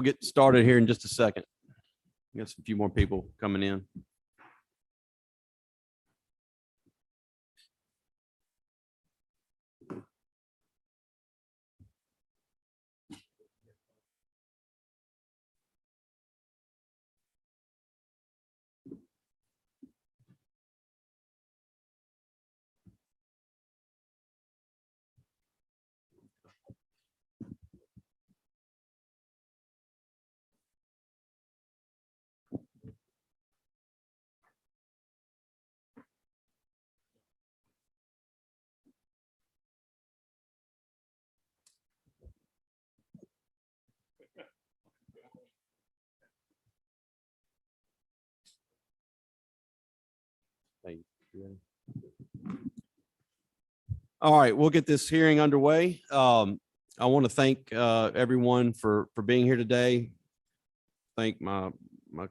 We'll get started here in just a second. Got a few more people coming in. All right, we'll get this hearing underway. I want to thank everyone for being here today. Thank my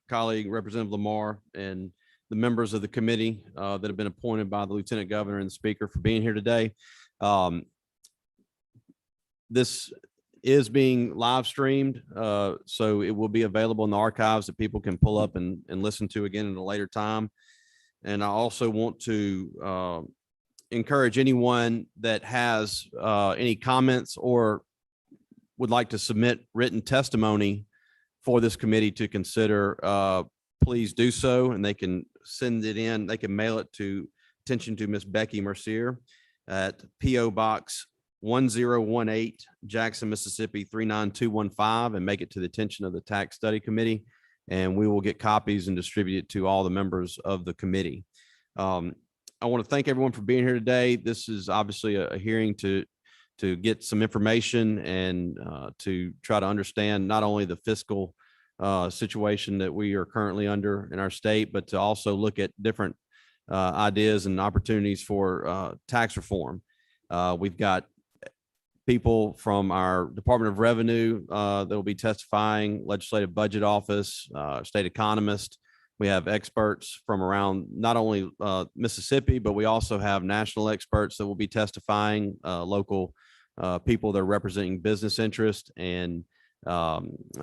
colleague, Representative Lamar, and the members of the committee that have been appointed by the Lieutenant Governor and the Speaker for being here today. This is being live streamed, so it will be available in the archives that people can pull up and listen to again at a later time. And I also want to encourage anyone that has any comments or would like to submit written testimony for this committee to consider, please do so, and they can send it in. They can mail it to attention to Miss Becky Mercier at P.O. Box 1018, Jackson, Mississippi 39215, and make it to the attention of the Tax Study Committee, and we will get copies and distribute it to all the members of the committee. I want to thank everyone for being here today. This is obviously a hearing to get some information and to try to understand not only the fiscal situation that we are currently under in our state, but to also look at different ideas and opportunities for tax reform. We've got people from our Department of Revenue that will be testifying, Legislative Budget Office, state economist. We have experts from around not only Mississippi, but we also have national experts that will be testifying, local people that are representing business interest, and I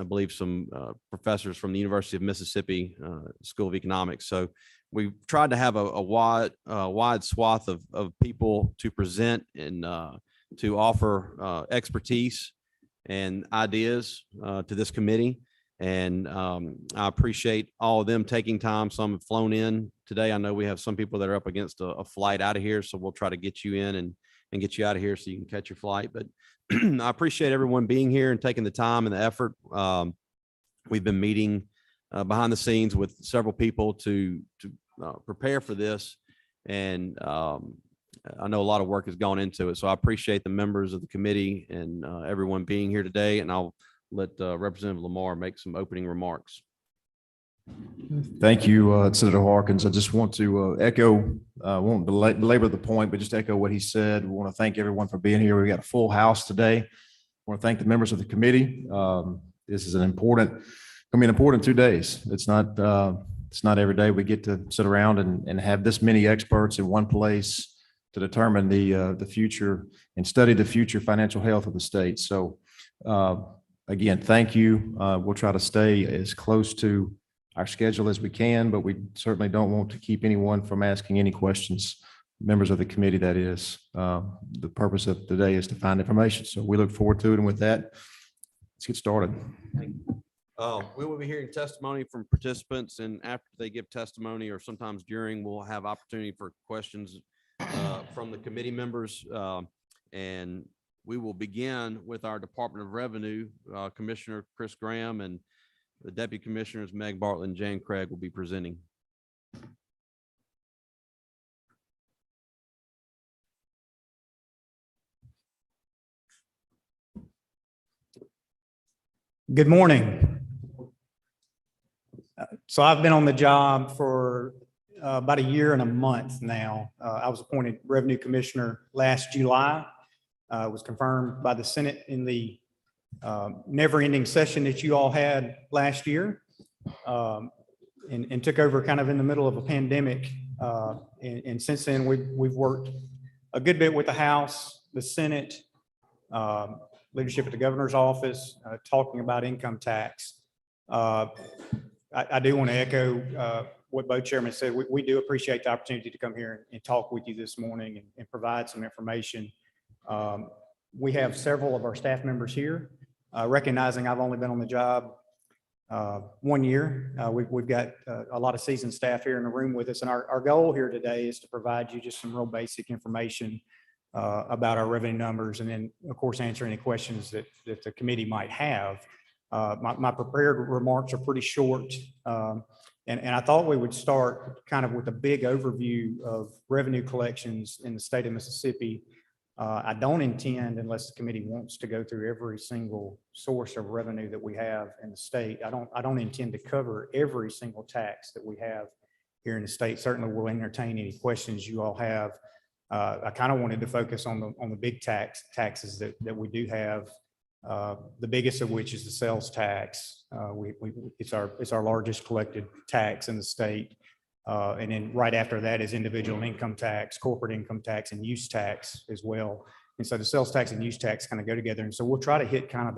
believe some professors from the University of Mississippi School of Economics. So we've tried to have a wide swath of people to present and to offer expertise and ideas to this committee. And I appreciate all of them taking time. Some have flown in today. I know we have some people that are up against a flight out of here, so we'll try to get you in and get you out of here so you can catch your flight. But I appreciate everyone being here and taking the time and the effort. We've been meeting behind the scenes with several people to prepare for this, and I know a lot of work has gone into it. So I appreciate the members of the committee and everyone being here today, and I'll let Representative Lamar make some opening remarks. Thank you, Senator Harkins. I just want to echo, won't belabor the point, but just echo what he said. We want to thank everyone for being here. We got a full house today. I want to thank the members of the committee. This is an important 2 days. It's not every day we get to sit around and have this many experts in one place to determine the future and study the future financial health of the state. So again, thank you. We'll try to stay as close to our schedule as we can, but we certainly don't want to keep anyone from asking any questions. Members of the committee, that is. The purpose of today is to find information. So we look forward to it. And with that, let's get started. We will be hearing testimony from participants, and after they give testimony or sometimes during, we'll have opportunity for questions from the committee members. And we will begin with our Department of Revenue, Commissioner Chris Graham, and the Deputy Commissioners Meg Bartlett and Jan Craig will be presenting. Good morning. So I've been on the job for about a year and a month now. I was appointed Revenue Commissioner last July. Was confirmed by the Senate in the never-ending session that you all had last year, and took over kind of in the middle of a pandemic. And since then, we've worked a good bit with the House, the Senate, leadership at the governor's office, talking about income tax. I do want to echo what both chairmen said. We do appreciate the opportunity to come here and talk with you this morning and provide some information. We have several of our staff members here, recognizing I've only been on the job 1 year. We've got a lot of seasoned staff here in the room with us, and our goal here today is to provide you just some real basic information about our revenue numbers, and then, of course, answer any questions that the committee might have. My prepared remarks are pretty short, and I thought we would start kind of with a big overview of revenue collections in the state of Mississippi. I don't intend, unless the committee wants to go through every single source of revenue that we have in the state, I don't intend to cover every single tax that we have here in the state. Certainly we'll entertain any questions you all have. I kind of wanted to focus on the big taxes that we do have. The biggest of which is the sales tax. It's our largest collected tax in the state. And then right after that is individual income tax, corporate income tax, and use tax as well. And so the sales tax and use tax kind of go together. And so we'll try to hit kind of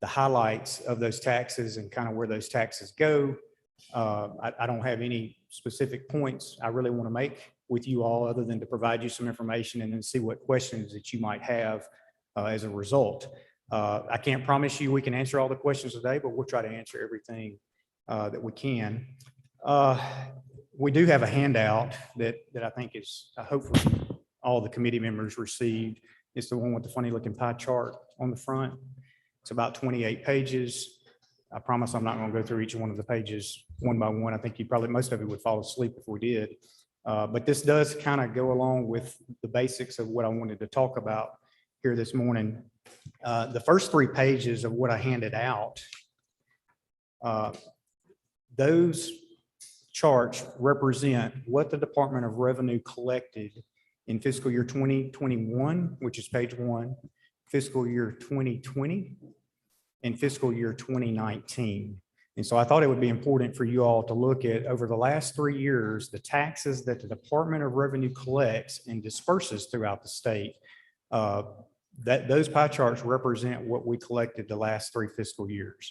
the highlights of those taxes and kind of where those taxes go. I don't have any specific points I really want to make with you all, other than to provide you some information and then see what questions that you might have as a result. I can't promise you we can answer all the questions today, but we'll try to answer everything that we can. We do have a handout that I think is hopefully all the committee members received. It's the one with the funny looking pie chart on the front. It's about 28 pages. I promise I'm not going to go through each one of the pages one by one. I think most of you would fall asleep if we did. But this does kind of go along with the basics of what I wanted to talk about here this morning. The first 3 pages of what I handed out, those charts represent what the Department of Revenue collected in fiscal year 2021, which is page 1, fiscal year 2020, and fiscal year 2019. And so I thought it would be important for you all to look at, over the last 3 years, the taxes that the Department of Revenue collects and disperses throughout the state. Those pie charts represent what we collected the last 3 fiscal years.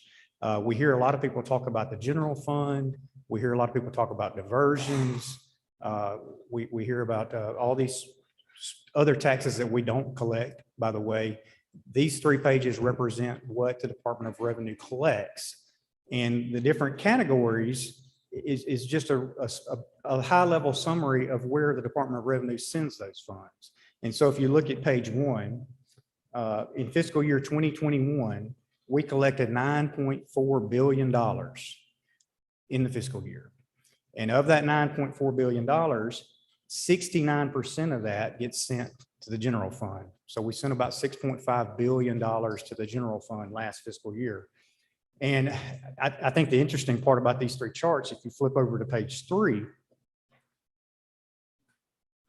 We hear a lot of people talk about the general fund. We hear a lot of people talk about diversions. We hear about all these other taxes that we don't collect, by the way. These 3 pages represent what the Department of Revenue collects. And the different categories is just a high-level summary of where the Department of Revenue sends those funds. And so if you look at page 1, in fiscal year 2021, we collected $9.4 billion in the fiscal year. And of that $9.4 billion, 69% of that gets sent to the general fund. So we sent about $6.5 billion to the general fund last fiscal year. And I think the interesting part about these 3 charts, if you flip over to page 3,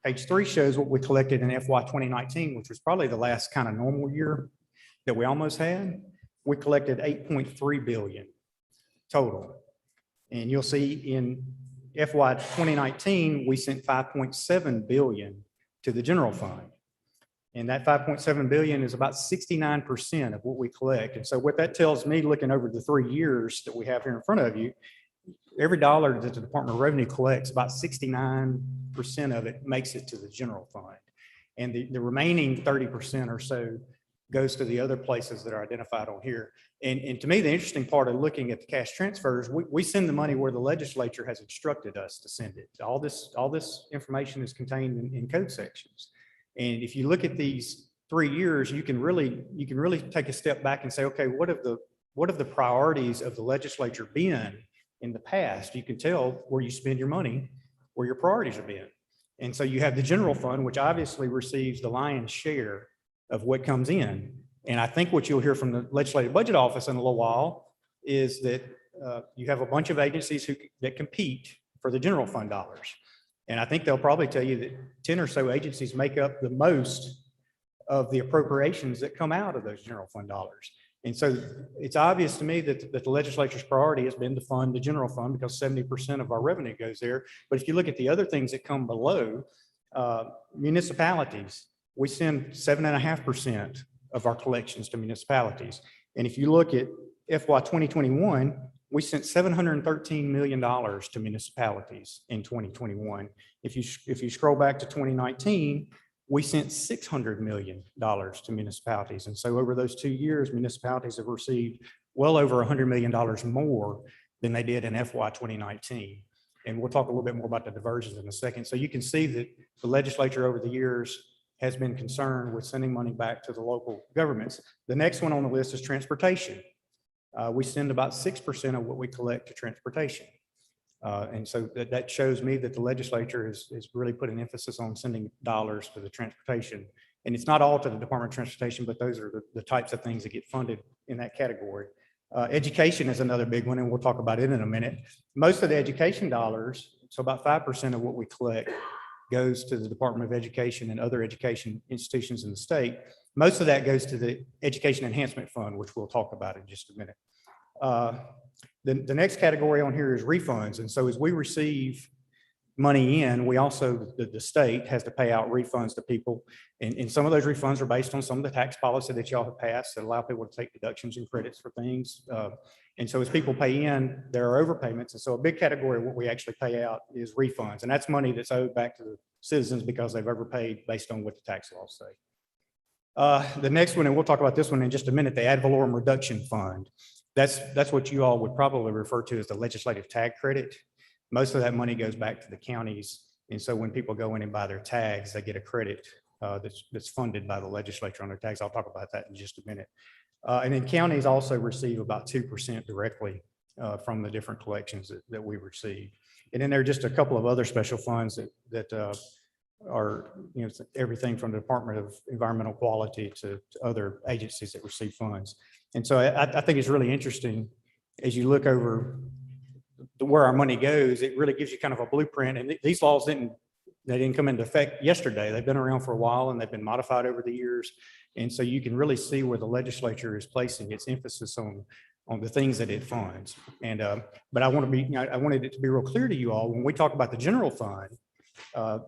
page 3 shows what we collected in FY 2019, which was probably the last kind of normal year that we almost had. We collected $8.3 billion total. And you'll see in FY 2019, we sent $5.7 billion to the general fund. And that $5.7 billion is about 69% of what we collect. And so what that tells me, looking over the 3 years that we have here in front of you, every dollar that the Department of Revenue collects, about 69% of it makes it to the general fund. And the remaining 30% or so goes to the other places that are identified on here. And to me, the interesting part of looking at the cash transfers, we send the money where the legislature has instructed us to send it. All this information is contained in code sections. And if you look at these 3 years, you can really take a step back and say, okay, what have the priorities of the legislature been in the past? You can tell where you spend your money, where your priorities have been. And so you have the general fund, which obviously receives the lion's share of what comes in. And I think what you'll hear from the Legislative Budget Office in a little while is that you have a bunch of agencies that compete for the general fund dollars. And I think they'll probably tell you that 10 or so agencies make up the most of the appropriations that come out of those general fund dollars. And so it's obvious to me that the legislature's priority has been to fund the general fund because 70% of our revenue goes there. But if you look at the other things that come below, municipalities, we send 7.5% of our collections to municipalities. And if you look at FY 2021, we sent $713 million to municipalities in 2021. If you scroll back to 2019, we sent $600 million to municipalities. And so over those 2 years, municipalities have received well over $100 million more than they did in FY 2019. And we'll talk a little bit more about the diversions in a second. So you can see that the legislature over the years has been concerned with sending money back to the local governments. The next one on the list is transportation. We send about 6% of what we collect to transportation. And so that shows me that the legislature is really putting emphasis on sending dollars to the transportation. And it's not all to the Department of Transportation, but those are the types of things that get funded in that category. Education is another big one, and we'll talk about it in a minute. Most of the education dollars, so about 5% of what we collect, goes to the Department of Education and other education institutions in the state. Most of that goes to the Education Enhancement Fund, which we'll talk about in just a minute. The next category on here is refunds. And so as we receive money in, we also, the state has to pay out refunds to people. And some of those refunds are based on some of the tax policy that y'all have passed that allow people to take deductions and credits for things. And so as people pay in, there are overpayments. And so a big category of what we actually pay out is refunds. And that's money that's owed back to the citizens because they've overpaid based on what the tax laws say. The next one, and we'll talk about this one in just a minute, the Ad Valorem Reduction Fund. That's what you all would probably refer to as the legislative tag credit. Most of that money goes back to the counties. And so when people go in and buy their tags, they get a credit that's funded by the legislature on their tags. I'll talk about that in just a minute. And then counties also receive about 2% directly from the different collections that we receive. And then there are just a couple of other special funds that are, everything from the Department of Environmental Quality to other agencies that receive funds. And so I think it's really interesting as you look over where our money goes, it really gives you kind of a blueprint. And these laws didn't come into effect yesterday. They've been around for a while and they've been modified over the years. And so you can really see where the legislature is placing its emphasis on the things that it funds. And but I wanted it to be real clear to you all when we talk about the general fund.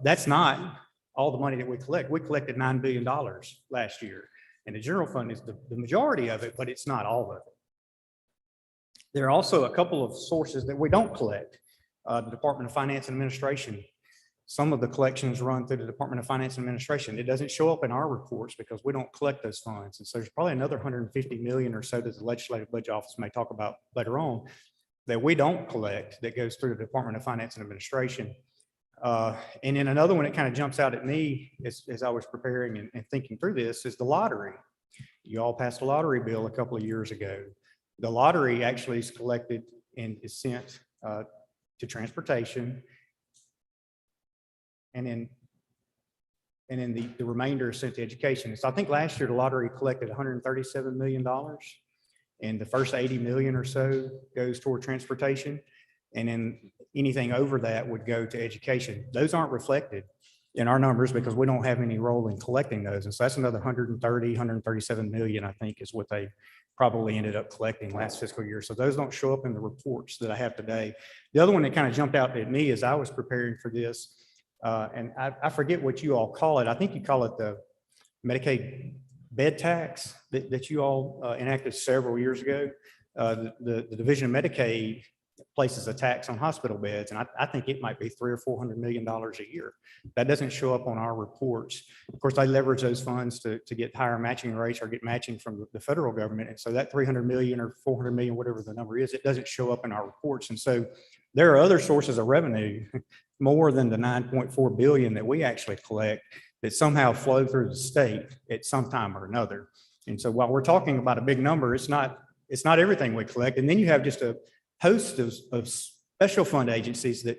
That's not all the money that we collect. We collected $9 billion last year, and the general fund is the majority of it, but it's not all of it. There are also a couple of sources that we don't collect. The Department of Finance and Administration. Some of the collections run through the Department of Finance and Administration. It doesn't show up in our reports because we don't collect those funds. And so there's probably another 150 million or so that the Legislative Budget Office may talk about later on that we don't collect that goes through the Department of Finance and Administration. And then another one that kind of jumps out at me as I was preparing and thinking through this is the lottery. You all passed a lottery bill a couple of years ago. The lottery actually is collected and is sent to transportation. And then the remainder is sent to education. So I think last year the lottery collected $137 million, and the first 80 million or so goes toward transportation. And then anything over that would go to education. Those aren't reflected in our numbers because we don't have any role in collecting those. And so that's another 137 million, I think, is what they probably ended up collecting last fiscal year. So those don't show up in the reports that I have today. The other one that kind of jumped out at me as I was preparing for this, and I forget what you all call it. I think you call it the Medicaid bed tax that you all enacted several years ago. The Division of Medicaid places a tax on hospital beds, and I think it might be $300 or $400 million a year. That doesn't show up on our reports. Of course, they leverage those funds to get higher matching rates or get matching from the federal government. And so that 300 million or 400 million, whatever the number is, it doesn't show up in our reports. And so there are other sources of revenue more than the 9.4 billion that we actually collect that somehow flow through the state at some time or another. And so while we're talking about a big number, it's not everything we collect. And then you have just a host of special fund agencies that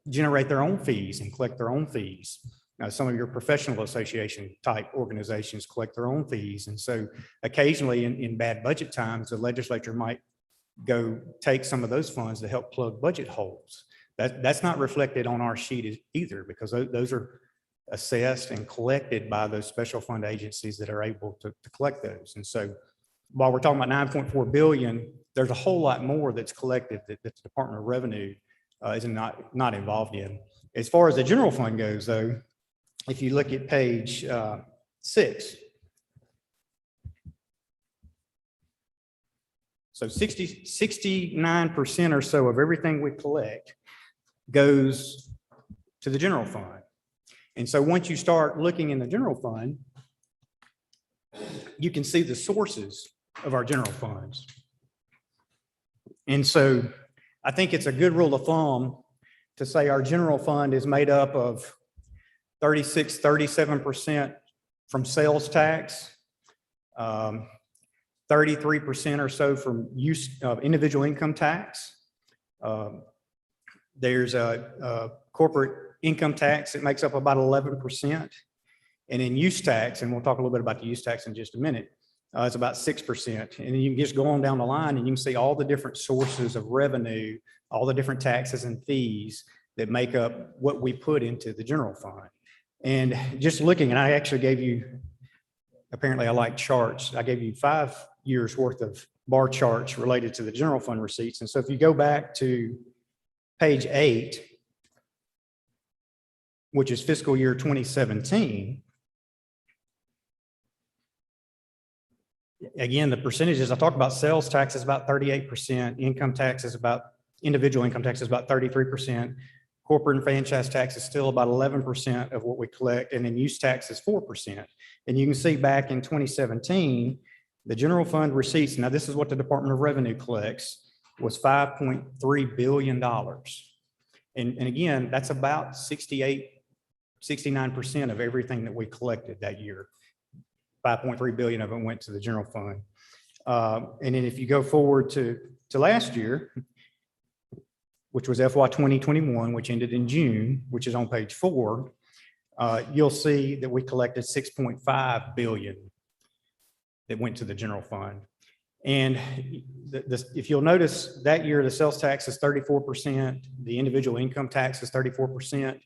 generate their own fees and collect their own fees. Now, some of your professional association type organizations collect their own fees. And so occasionally in bad budget times, the legislature might go take some of those funds to help plug budget holes. That's not reflected on our sheet either, because those are assessed and collected by those special fund agencies that are able to collect those. And so while we're talking about 9.4 billion, there's a whole lot more that's collected that the Department of Revenue is not involved in. As far as the general fund goes, though, if you look at page 6, So 69% or so of everything we collect goes to the general fund. And so once you start looking in the general fund, you can see the sources of our general funds. And so I think it's a good rule of thumb to say our general fund is made up of 37% from sales tax, 33% or so from use of individual income tax. There's a corporate income tax that makes up about 11%. And in use tax, and we'll talk a little bit about the use tax in just a minute, it's about 6%. And then you can just go on down the line and you can see all the different sources of revenue, all the different taxes and fees that make up what we put into the general fund. And just looking, and I actually gave you, apparently I like charts. I gave you 5 years worth of bar charts related to the general fund receipts. And so if you go back to page 8, which is fiscal year 2017, again, the percentages I talked about, sales tax is about 38%, income tax is about, individual income tax is about 33%, corporate and franchise tax is still about 11% of what we collect, and then use tax is 4%. And you can see back in 2017, the general fund receipts, now this is what the Department of Revenue collects, was $5.3 billion. And again, that's about 69% of everything that we collected that year. 5.3 billion of it went to the general fund. And then if you go forward to last year, which was FY 2021, which ended in June, which is on page 4, you'll see that we collected 6.5 billion that went to the general fund. And if you'll notice that year, the sales tax is 34%, the individual income tax is 34%.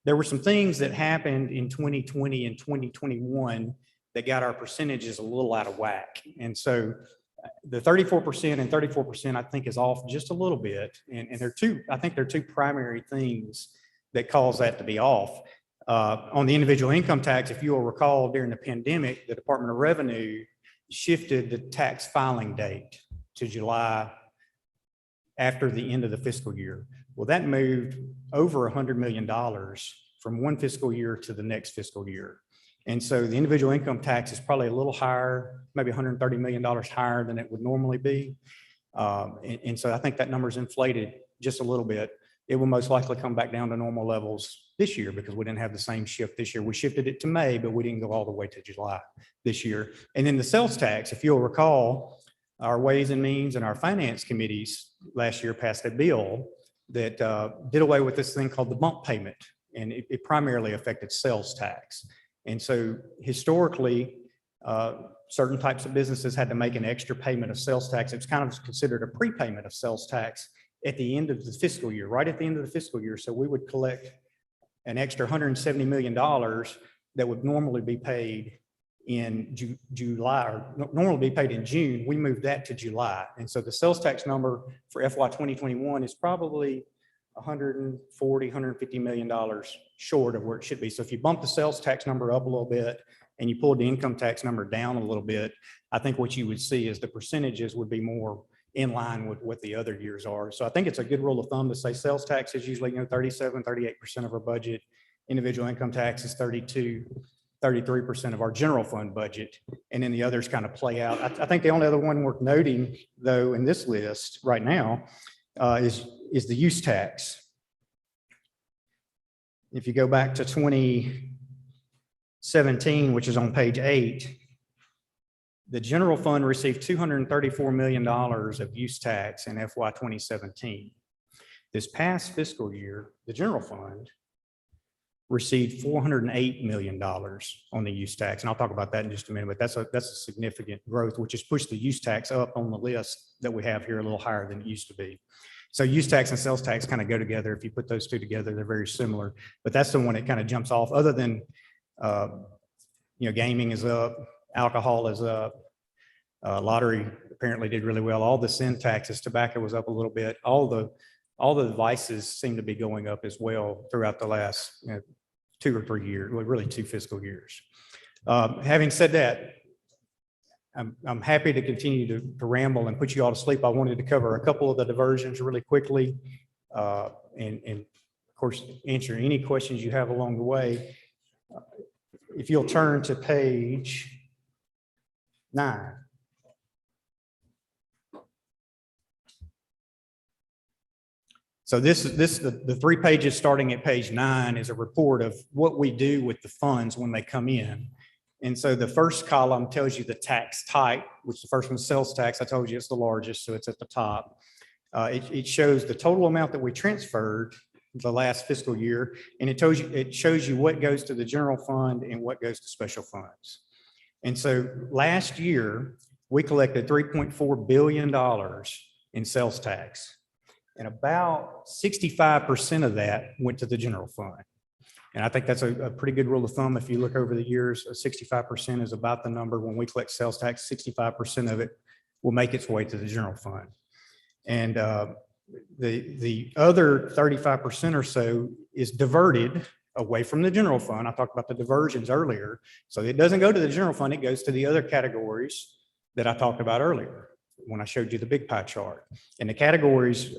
There were some things that happened in 2020 and 2021 that got our percentages a little out of whack. And so the 34% and 34%, I think, is off just a little bit. And I think there are two primary things that cause that to be off. On the individual income tax, if you will recall, during the pandemic, the Department of Revenue shifted the tax filing date to July after the end of the fiscal year. Well, that moved over $100 million from one fiscal year to the next fiscal year. And so the individual income tax is probably a little higher, maybe $130 million higher than it would normally be. And so I think that number's inflated just a little bit. It will most likely come back down to normal levels this year because we didn't have the same shift this year. We shifted it to May, but we didn't go all the way to July this year. And then the sales tax, if you'll recall, our Ways and Means and our finance committees last year passed a bill that did away with this thing called the bump payment. And it primarily affected sales tax. And so historically, certain types of businesses had to make an extra payment of sales tax. It's kind of considered a prepayment of sales tax at the end of the fiscal year, right at the end of the fiscal year. So we would collect an extra $170 million that would normally be paid in July, or normally be paid in June. We moved that to July. And so the sales tax number for FY 2021 is probably $140, $150 million short of where it should be. So if you bump the sales tax number up a little bit and you pull the income tax number down a little bit, I think what you would see is the percentages would be more in line with what the other years are. So I think it's a good rule of thumb to say sales tax is usually 37, 38% of our budget. Individual income tax is 32, 33% of our general fund budget. And then the others kind of play out. I think the only other one worth noting, though, in this list right now is the use tax. If you go back to 2017, which is on page 8, the general fund received $234 million of use tax in FY 2017. This past fiscal year, the general fund received $408 million on the use tax. And I'll talk about that in just a minute, but that's a significant growth, which has pushed the use tax up on the list that we have here a little higher than it used to be. So use tax and sales tax kind of go together. If you put those two together, they're very similar, but that's the one that kind of jumps off. Other than, gaming is up, alcohol is up, lottery apparently did really well. All the sin taxes, tobacco was up a little bit. All the vices seem to be going up as well throughout the last 2 or 3 years, well, really 2 fiscal years. Having said that, I'm happy to continue to ramble and put you all to sleep. I wanted to cover a couple of the diversions really quickly, and of course, answer any questions you have along the way. If you'll turn to page 9. So this is the 3 pages starting at page 9 is a report of what we do with the funds when they come in. And so the first column tells you the tax type, which the first one's sales tax. I told you it's the largest, so it's at the top. It shows the total amount that we transferred the last fiscal year, and it shows you what goes to the general fund and what goes to special funds. And so last year, we collected $3.4 billion in sales tax. And about 65% of that went to the general fund. And I think that's a pretty good rule of thumb. If you look over the years, 65% is about the number. When we collect sales tax, 65% of it will make its way to the general fund. And the other 35% or so is diverted away from the general fund. I talked about the diversions earlier. So it doesn't go to the general fund. It goes to the other categories that I talked about earlier when I showed you the big pie chart. And the categories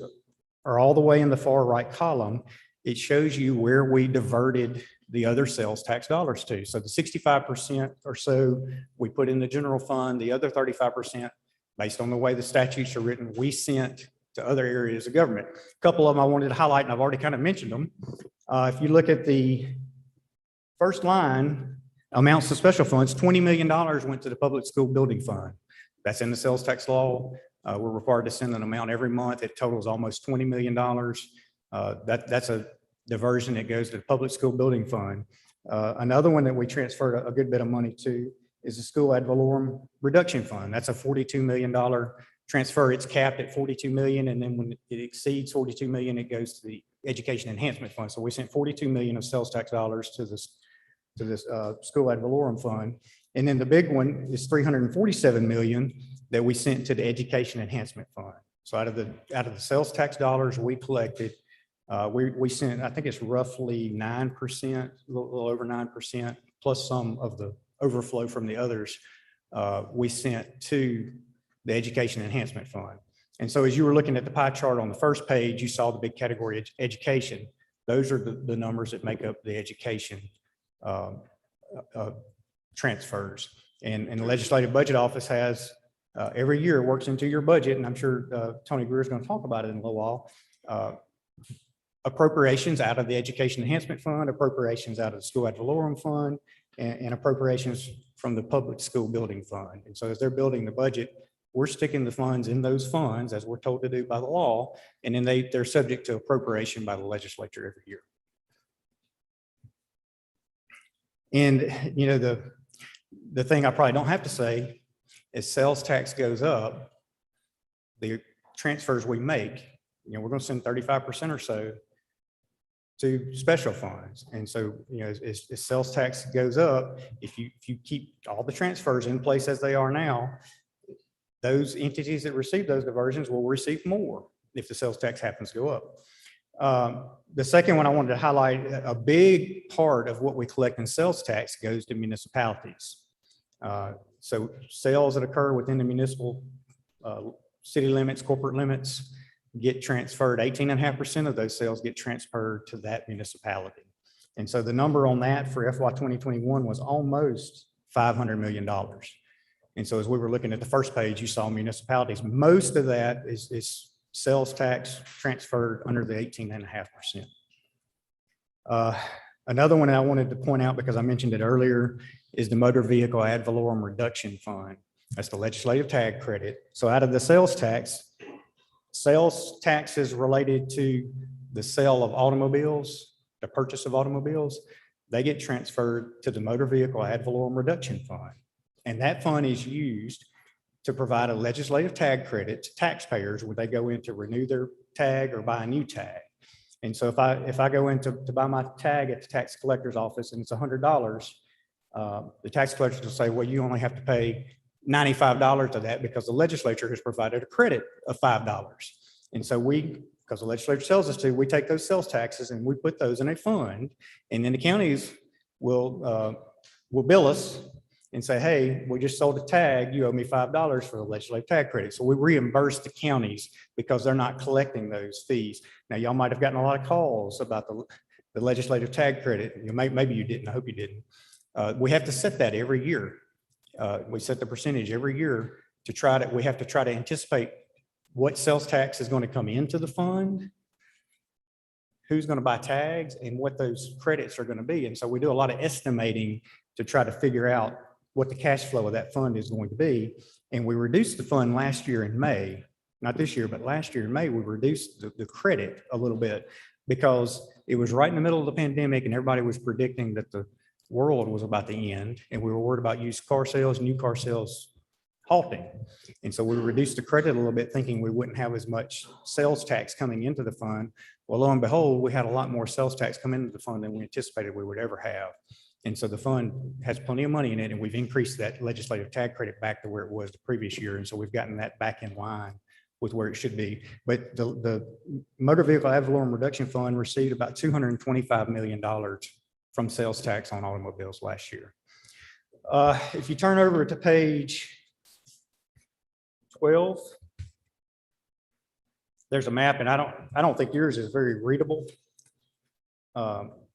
are all the way in the far right column. It shows you where we diverted the other sales tax dollars to. So the 65% or so we put in the general fund, the other 35%, based on the way the statutes are written, we sent to other areas of government. A couple of them I wanted to highlight, and I've already kind of mentioned them. If you look at the first line, amounts to special funds, $20 million went to the public school building fund. That's in the sales tax law. We're required to send an amount every month. It totals almost $20 million. That's a diversion that goes to the public school building fund. Another one that we transferred a good bit of money to is the school ad valorem reduction fund. That's a $42 million transfer. It's capped at $42 million. And then when it exceeds $42 million, it goes to the education enhancement fund. So we sent $42 million of sales tax dollars to this school ad valorem fund. And then the big one is $347 million that we sent to the education enhancement fund. So out of the sales tax dollars we collected, we sent, I think it's roughly 9%, a little over 9%, plus some of the overflow from the others, we sent to the education enhancement fund. And so as you were looking at the pie chart on the first page, you saw the big category education. Those are the numbers that make up the education transfers. And the Legislative Budget Office has every year works into your budget, and I'm sure Tony Greer is going to talk about it in a little while. Appropriations out of the Education Enhancement Fund, appropriations out of the School Ad Valorem Fund, and appropriations from the Public School Building Fund. And so as they're building the budget, we're sticking the funds in those funds as we're told to do by the law, and then they're subject to appropriation by the legislature every year. And you know, the thing I probably don't have to say is sales tax goes up, the transfers we make, you know, we're going to send 35% or so to special funds. And so, you know, as sales tax goes up, if you keep all the transfers in place as they are now, those entities that receive those diversions will receive more if the sales tax happens to go up. The second one I wanted to highlight, a big part of what we collect in sales tax goes to municipalities. So sales that occur within the municipal city limits, corporate limits, get transferred. 18.5% of those sales get transferred to that municipality. And so the number on that for FY 2021 was almost $500 million. And so as we were looking at the first page, you saw municipalities. Most of that is sales tax transferred under the 18.5%. Another one I wanted to point out, because I mentioned it earlier, is the motor vehicle ad valorem reduction fund. That's the legislative tag credit. So out of the sales taxes related to the sale of automobiles, the purchase of automobiles, they get transferred to the motor vehicle ad valorem reduction fund. And that fund is used to provide a legislative tag credit to taxpayers when they go in to renew their tag or buy a new tag. And so if I go in to buy my tag at the tax collector's office and it's $100, the tax collector will say, well, you only have to pay $95 of that because the legislature has provided a credit of $5. And so because the legislature tells us to, we take those sales taxes and we put those in a fund, and then the counties will bill us and say, hey, we just sold a tag, you owe me $5 for the legislative tag credit. So we reimburse the counties because they're not collecting those fees. Now, y'all might have gotten a lot of calls about the legislative tag credit. Maybe you didn't, I hope you didn't. We have to set that every year. We set the percentage every year we have to try to anticipate what sales tax is going to come into the fund, who's going to buy tags, and what those credits are going to be. And so we do a lot of estimating to try to figure out what the cash flow of that fund is going to be. And we reduced the fund last year in May, not this year, but last year in May, we reduced the credit a little bit because it was right in the middle of the pandemic and everybody was predicting that the world was about to end. And we were worried about used car sales, new car sales halting. And so we reduced the credit a little bit, thinking we wouldn't have as much sales tax coming into the fund. Well, lo and behold, we had a lot more sales tax come into the fund than we anticipated we would ever have. And so the fund has plenty of money in it, and we've increased that legislative tag credit back to where it was the previous year. And so we've gotten that back in line with where it should be. But the Motor Vehicle Ad Valorem Reduction Fund received about $225 million from sales tax on automobiles last year. If you turn over to page 12, there's a map, and I don't think yours is very readable.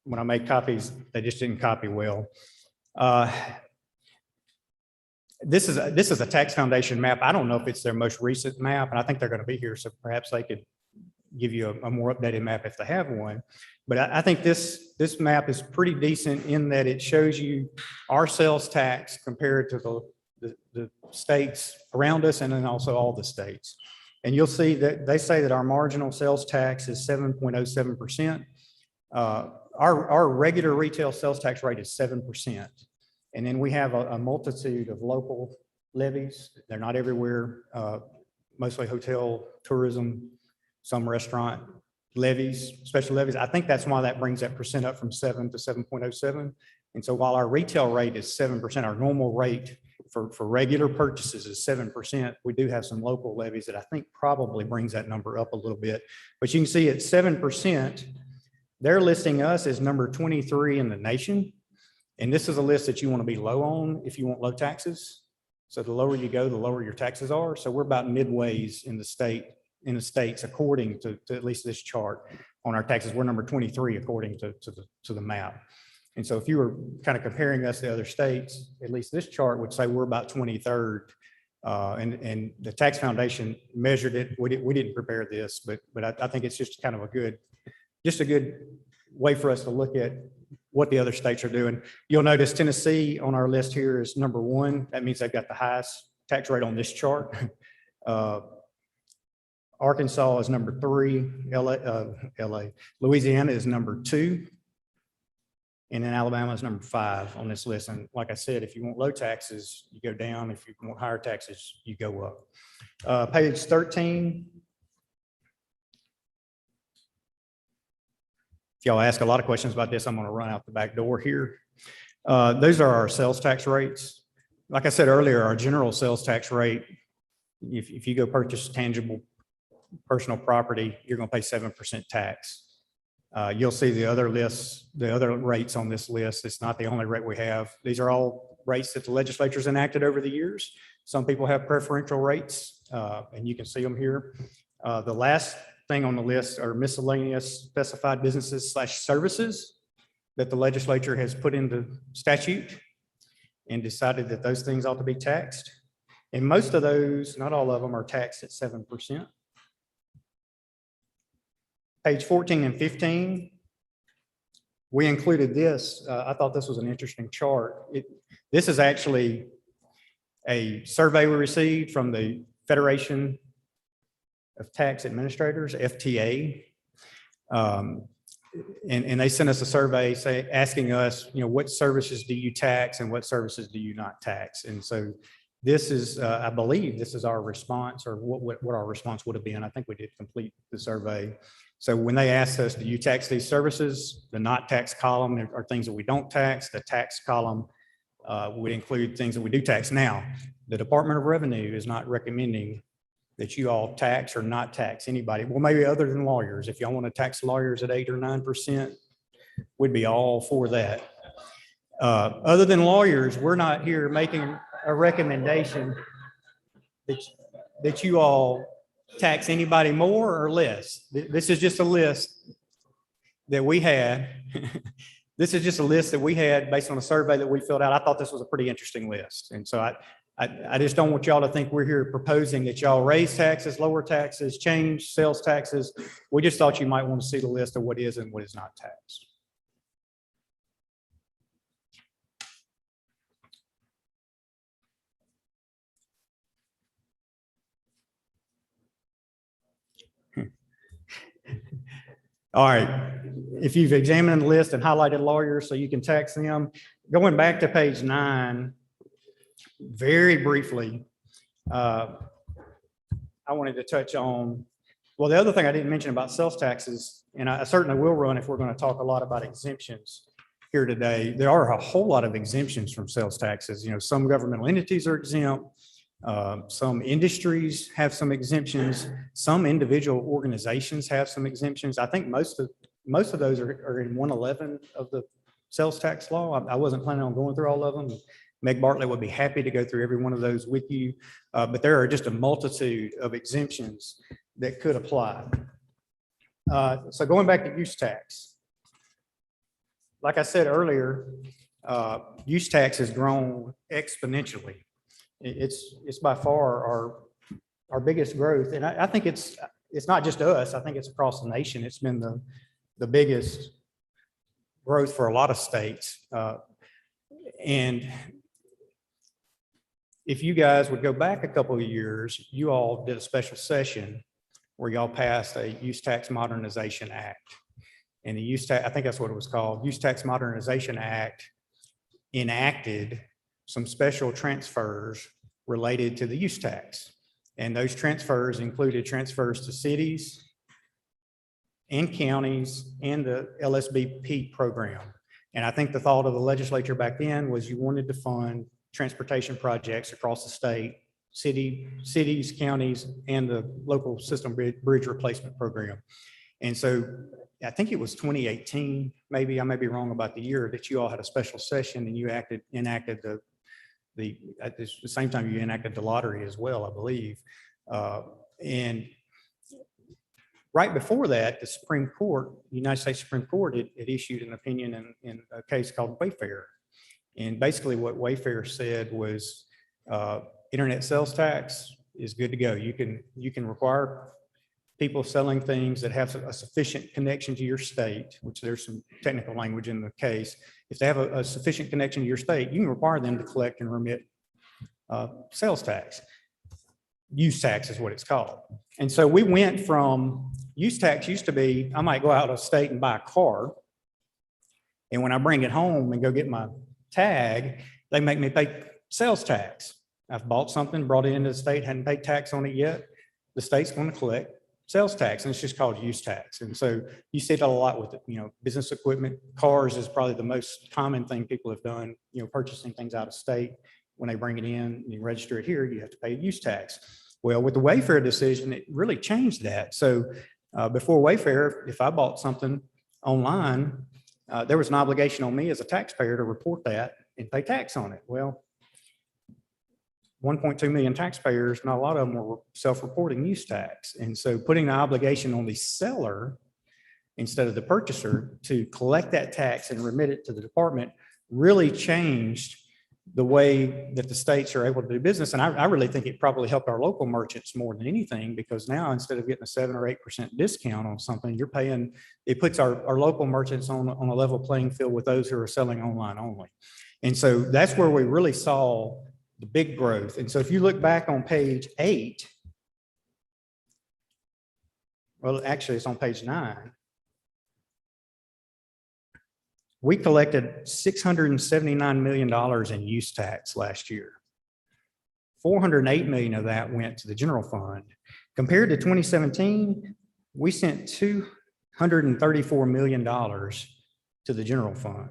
When I made copies, they just didn't copy well. This is a Tax Foundation map. I don't know if it's their most recent map, and I think they're going to be here, so perhaps they could give you a more updated map if they have one. But I think this map is pretty decent in that it shows you our sales tax compared to the states around us, and then also all the states. And you'll see that they say that our marginal sales tax is 7.07%. Our regular retail sales tax rate is 7%. And then we have a multitude of local levies. They're not everywhere, mostly hotel, tourism, some restaurant levies, special levies. I think that's why that brings that percent up from 7 to 7.07. And so while our retail rate is 7%, our normal rate for regular purchases is 7%, we do have some local levies that I think probably brings that number up a little bit. But you can see at 7%, they're listing us as number 23 in the nation. And this is a list that you want to be low on if you want low taxes. So the lower you go, the lower your taxes are. So we're about midways in the states, according to at least this chart on our taxes. We're number 23 according to the map. And so if you were kind of comparing us to other states, at least this chart would say we're about 23rd. And the Tax Foundation measured it. We didn't prepare this, but I think it's just kind of a good way for us to look at what the other states are doing. You'll notice Tennessee on our list here is number 1. That means they've got the highest tax rate on this chart. Arkansas is number 3. Louisiana is number 2. And then Alabama is number 5 on this list. And like I said, if you want low taxes, you go down. If you want higher taxes, you go up. Page 13. If y'all ask a lot of questions about this, I'm going to run out the back door here. Those are our sales tax rates. Like I said earlier, our general sales tax rate, if you go purchase tangible personal property, you're going to pay 7% tax. You'll see the other lists, the other rates on this list. It's not the only rate we have. These are all rates that the legislature's enacted over the years. Some people have preferential rates, and you can see them here. The last thing on the list are miscellaneous specified businesses / services that the legislature has put into statute and decided that those things ought to be taxed. And most of those, not all of them, are taxed at 7%. Page 14 and 15, we included this. I thought this was an interesting chart. This is actually a survey we received from the Federation of Tax Administrators, FTA. And they sent us a survey asking us, what services do you tax and what services do you not tax? And so this is, I believe this is our response, or what our response would have been. I think we did complete the survey. So when they asked us, do you tax these services? The not tax column are things that we don't tax. The tax column would include things that we do tax. Now, the Department of Revenue is not recommending that you all tax or not tax anybody. Well, maybe other than lawyers. If y'all want to tax lawyers at 8 or 9%, we'd be all for that. Other than lawyers, we're not here making a recommendation that you all tax anybody more or less. This is just a list that we had. This is just a list that we had based on a survey that we filled out. I thought this was a pretty interesting list. And so I just don't want y'all to think we're here proposing that y'all raise taxes, lower taxes, change sales taxes. We just thought you might want to see the list of what is and what is not taxed. All right, if you've examined the list and highlighted lawyers so you can tax them, going back to page 9, very briefly, I wanted to touch on, well, the other thing I didn't mention about sales taxes, and I certainly will run if we're going to talk a lot about exemptions here today, there are a whole lot of exemptions from sales taxes. You know, some governmental entities are exempt. Some industries have some exemptions. Some individual organizations have some exemptions. I think most of those are in 111 of the sales tax law. I wasn't planning on going through all of them. Meg Bartlett would be happy to go through every one of those with you. But there are just a multitude of exemptions that could apply. So going back to use tax. Like I said earlier, use tax has grown exponentially. It's by far our biggest growth. And I think it's not just us. I think it's across the nation. It's been the biggest growth for a lot of states. And if you guys would go back a couple of years, you all did a special session where y'all passed a Use Tax Modernization Act. And the use tax, I think that's what it was called, Use Tax Modernization Act enacted some special transfers related to the use tax. And those transfers included transfers to cities and counties and the LSBP program. And I think the thought of the legislature back then was you wanted to fund transportation projects across the state, cities, counties, and the local system bridge replacement program. And so I think it was 2018, maybe I may be wrong about the year, that you all had a special session and you enacted at the same time you enacted the lottery as well, I believe. And right before that, the Supreme Court, the United States Supreme Court, it issued an opinion in a case called Wayfair. And basically what Wayfair said was internet sales tax is good to go. You can require people selling things that have a sufficient connection to your state, which there's some technical language in the case. If they have a sufficient connection to your state, you can require them to collect and remit sales tax. Use tax is what it's called. And so we went from, use tax used to be, I might go out of state and buy a car, and when I bring it home and go get my tag, they make me pay sales tax. I've bought something, brought it into the state, hadn't paid tax on it yet. The state's going to collect sales tax, and it's just called use tax. And so you see that a lot with, business equipment. Cars is probably the most common thing people have done, purchasing things out of state. When they bring it in and you register it here, you have to pay use tax. Well, with the Wayfair decision, it really changed that. So before Wayfair, if I bought something online, there was an obligation on me as a taxpayer to report that and pay tax on it. Well, 1.2 million taxpayers, not a lot of them were self-reporting use tax. And so putting the obligation on the seller instead of the purchaser to collect that tax and remit it to the department really changed the way that the states are able to do business. And I really think it probably helped our local merchants more than anything, because now instead of getting a 7 or 8% discount on something, you're paying, it puts our local merchants on a level playing field with those who are selling online only. And so that's where we really saw the big growth. And so if you look back on page 8, well, actually it's on page 9. We collected $679 million in use tax last year. 408 million of that went to the general fund. Compared to 2017, we sent $234 million to the general fund.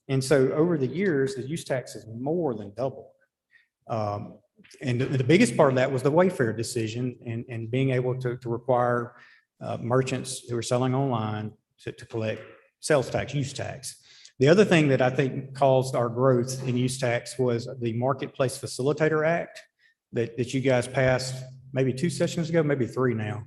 And so over the years, the use tax has more than doubled. And the biggest part of that was the Wayfair decision and being able to require merchants who are selling online to collect sales tax, use tax. The other thing that I think caused our growth in use tax was the Marketplace Facilitator Act that you guys passed maybe 2 sessions ago, maybe 3 now.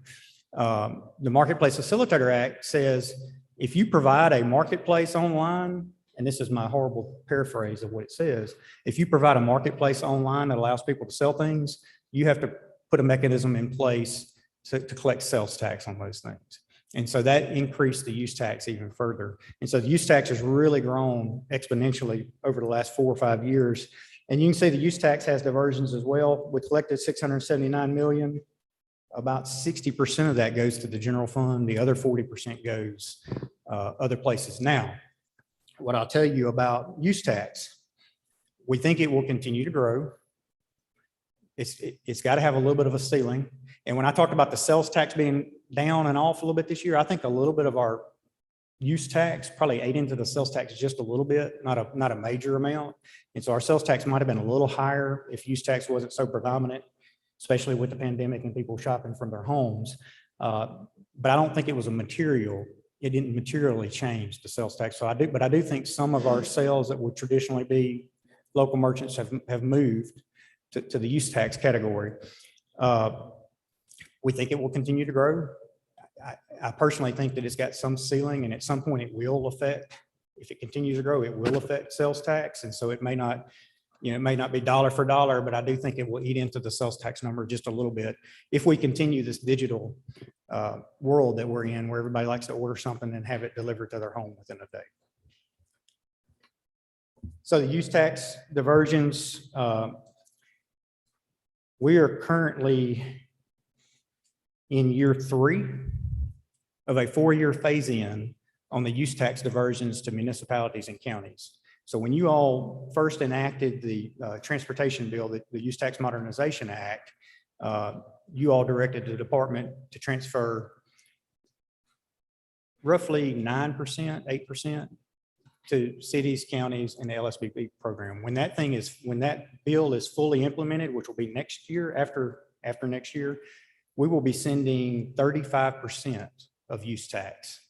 The Marketplace Facilitator Act says if you provide a marketplace online, and this is my horrible paraphrase of what it says, if you provide a marketplace online that allows people to sell things, you have to put a mechanism in place to collect sales tax on those things. And so that increased the use tax even further. And so the use tax has really grown exponentially over the last 4 or 5 years. And you can see the use tax has diversions as well. We collected 679 million. About 60% of that goes to the general fund. The other 40% goes other places. Now, what I'll tell you about use tax, we think it will continue to grow. It's got to have a little bit of a ceiling. And when I talked about the sales tax being down and off a little bit this year, I think a little bit of our use tax probably ate into the sales tax just a little bit, not a major amount. And so our sales tax might have been a little higher if use tax wasn't so predominant, especially with the pandemic and people shopping from their homes. But I don't think it was it didn't materially change the sales tax. So I do think some of our sales that would traditionally be local merchants have moved to the use tax category. We think it will continue to grow. I personally think that it's got some ceiling, and at some point it will affect, if it continues to grow, it will affect sales tax. And so it may not, it may not be dollar for dollar, but I do think it will eat into the sales tax number just a little bit if we continue this digital world that we're in, where everybody likes to order something and have it delivered to their home within a day. So the use tax diversions, we are currently in year 3 of a 4-year phase-in on the use tax diversions to municipalities and counties. So when you all first enacted the transportation bill, the Use Tax Modernization Act, you all directed the department to transfer roughly 9%, 8% to cities, counties, and the LSBP program. When that bill is fully implemented, which will be next year, after next year, we will be sending 35% of use tax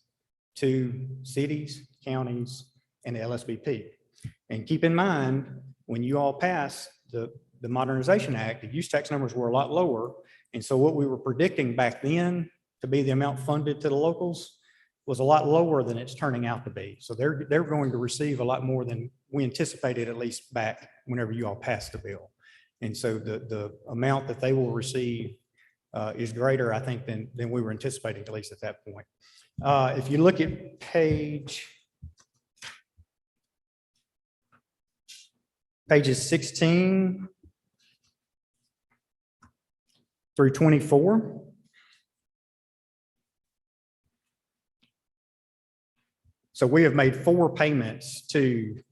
to cities, counties, and the LSBP. And keep in mind, when you all passed the Modernization Act, the use tax numbers were a lot lower. And so what we were predicting back then to be the amount funded to the locals was a lot lower than it's turning out to be. So they're going to receive a lot more than we anticipated, at least back whenever you all passed the bill. And so the amount that they will receive is greater, I think, than we were anticipating, at least at that point. If you look at pages 16 through 24. So we have made 4 payments to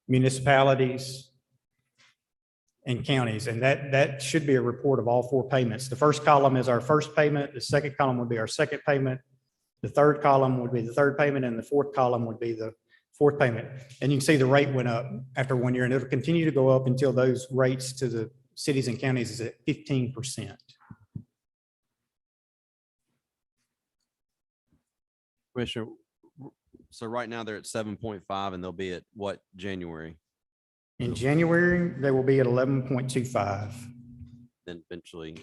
municipalities and counties, and that should be a report of all 4 payments. The first column is our first payment. The second column would be our second payment. The third column would be the third payment, and the fourth column would be the fourth payment. And you can see the rate went up after 1 year, and it'll continue to go up until those rates to the cities and counties is at 15%. Commissioner, so right now they're at 7.5 and they'll be at what, January? In January, they will be at 11.25. Then eventually.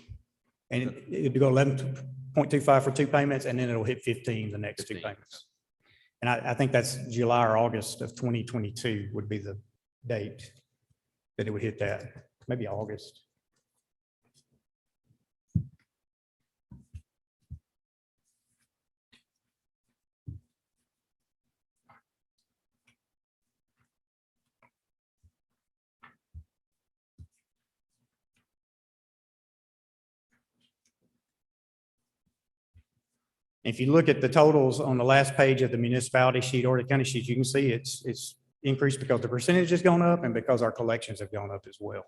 And it'll go 11.25 for 2 payments, and then it'll hit 15 the next 2 payments. And I think that's July or August of 2022 would be the date that it would hit that, maybe August. If you look at the totals on the last page of the municipality sheet or the county sheet, you can see it's increased because the percentage has gone up and because our collections have gone up as well.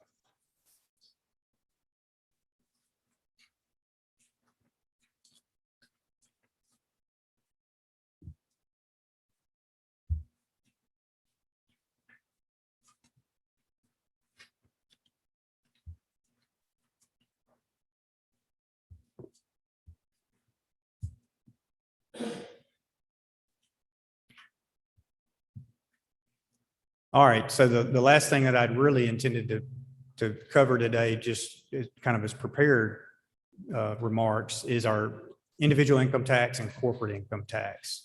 All right, so the last thing that I'd really intended to cover today, just kind of as prepared remarks, is our individual income tax and corporate income tax.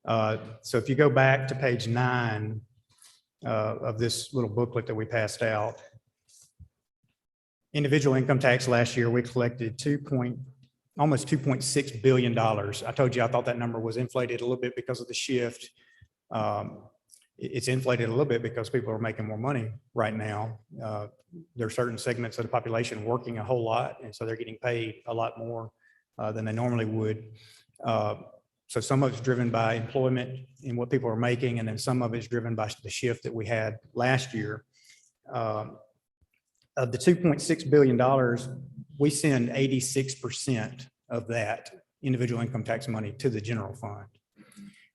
So if you go back to page 9 of this little booklet that we passed out, individual income tax last year, we collected almost $2.6 billion. I told you I thought that number was inflated a little bit because of the shift. It's inflated a little bit because people are making more money right now. There are certain segments of the population working a whole lot, and so they're getting paid a lot more than they normally would. So some of it's driven by employment and what people are making, and then some of it's driven by the shift that we had last year. Of the $2.6 billion, we send 86% of that individual income tax money to the general fund.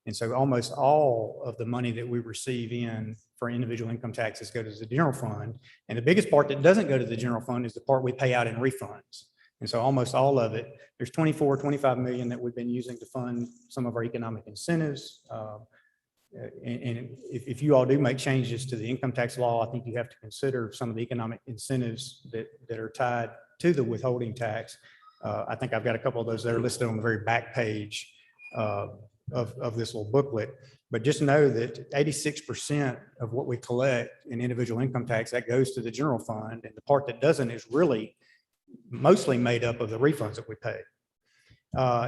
And so almost all of the money that we receive in for individual income taxes go to the general fund. And the biggest part that doesn't go to the general fund is the part we pay out in refunds. And so almost all of it, there's 25 million that we've been using to fund some of our economic incentives. And if you all do make changes to the income tax law, I think you have to consider some of the economic incentives that are tied to the withholding tax. I think I've got a couple of those that are listed on the very back page of this little booklet. But just know that 86% of what we collect in individual income tax, that goes to the general fund, and the part that doesn't is really mostly made up of the refunds that we pay.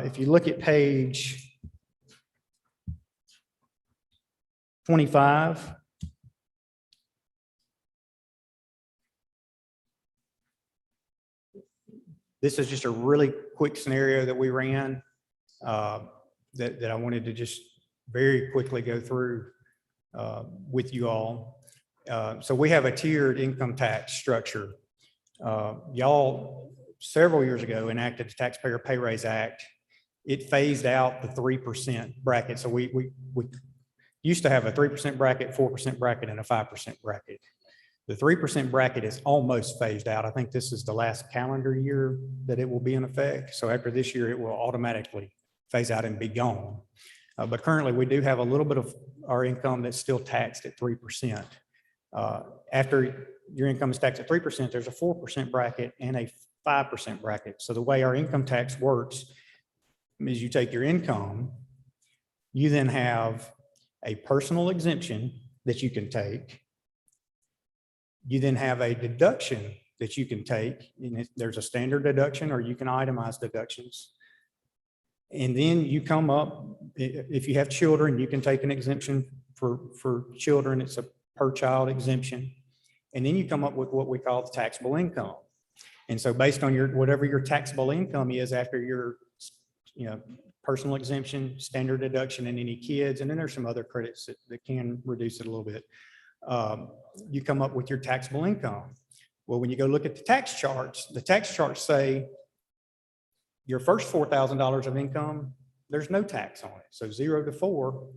If you look at page 25, this is just a really quick scenario that we ran that I wanted to just very quickly go through with you all. So we have a tiered income tax structure. Y'all several years ago enacted the Taxpayer Pay Raise Act. It phased out the 3% bracket. So we used to have a 3% bracket, 4% bracket, and a 5% bracket. The 3% bracket is almost phased out. I think this is the last calendar year that it will be in effect. So after this year, it will automatically phase out and be gone. But currently, we do have a little bit of our income that's still taxed at 3%. After your income is taxed at 3%, there's a 4% bracket and a 5% bracket. So the way our income tax works is you take your income, you then have a personal exemption that you can take. You then have a deduction that you can take. And there's a standard deduction, or you can itemize deductions. And then you come up, if you have children, you can take an exemption for children. It's a per child exemption. And then you come up with what we call the taxable income. And so based on whatever your taxable income is after your personal exemption, standard deduction, and any kids, and then there's some other credits that can reduce it a little bit. You come up with your taxable income. Well, when you go look at the tax charts say your first $4,000 of income, there's no tax on it. So 0 to 4,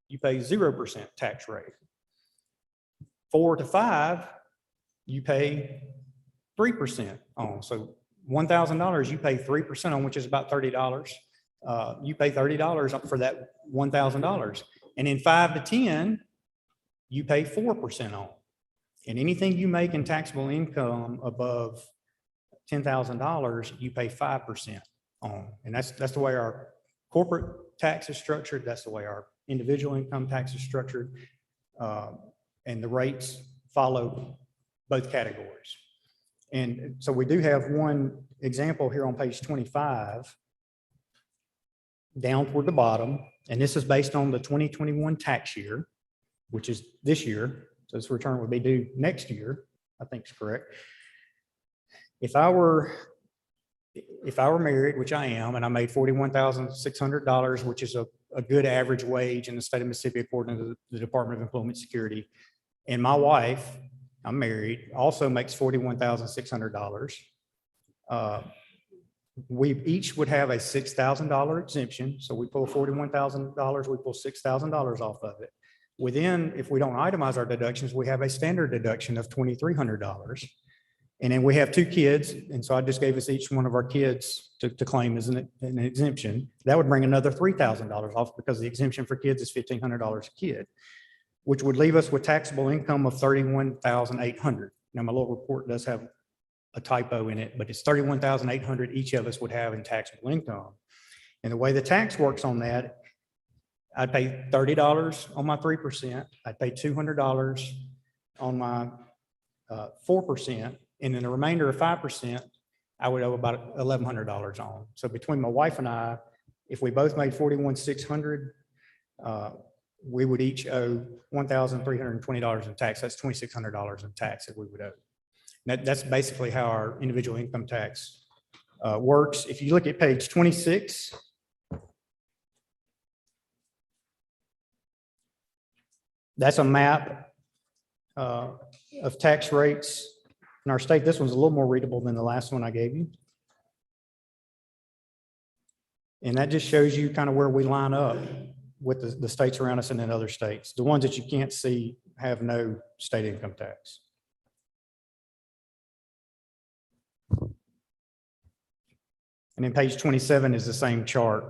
you pay 0% tax rate. 4 to 5, you pay 3% on. So $1,000, you pay 3% on, which is about $30. You pay $30 for that $1,000. And in 5 to 10, you pay 4% on. And anything you make in taxable income above $10,000, you pay 5% on. And that's the way our corporate tax is structured. That's the way our individual income tax is structured. And the rates follow both categories. And so we do have one example here on page 25, down toward the bottom. And this is based on the 2021 tax year, which is this year. So this return would be due next year, I think is correct. If I were married, which I am, and I made $41,600, which is a good average wage in the state of Mississippi, according to the Department of Employment Security, and my wife, I'm married, also makes $41,600. We each would have a $6,000 exemption. So we pull $41,000, we pull $6,000 off of it. Within, if we don't itemize our deductions, we have a standard deduction of $2,300. And then we have 2 kids. And so I just gave us each one of our kids to claim as an exemption. That would bring another $3,000 off, because the exemption for kids is $1,500 a kid. which would leave us with taxable income of $31,800. Now, my little report does have a typo in it, but it's $31,800 each of us would have in taxable income. And the way the tax works on that, I'd pay $30 on my 3%. I'd pay $200 on my 4%. And then the remainder of 5%, I would owe about $1,100 on. So between my wife and I, if we both made $41,600, we would each owe $1,320 in tax. That's $2,600 in tax that we would owe. That's basically how our individual income tax works. If you look at page 26, that's a map of tax rates in our state. This one's a little more readable than the last one I gave you. And that just shows you kind of where we line up with the states around us and then other states. The ones that you can't see have no state income tax. And then page 27 is the same chart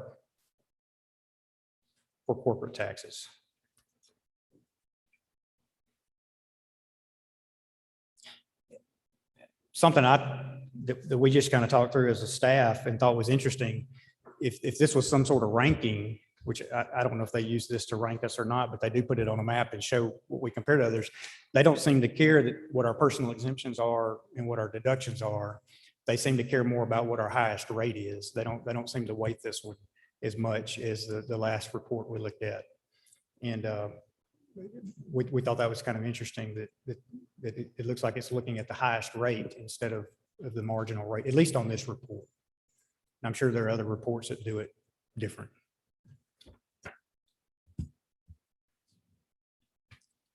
for corporate taxes. Something that we just kind of talked through as a staff and thought was interesting, if this was some sort of ranking, which I don't know if they use this to rank us or not, but they do put it on a map and show what we compare to others. They don't seem to care that what our personal exemptions are and what our deductions are. They seem to care more about what our highest rate is. They don't seem to weight this one as much as the last report we looked at. And we thought that was kind of interesting that it looks like it's looking at the highest rate instead of the marginal rate, at least on this report. And I'm sure there are other reports that do it different.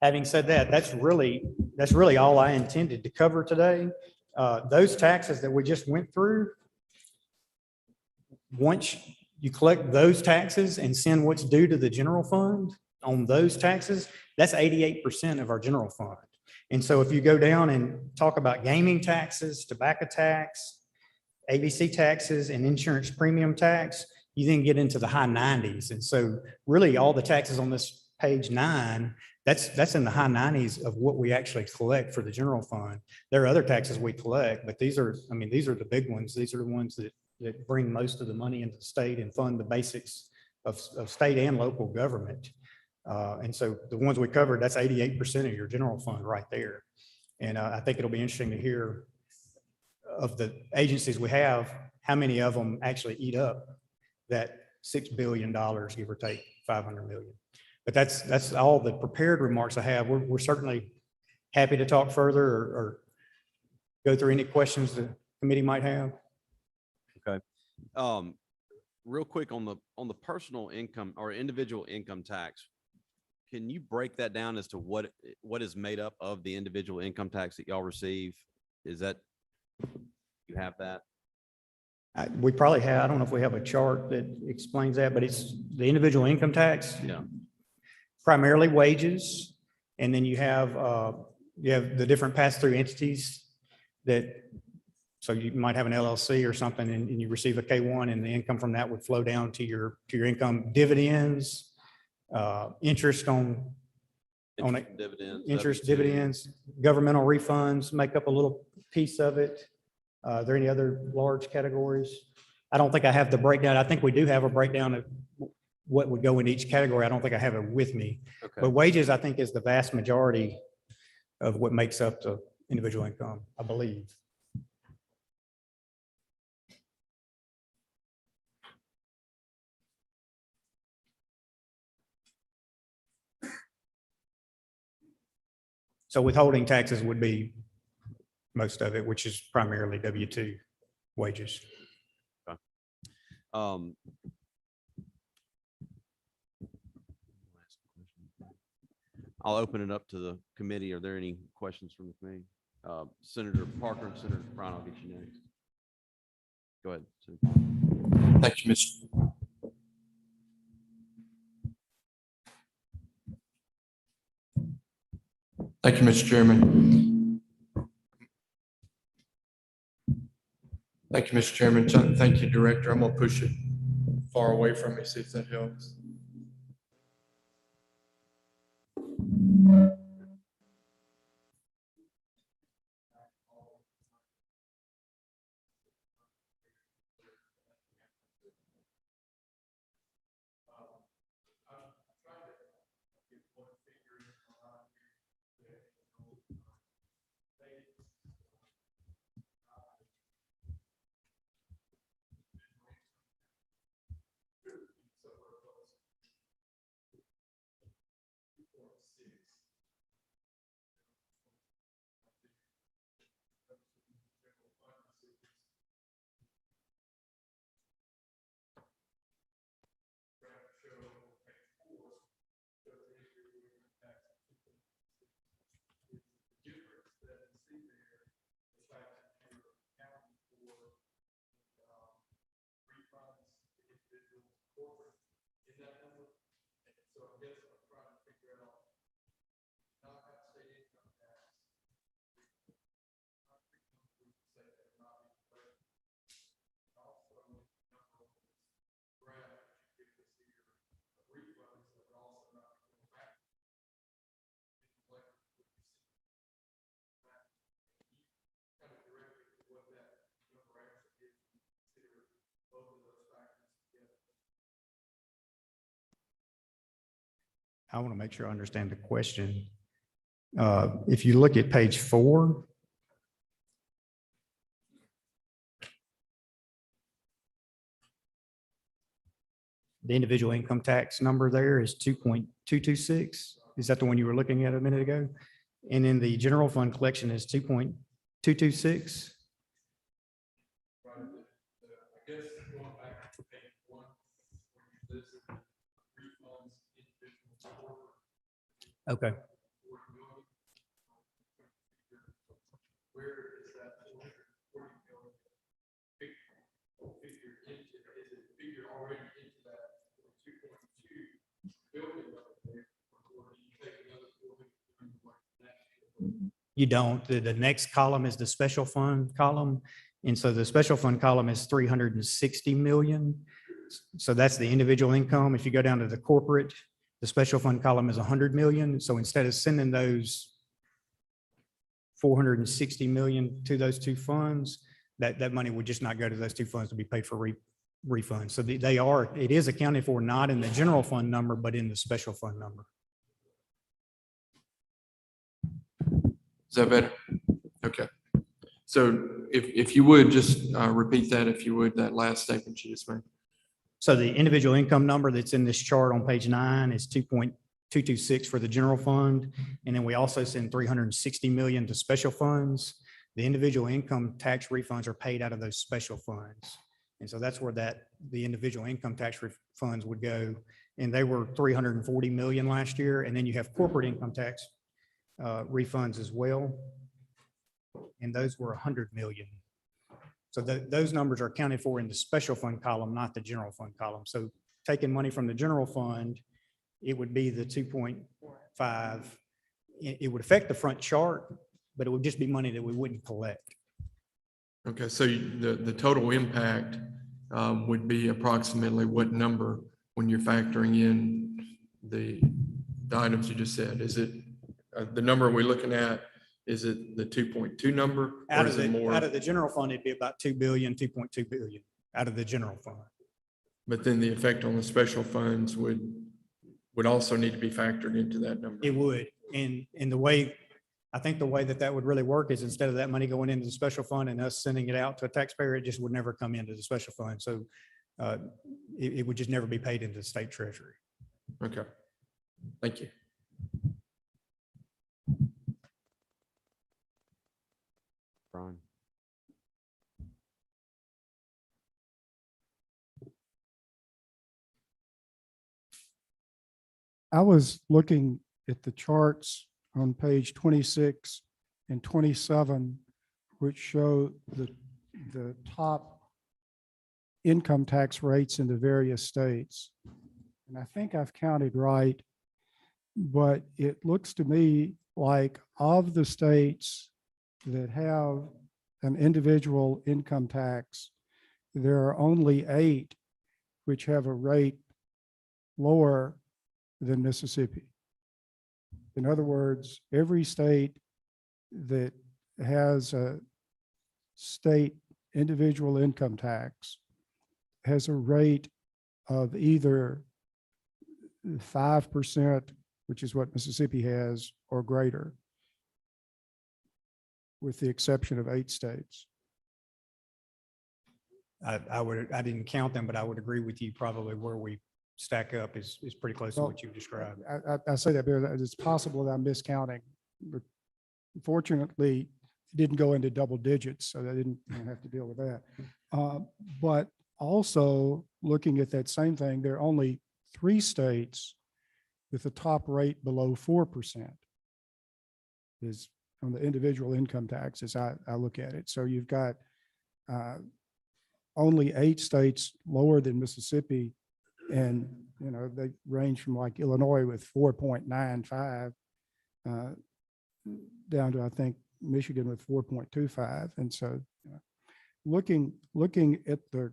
Having said that, that's really all I intended to cover today. Those taxes that we just went through, once you collect those taxes and send what's due to the general fund on those taxes, that's 88% of our general fund. And so if you go down and talk about gaming taxes, tobacco tax, ABC taxes, and insurance premium tax, you then get into the high 90s. And so really all the taxes on this page 9, that's in the high 90s of what we actually collect for the general fund. There are other taxes we collect, but these are the big ones. These are the ones that bring most of the money into the state and fund the basics of state and local government. And so the ones we covered, that's 88% of your general fund right there. And I think it'll be interesting to hear of the agencies we have, how many of them actually eat up that $6 billion, give or take 500 million. But that's all the prepared remarks I have. We're certainly happy to talk further or go through any questions the committee might have. Okay. Real quick on the personal income or individual income tax, can you break that down as to what is made up of the individual income tax that y'all receive? Is that, you have that? We probably have, I don't know if we have a chart that explains that, but it's the individual income tax. Yeah. Primarily wages. And then you have the different pass-through entities so you might have an LLC or something and you receive a K-1 and the income from that would flow down to your income. Dividends, interest dividends, governmental refunds make up a little piece of it. Are there any other large categories? I don't think I have the breakdown. I think we do have a breakdown of what would go in each category. I don't think I have it with me. Okay. But wages, I think, is the vast majority of what makes up the individual income, I believe. So withholding taxes would be most of it, which is primarily W-2 wages. Okay. I'll open it up to the committee. Are there any questions from the committee? Senator Parker and Senator Brown, I'll get you next. Go ahead. Thank you, Mr. Thank you, Mr. Chairman. Thank you, Mr. Chairman. Thank you, Director. I'm going to push it far away from me, see if that helps. I want to make sure I understand the question. If you look at page 4, the individual income tax number there is 2.226. Is that the one you were looking at a minute ago? And then the general fund collection is 2.226. Okay. You don't. The next column is the special fund column. And so the special fund column is 360 million. So that's the individual income. If you go down to the corporate, the special fund column is 100 million. So instead of sending those 460 million to those two funds, that money would just not go to those two funds to be paid for refunds. So it is accounted for not in the general fund number, but in the special fund number. Is that better? Okay. So if you would just repeat that, if you would, that last statement you just made. So the individual income number that's in this chart on page 9 is 2.226 for the general fund. And then we also send 360 million to special funds. The individual income tax refunds are paid out of those special funds. And so that's where the individual income tax refunds would go. And they were 340 million last year. And then you have corporate income tax refunds as well. And those were 100 million. So those numbers are accounted for in the special fund column, not the general fund column. So taking money from the general fund, it would be the 2.5. It would affect the front chart, but it would just be money that we wouldn't collect. Okay, so the total impact would be approximately what number when you're factoring in the items you just said? Is it the number we're looking at? Is it the 2.2 number? Out Or of is it more? the general fund, it'd be about 2 billion, 2.2 billion out of the general fund. But then the effect on the special funds would also need to be factored into that number. It would. And I think the way that would really work is instead of that money going into the special fund and us sending it out to a taxpayer, it just would never come into the special fund. So it would just never be paid into the state treasury. Okay, thank you. Brian. I was looking at the charts on page 26 and 27, which show the top income tax rates in the various states. And I think I've counted right, but it looks to me like of the states that have an individual income tax, there are only 8 which have a rate lower than Mississippi. In other words, every state that has a state individual income tax has a rate of either 5%, which is what Mississippi has, or greater, with the exception of 8 states. I didn't count them, but I would agree with you probably where we stack up is pretty close to what you described. I say that because it's possible that I'm miscounting, but fortunately, it didn't go into double digits, so I didn't have to deal with that. But also, looking at that same thing, there are only 3 states with a top rate below 4% is on the individual income tax as I look at it. So you've got only 8 states lower than Mississippi, and they range from like Illinois with 4.95 down to I think Michigan with 4.25. And so looking at the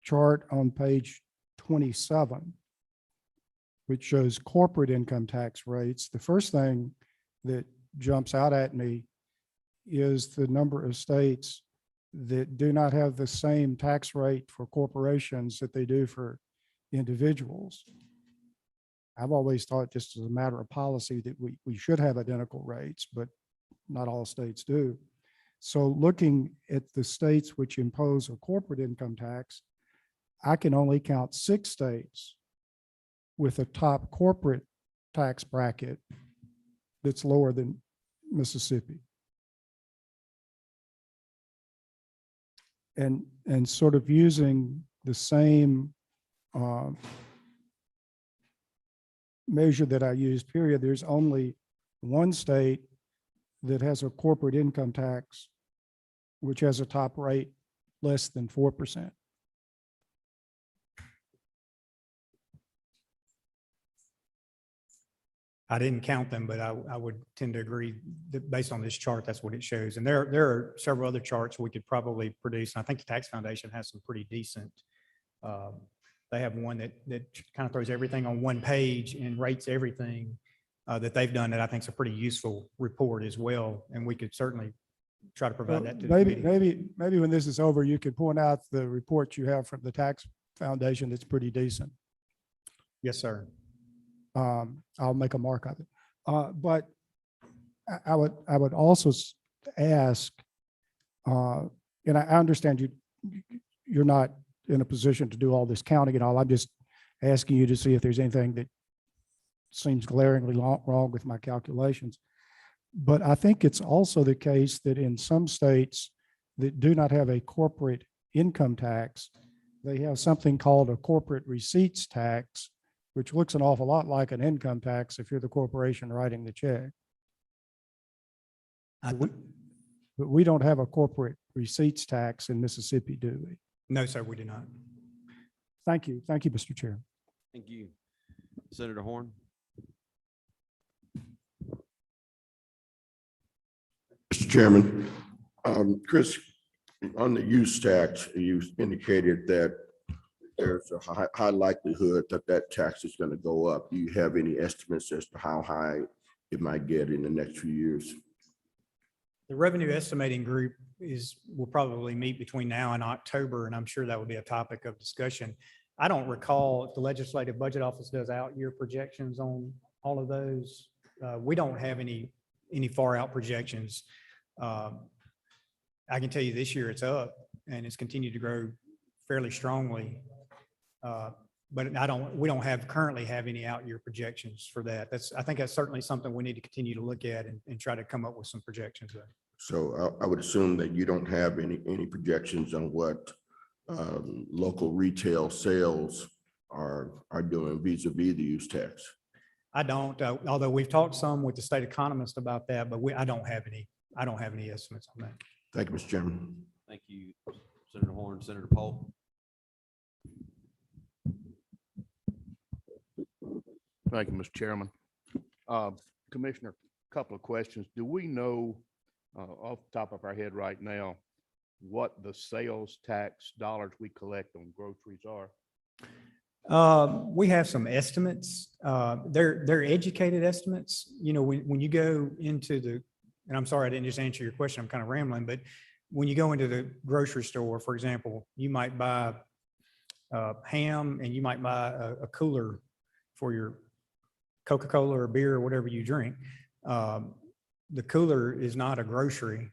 chart on page 27, which shows corporate income tax rates, the first thing that jumps out at me is the number of states that do not have the same tax rate for corporations that they do for individuals. I've always thought just as a matter of policy that we should have identical rates, but not all states do. So looking at the states which impose a corporate income tax, I can only count 6 states with a top corporate tax bracket that's lower than Mississippi. And sort of using the same measure that I used, period, there's only one state that has a corporate income tax which has a top rate less than 4%. I didn't count them, but I would tend to agree that based on this chart, that's what it shows. And there are several other charts we could probably produce. And I think the Tax Foundation has some pretty decent. They have one that kind of throws everything on one page and rates everything that they've done that I think is a pretty useful report as well. And we could certainly try to provide that to the committee. Maybe when this is over, you could point out the report you have from the Tax Foundation that's pretty decent. Yes, sir. I'll make a mark of it. But I would also ask, and I understand you're not in a position to do all this counting and all. I'm just asking you to see if there's anything that seems glaringly wrong with my calculations. But I think it's also the case that in some states that do not have a corporate income tax, they have something called a corporate receipts tax, which looks an awful lot like an income tax if you're the corporation writing the check. But we don't have a corporate receipts tax in Mississippi, do we? No, sir, we do not. Thank you. Thank you, Mr. Chair. Thank you. Senator Horn. Mr. Chairman, Chris, on the use tax, you indicated that there's a high likelihood that that tax is going to go up. Do you have any estimates as to how high it might get in the next few years? The revenue estimating group will probably meet between now and October, and I'm sure that would be a topic of discussion. I don't recall if the Legislative Budget Office does out-year projections on all of those. We don't have any far out projections. I can tell you this year it's up and it's continued to grow fairly strongly. But we don't currently have any out-year projections for that. I think that's certainly something we need to continue to look at and try to come up with some projections there. So I would assume that you don't have any projections on what local retail sales are doing vis-a-vis the use tax. I don't, although we've talked some with the state economist about that, but I don't have any estimates on that. Thank you, Mr. Chairman. Thank you, Senator Horn. Senator Polk. Thank you, Mr. Chairman. Commissioner, a couple of questions. Do we know off the top of our head right now what the sales tax dollars we collect on groceries are? We have some estimates. They're educated estimates. You know, when you go into and I'm sorry I didn't just answer your question, I'm kind of rambling, but when you go into the grocery store, for example, you might buy ham and you might buy a cooler for your Coca-Cola or beer or whatever you drink. The cooler is not a grocery.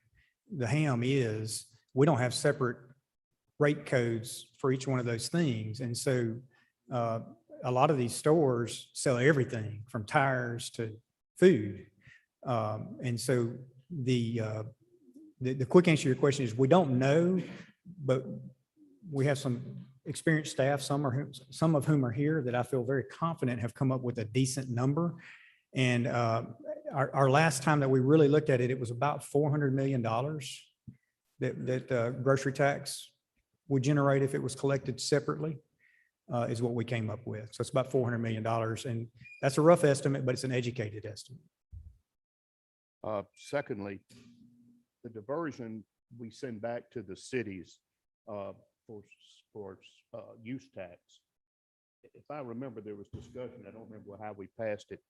The ham is. We don't have separate rate codes for each one of those things. And so a lot of these stores sell everything from tires to food. And so the quick answer to your question is we don't know, but we have some experienced staff, some of whom are here that I feel very confident have come up with a decent number. And our last time that we really looked at it, it was about $400 million that grocery tax would generate if it was collected separately, is what we came up with. So it's about $400 million. And that's a rough estimate, but it's an educated estimate. Secondly, the diversion we send back to the cities for use tax. If I remember, there was discussion, I don't remember how we passed it,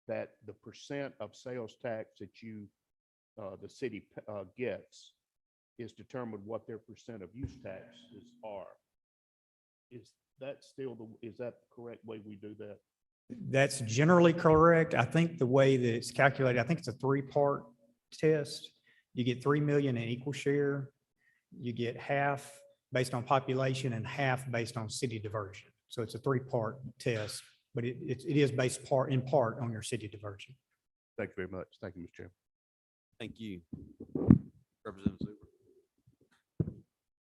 that the percent of sales tax that the city gets is determined what their percent of use taxes are. Is that the correct way we do that? That's generally correct. I think the way that it's calculated, I think it's a three-part test. You get 3 million in equal share. You get half based on population and half based on city diversion. So it's a three-part test, but it is based in part on your city diversion. Thank you very much. Thank you, Mr. Chairman. Thank you. Representative Zuber.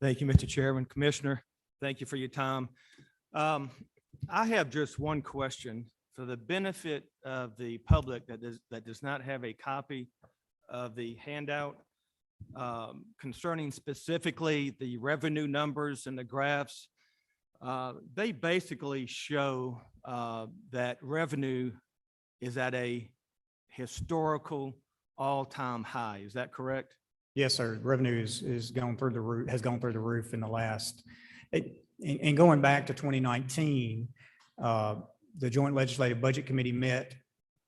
Thank you, Mr. Chairman. Commissioner, thank you for your time. I have just one question for the benefit of the public that does not have a copy of the handout concerning specifically the revenue numbers and the graphs. They basically show that revenue is at a historical all-time high. Is that correct? Yes, sir. Revenue is gone through the roof, has gone through the roof in the last, and going back to 2019, the Joint Legislative Budget Committee met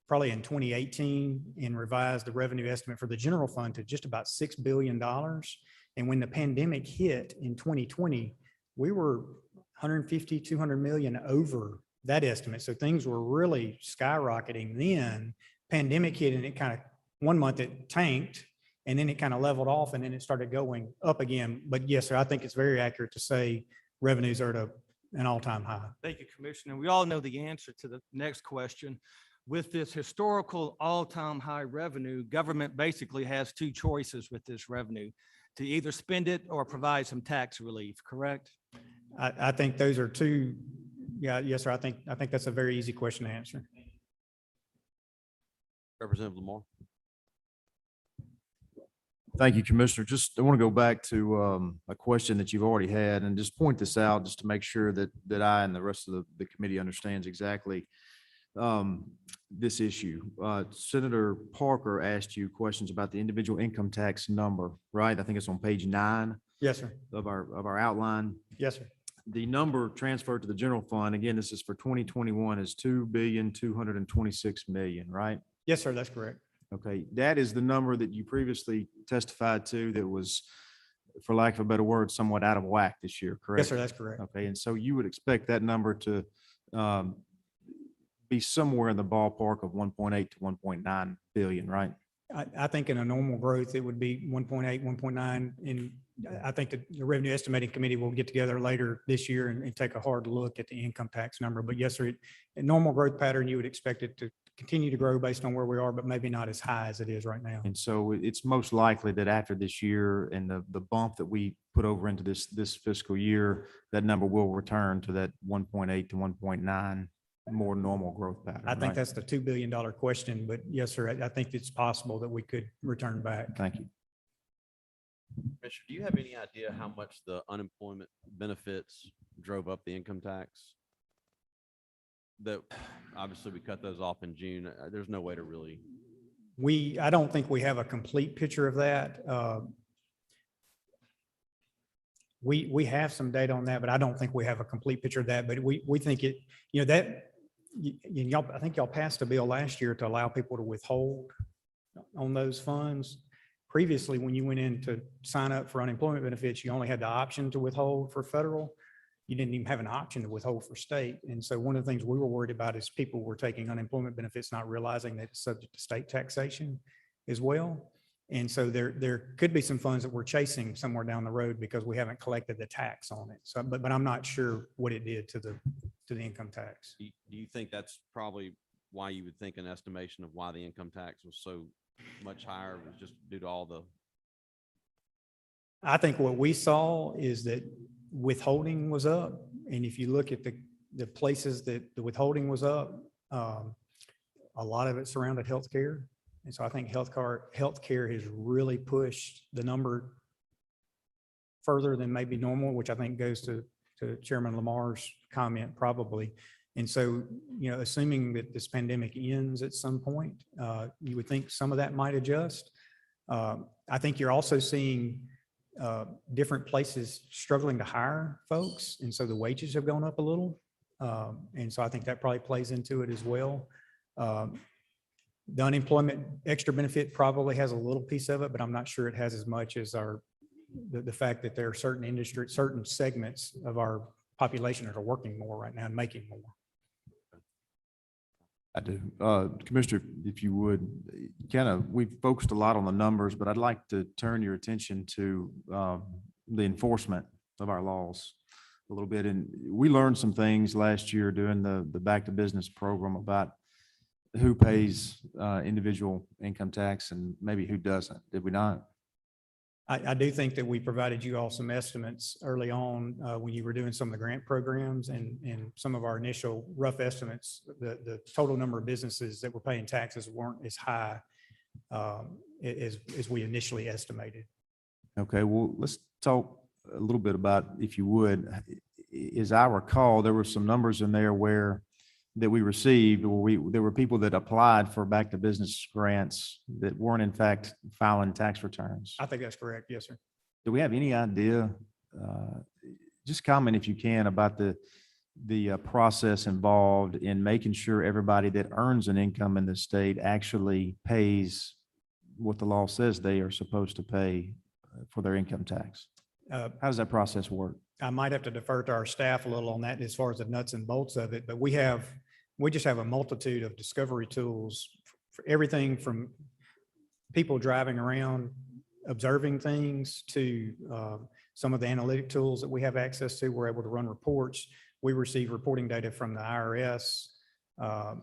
probably in 2018 and revised the revenue estimate for the general fund to just about $6 billion. And when the pandemic hit in 2020, we were 150, 200 million over that estimate. So things were really skyrocketing then. Pandemic hit and it kind of, one month it tanked and then it kind of leveled off and then it started going up again. But yes, sir, I think it's very accurate to say revenues are at an all-time high. Thank you, Commissioner. We all know the answer to the next question. With this historical all-time high revenue, government basically has two choices with this revenue, to either spend it or provide some tax relief, correct? I think those are two. Yeah, yes, sir. I think that's a very easy question to answer. Representative Lamar. Thank you, Commissioner. Just, I want to go back to a question that you've already had and just point this out just to make sure that I and the rest of the committee understands exactly this issue. Senator Parker asked you questions about the individual income tax number, right? I think it's on page 9 Yes, sir. of our outline. Yes, sir. The number transferred to the general fund, again, this is for 2021, is 2,226,000,000, right? Yes, sir. That's correct. Okay, that is the number that you previously testified to that was, for lack of a better word, somewhat out of whack this year, correct? Yes, sir. That's correct. Okay, and so you would expect that number to be somewhere in the ballpark of 1.8 to 1.9 billion, right? I think in a normal growth, it would be 1.8, 1.9. And I think that the Revenue Estimating Committee will get together later this year and take a hard look at the income tax number. But yes, sir, in normal growth pattern, you would expect it to continue to grow based on where we are, but maybe not as high as it is right now. And so it's most likely that after this year and the bump that we put over into this fiscal year, that number will return to that 1.8 to 1.9 more normal growth pattern. I think right? that's the $2 billion question, but yes, sir, I think it's possible that we could return back. Thank you. Commissioner, do you have any idea how much the unemployment benefits drove up the income tax? That obviously we cut those off in June. There's no way to really. I don't think we have a complete picture of that. We have some data on that, but I don't think we have a complete picture of that. But we think it, that y'all, I think y'all passed a bill last year to allow people to withhold on those funds. Previously, when you went in to sign up for unemployment benefits, you only had the option to withhold for federal. You didn't even have an option to withhold for state. And so one of the things we were worried about is people were taking unemployment benefits, not realizing that it's subject to state taxation as well. And so there could be some funds that we're chasing somewhere down the road because we haven't collected the tax on it. So, but I'm not sure what it did to the income tax. Do you think that's probably why you would think an estimation of why the income tax was so much higher was just due to all the? I think what we saw is that withholding was up. And if you look at the places that the withholding was up, a lot of it surrounded healthcare. And so I think healthcare has really pushed the number further than maybe normal, which I think goes to Chairman Lamar's comment probably. And so, assuming that this pandemic ends at some point, you would think some of that might adjust. I think you're also seeing different places struggling to hire folks. And so the wages have gone up a little. And so I think that probably plays into it as well. The unemployment extra benefit probably has a little piece of it, but I'm not sure it has as much as the fact that there are certain industries, certain segments of our population that are working more right now and making more. I do. Commissioner, if you would, we've focused a lot on the numbers, but I'd like to turn your attention to the enforcement of our laws a little bit. And we learned some things last year doing the Back to Business program about who pays individual income tax and maybe who doesn't. Did we not? I do think that we provided you all some estimates early on when you were doing some of the grant programs and some of our initial rough estimates. The total number of businesses that were paying taxes weren't as high as we initially estimated. Okay, well, let's talk a little bit about, if you would, as I recall, there were some numbers in there that we received, where there were people that applied for back to business grants that weren't in fact filing tax returns. I think that's correct. Yes, sir. Do we have any idea, just comment if you can, about the process involved in making sure everybody that earns an income in the state actually pays what the law says they are supposed to pay for their income tax? How does that process work? I might have to defer to our staff a little on that as far as the nuts and bolts of it, but we just have a multitude of discovery tools for everything from people driving around, observing things, to some of the analytic tools that we have access to. We're able to run reports. We receive reporting data from the IRS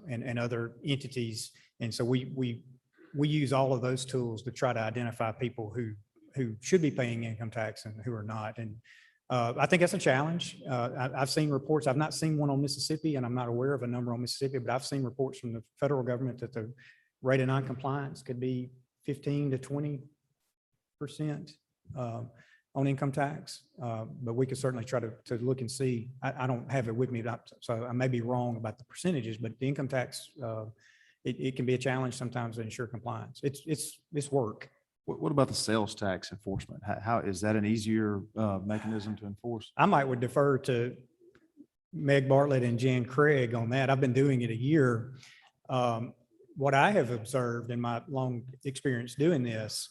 and other entities. And so we use all of those tools to try to identify people who should be paying income tax and who are not. And I think that's a challenge. I've seen reports. I've not seen one on Mississippi, and I'm not aware of a number on Mississippi, but I've seen reports from the federal government that the rate of noncompliance could be 15 to 20% on income tax. But we could certainly try to look and see. I don't have it with me, so I may be wrong about the percentages, but the income tax, it can be a challenge sometimes to ensure compliance. It's work. What about the sales tax enforcement? How is that an easier mechanism to enforce? I would defer to Meg Bartlett and Jan Craig on that. I've been doing it a year. What I have observed in my long experience doing this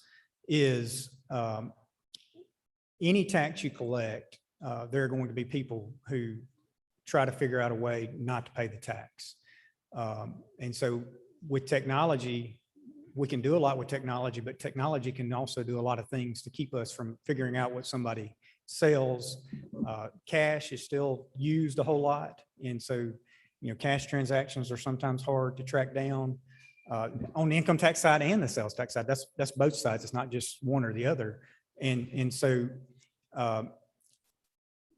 is any tax you collect, there are going to be people who try to figure out a way not to pay the tax. And so with technology, we can do a lot with technology, but technology can also do a lot of things to keep us from figuring out what somebody sells. Cash is still used a whole lot. And so, cash transactions are sometimes hard to track down on the income tax side and the sales tax side. That's both sides. It's not just one or the other. And so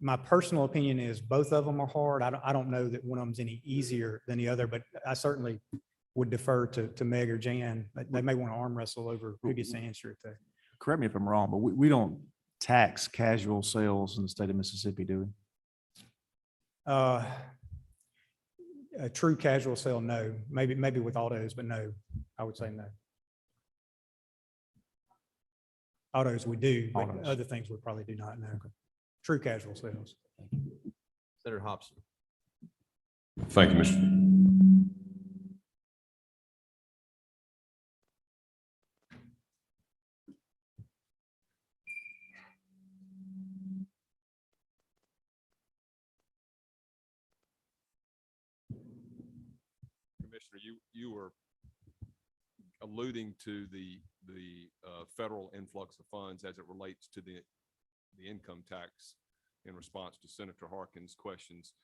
my personal opinion is both of them are hard. I don't know that one of them's any easier than the other, but I certainly would defer to Meg or Jan. They may want to arm wrestle over who gets to answer it there. Correct me if I'm wrong, but we don't tax casual sales in the state of Mississippi, do we? A true casual sale, no. Maybe with autos, but no, I would say no. Autos we do, but Autos. other things we probably do not know. Okay. True casual sales. Senator Hobson. Thank you, Mr. Commissioner, you were alluding to the federal influx of funds as it relates to the income tax in response to Senator Harkin's questions.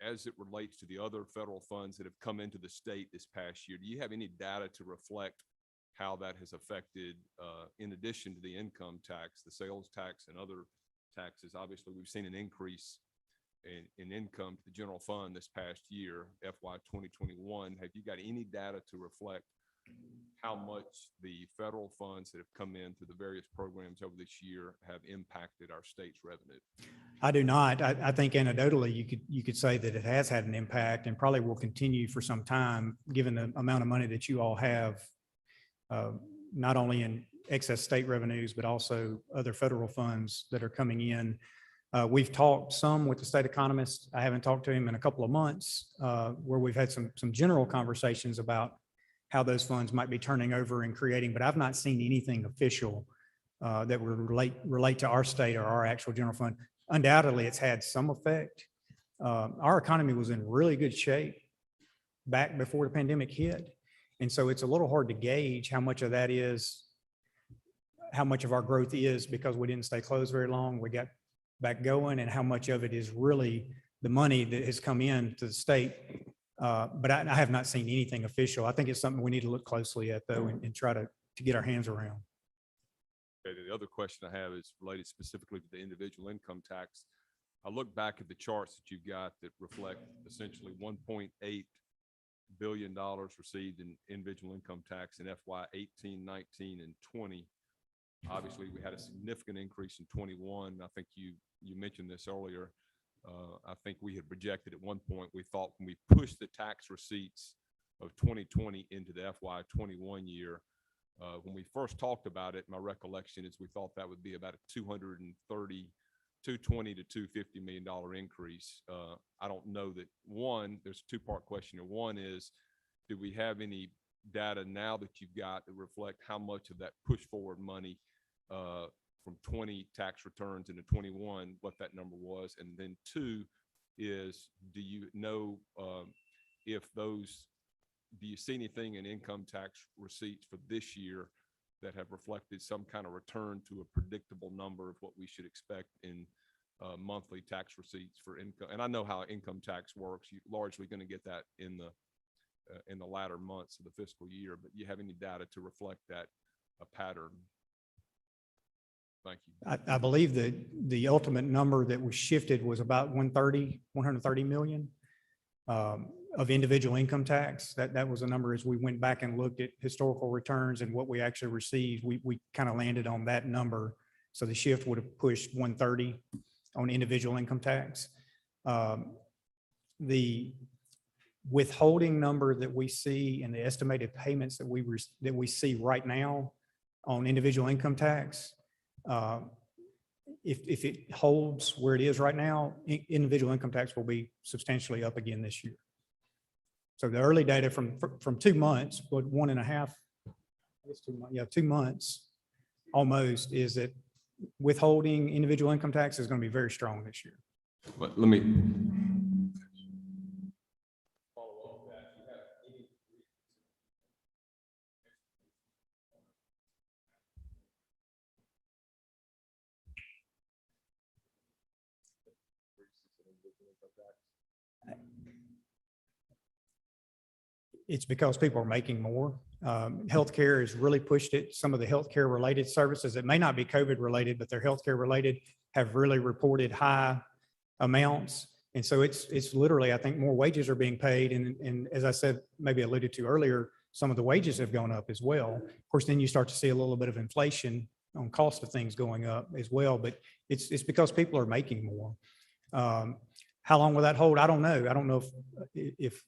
As it relates to the other federal funds that have come into the state this past year, do you have any data to reflect how that has affected, in addition to the income tax, the sales tax and other taxes? Obviously, we've seen an increase in income to the general fund this past year, FY 2021. Have you got any data to reflect how much the federal funds that have come in through the various programs over this year have impacted our state's revenue? I do not. I think anecdotally, you could say that it has had an impact and probably will continue for some time, given the amount of money that you all have, not only in excess state revenues, but also other federal funds that are coming in. We've talked some with the state economist. I haven't talked to him in a couple of months, where we've had some general conversations about how those funds might be turning over and creating, but I've not seen anything official that would relate to our state or our actual general fund. Undoubtedly, it's had some effect. Our economy was in really good shape back before the pandemic hit. And so it's a little hard to gauge how much of that is, how much of our growth is because we didn't stay closed very long, we got back going, and how much of it is really the money that has come in to the state. But I have not seen anything official. I think it's something we need to look closely at though, and try to get our hands around. Okay, the other question I have is related specifically to the individual income tax. I look back at the charts that you've got that reflect essentially $1.8 billion received in individual income tax in FY 18, 19, and 20. Obviously, we had a significant increase in 21. I think you mentioned this earlier. I think we had projected at one point, we thought when we pushed the tax receipts of 2020 into the FY 21 year, when we first talked about it, my recollection is we thought that would be about a $220 to $250 million increase. I don't know that there's a two-part question here. One is, do we have any data now that you've got that reflect how much of that push forward money from 20 tax returns into 21, what that number was? And then two is, do you know do you see anything in income tax receipts for this year that have reflected some kind of return to a predictable number of what we should expect in monthly tax receipts for income? And I know how income tax works. You're largely going to get that in the latter months of the fiscal year, but do you have any data to reflect that pattern? Thank you. I believe that the ultimate number that was shifted was about 130 million of individual income tax. That was a number as we went back and looked at historical returns and what we actually received. We kind of landed on that number. So the shift would have pushed 130 on individual income tax. The withholding number that we see and the estimated payments that we see right now on individual income tax, if it holds where it is right now, individual income tax will be substantially up again this year. So the early data from 2 months, but 1.5, I guess 2 months, 2 months almost, is that withholding individual income tax is going to be very strong this year. But let me. It's because people are making more. Healthcare has really pushed it. Some of the healthcare related services that may not be COVID related, but they're healthcare related, have really reported high amounts. And so it's literally, I think more wages are being paid. And as I said, maybe alluded to earlier, some of the wages have gone up as well. Of course, then you start to see a little bit of inflation on cost of things going up as well, but it's because people are making more. How long will that hold? I don't know. I don't know if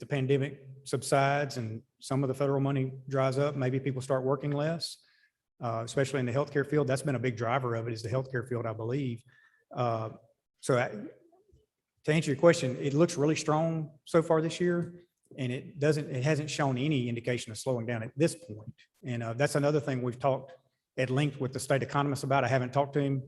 the pandemic subsides and some of the federal money dries up, maybe people start working less, especially in the healthcare field. That's been a big driver of it, is the healthcare field, I believe. To answer your question, it looks really strong so far this year, and it hasn't shown any indication of slowing down at this point. And that's another thing we've talked at length with the state economist about. I haven't talked to him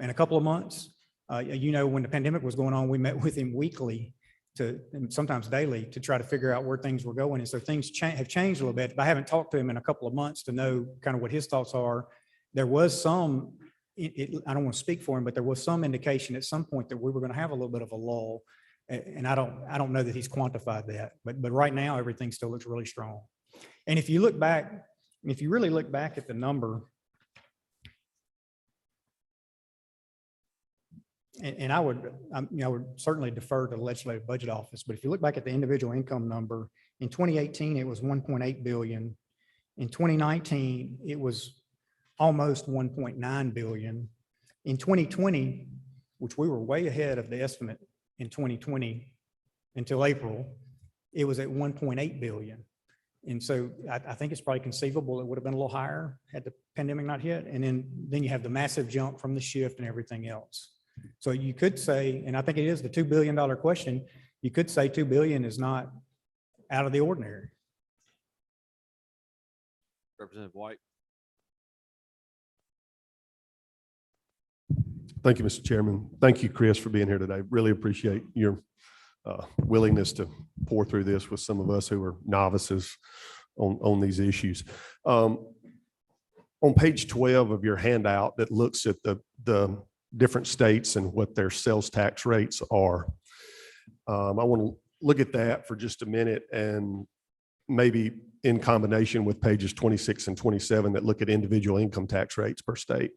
in a couple of months. When the pandemic was going on, we met with him weekly and sometimes daily to try to figure out where things were going. And so things have changed a little bit, but I haven't talked to him in a couple of months to know kind of what his thoughts are. There was some, I don't want to speak for him, but there was some indication at some point that we were going to have a little bit of a lull. And I don't know that he's quantified that, but right now everything still looks really strong. And if you really look back at the number, and I would certainly defer to the Legislative Budget Office, but if you look back at the individual income number, in 2018, it was 1.8 billion. In 2019, it was almost 1.9 billion. In 2020, which we were way ahead of the estimate in 2020 until April, it was at 1.8 billion. And so I think it's probably conceivable it would have been a little higher had the pandemic not hit. And then you have the massive jump from the shift and everything else. So you could say, and I think it is the $2 billion question, you could say 2 billion is not out of the ordinary. Representative White. Thank you, Mr. Chairman. Thank you, Chris, for being here today. Really appreciate your willingness to pour through this with some of us who are novices on these issues. On page 12 of your handout that looks at the different states and what their sales tax rates are. I want to look at that for just a minute, and maybe in combination with pages 26 and 27 that look at individual income tax rates per state.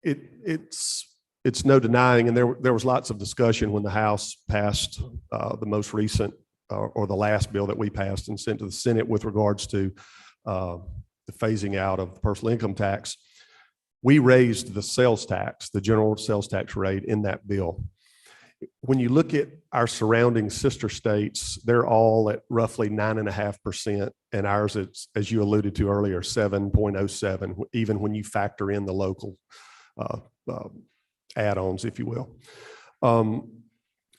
It's no denying, and there was lots of discussion when the House passed the most recent or the last bill that we passed and sent to the Senate with regards to the phasing out of personal income tax. We raised the sales tax, the general sales tax rate in that bill. When you look at our surrounding sister states, they're all at roughly 9.5%, and ours, it's, as you alluded to earlier, 7.07, even when you factor in the local add-ons, if you will.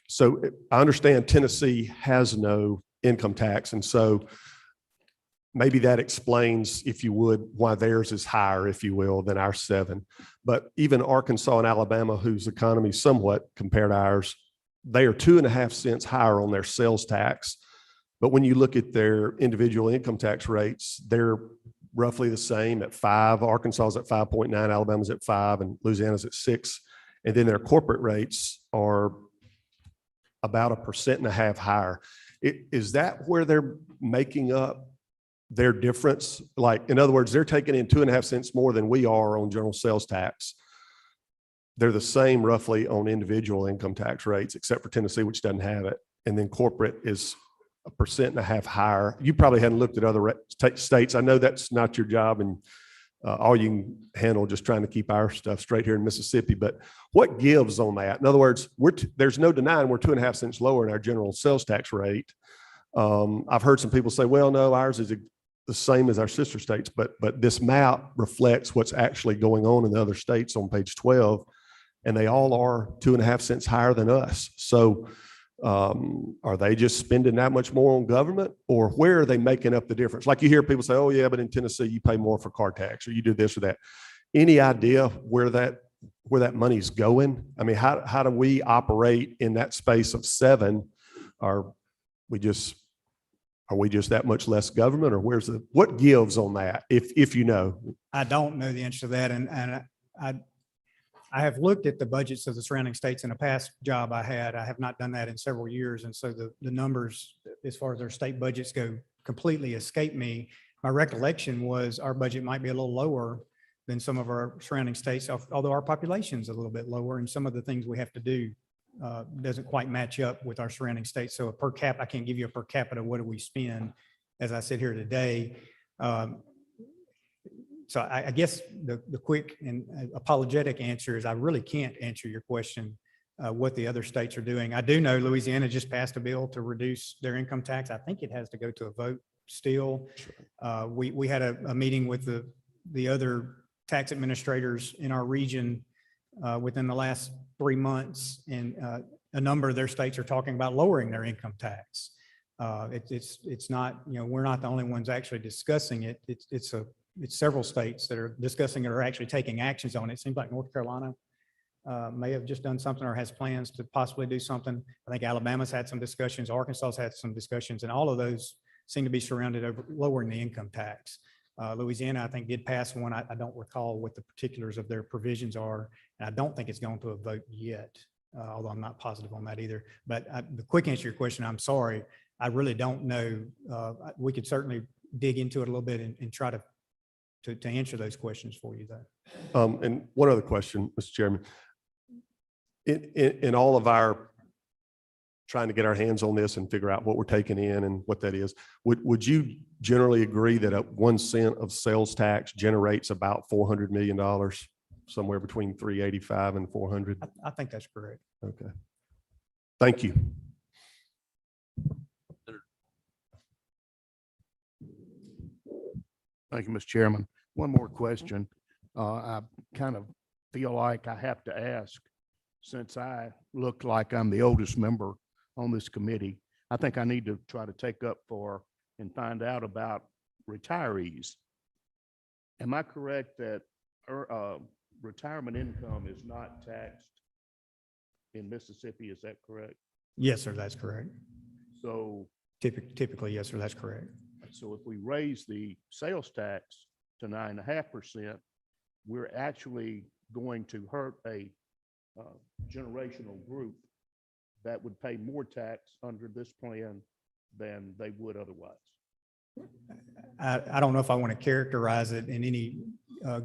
So I understand Tennessee has no income tax, and so maybe that explains, if you would, why theirs is higher, if you will, than our 7. But even Arkansas and Alabama, whose economy somewhat compared to ours, they are 2.5 cents higher on their sales tax. But when you look at their individual income tax rates, they're roughly the same at 5. Arkansas is at 5.9, Alabama's at 5, and Louisiana's at 6. And then their corporate rates are about 1.5% higher. Is that where they're making up their difference? Like, in other words, they're taking in 2.5 cents more than we are on general sales tax. They're the same roughly on individual income tax rates, except for Tennessee, which doesn't have it. And then corporate is 1.5% higher. You probably hadn't looked at other states. I know that's not your job, and all you can handle just trying to keep our stuff straight here in Mississippi. But what gives on that? In other words, there's no denying we're 2.5 cents lower in our general sales tax rate. I've heard some people say, well, no, ours is the same as our sister states, but this map reflects what's actually going on in the other states on page 12, and they all are 2.5 cents higher than us. So are they just spending that much more on government, or where are they making up the difference? Like, you hear people say, oh yeah, but in Tennessee you pay more for car tax, or you do this or that. Any idea where that money's going? I mean, how do we operate in that space of 7? Are we just that much less government, or what gives on that, if you know? I don't know the answer to that. And I have looked at the budgets of the surrounding states in a past job I had. I have not done that in several years. And so the numbers, as far as their state budgets go, completely escape me. My recollection was our budget might be a little lower than some of our surrounding states, although our population's a little bit lower, and some of the things we have to do doesn't quite match up with our surrounding states. So I can't give you a per capita, what do we spend, as I sit here today. So I guess the quick and apologetic answer is I really can't answer your question, what the other states are doing. I do know Louisiana just passed a bill to reduce their income tax. I think it has to go to a vote still. We had a meeting with the other tax administrators in our region within the last 3 months, and a number of their states are talking about lowering their income tax. It's not, we're not the only ones actually discussing it. It's several states that are discussing it or actually taking actions on it. It seems like North Carolina may have just done something or has plans to possibly do something. I think Alabama's had some discussions, Arkansas's had some discussions, and all of those seem to be surrounded over lowering the income tax. Louisiana, I think, did pass one. I don't recall what the particulars of their provisions are, and I don't think it's gone to a vote yet, although I'm not positive on that either. But the quick answer to your question, I'm sorry, I really don't know. We could certainly dig into it a little bit and try to answer those questions for you, though. And one other question, Mr. Chairman. In all of our trying to get our hands on this and figure out what we're taking in and what that is, would you generally agree that 1 cent of sales tax generates about $400 million, somewhere between 385 and 400? I think that's correct. Okay. Thank you. Thank you, Mr. Chairman. One more question. I kind of feel like I have to ask, since I look like I'm the oldest member on this committee, I think I need to try to take up for and find out about retirees. Am I correct that retirement income is not taxed in Mississippi? Is that correct? Yes, sir, that's correct. So, Typically, yes, sir, that's correct. so if we raise the sales tax to 9.5%, we're actually going to hurt a generational group that would pay more tax under this plan than they would otherwise. I don't know if I want to characterize it in any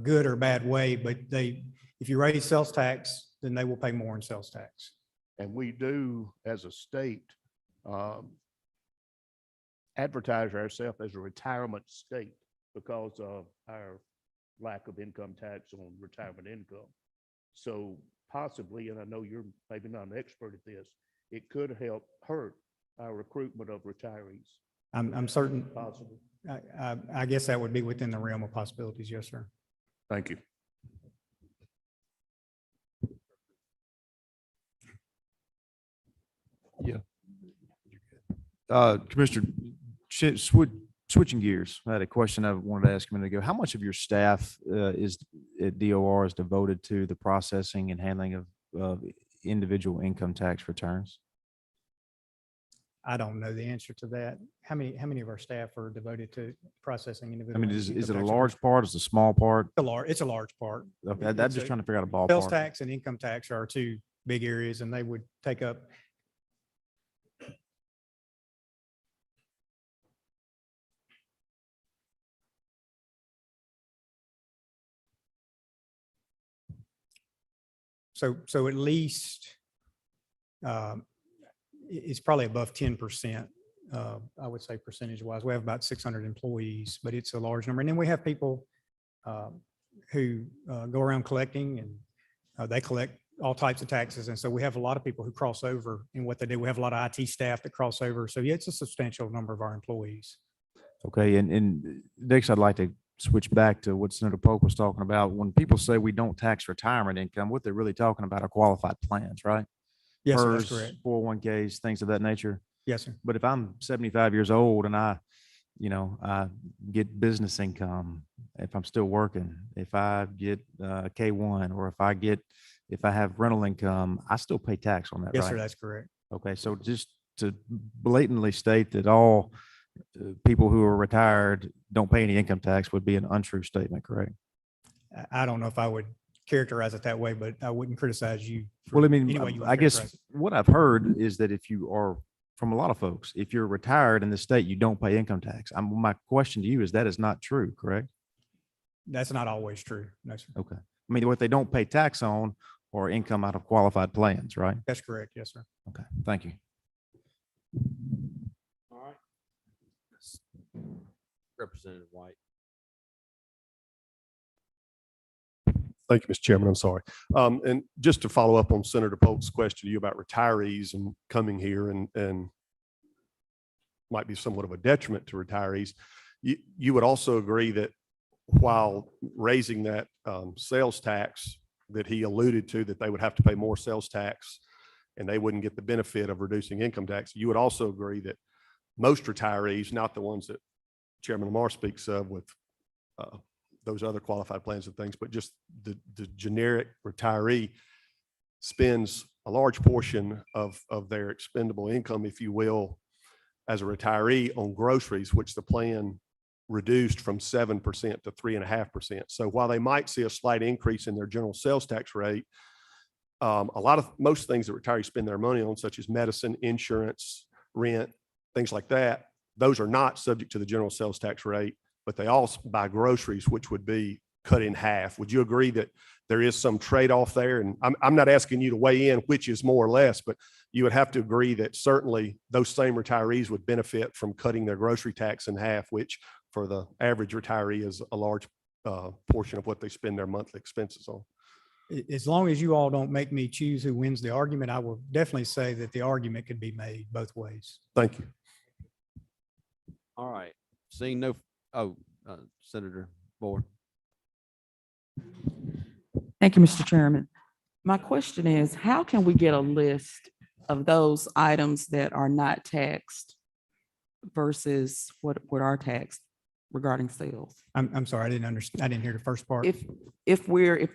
good or bad way, but if you raise sales tax, then they will pay more in sales tax. And we do, as a state, advertise ourselves as a retirement state because of our lack of income tax on retirement income. So possibly, and I know you're maybe not an expert at this, it could help hurt our recruitment of retirees. I'm certain, Possible. I guess that would be within the realm of possibilities. Yes, sir. Thank you. Commissioner, switching gears, I had a question I wanted to ask a minute ago. How much of your staff is at DOR is devoted to the processing and handling of individual income tax returns? I don't know the answer to that. How many of our staff are devoted to processing I individual? mean, is it income a tax large part? Is it a small part? returns? It's a large part. Okay, I'm It's just a- trying to figure out a Sales ballpark. tax and income tax are two big areas, and they would take up. So at least it's probably above 10%. I would say percentage wise, we have about 600 employees, but it's a large number. And then we have people who go around collecting, and they collect all types of taxes. And so we have a lot of people who cross over in what they do. We have a lot of IT staff that cross over. So yeah, it's a substantial number of our employees. Okay, and next I'd like to switch back to what Senator Polk was talking about. When people say we don't tax retirement income, what they're really talking about are qualified plans, right? Yes, sir, that's PERS, correct. 401ks, things of that nature. Yes, sir. But if I'm 75 years old and I get business income, if I'm still working, if I get K-1, or if I have rental income, I still pay tax on that, Yes, right? sir, that's correct. Okay, so just to blatantly state that all people who are retired don't pay any income tax would be an untrue statement, correct? I don't know if I would characterize it that way, but I wouldn't criticize you. for Well, I mean, any way you wanna I guess characterize it. what I've heard is that if you are, from a lot of folks, if you're retired in the state, you don't pay income tax. My question to you is that is not true, correct? That's not always true. No, sir. Okay. I mean, what they don't pay tax on or income out of qualified plans, right? That's correct. Yes, sir. Okay, thank you. All right. Representative White. Thank you, Mr. Chairman. I'm sorry. And just to follow up on Senator Polk's question to you about retirees and coming here and might be somewhat of a detriment to retirees, you would also agree that while raising that sales tax that he alluded to, that they would have to pay more sales tax and they wouldn't get the benefit of reducing income tax, you would also agree that most retirees, not the ones that Chairman Lamar speaks of with those other qualified plans and things, but just the generic retiree spends a large portion of their expendable income, if you will, as a retiree on groceries, which the plan reduced from 7% to 3.5%. So while they might see a slight increase in their general sales tax rate, most things that retirees spend their money on, such as medicine, insurance, rent, things like that, those are not subject to the general sales tax rate, but they also buy groceries, which would be cut in half. Would you agree that there is some trade-off there? And I'm not asking you to weigh in which is more or less, but you would have to agree that certainly those same retirees would benefit from cutting their grocery tax in half, which for the average retiree is a large portion of what they spend their monthly expenses on. As long as you all don't make me choose who wins the argument, I will definitely say that the argument could be made both ways. Thank you. All right. Seeing no, Senator Board. Thank you, Mr. Chairman. My question is, how can we get a list of those items that are not taxed versus what are taxed? regarding sales? I'm sorry, I didn't understand. I didn't hear the first part. If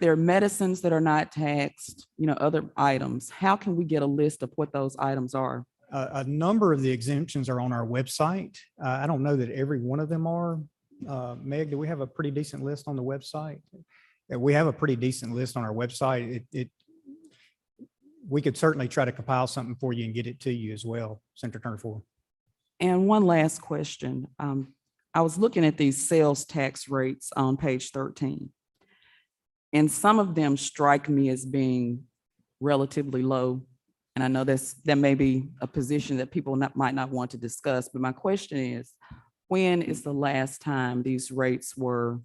there are medicines that are not taxed, other items, how can we get a list of what those items are? A number of the exemptions are on our website. I don't know that every one of them are. Meg, do we have a pretty decent list on the website? We have a pretty decent list on our website. We could certainly try to compile something for you and get it to you as well, Senator Turner Ford. And one last question. I was looking at these sales tax rates on page 13. And some of them strike me as being relatively low. And I know that may be a position that people might not want to discuss, but my question is, when is the last time these rates were,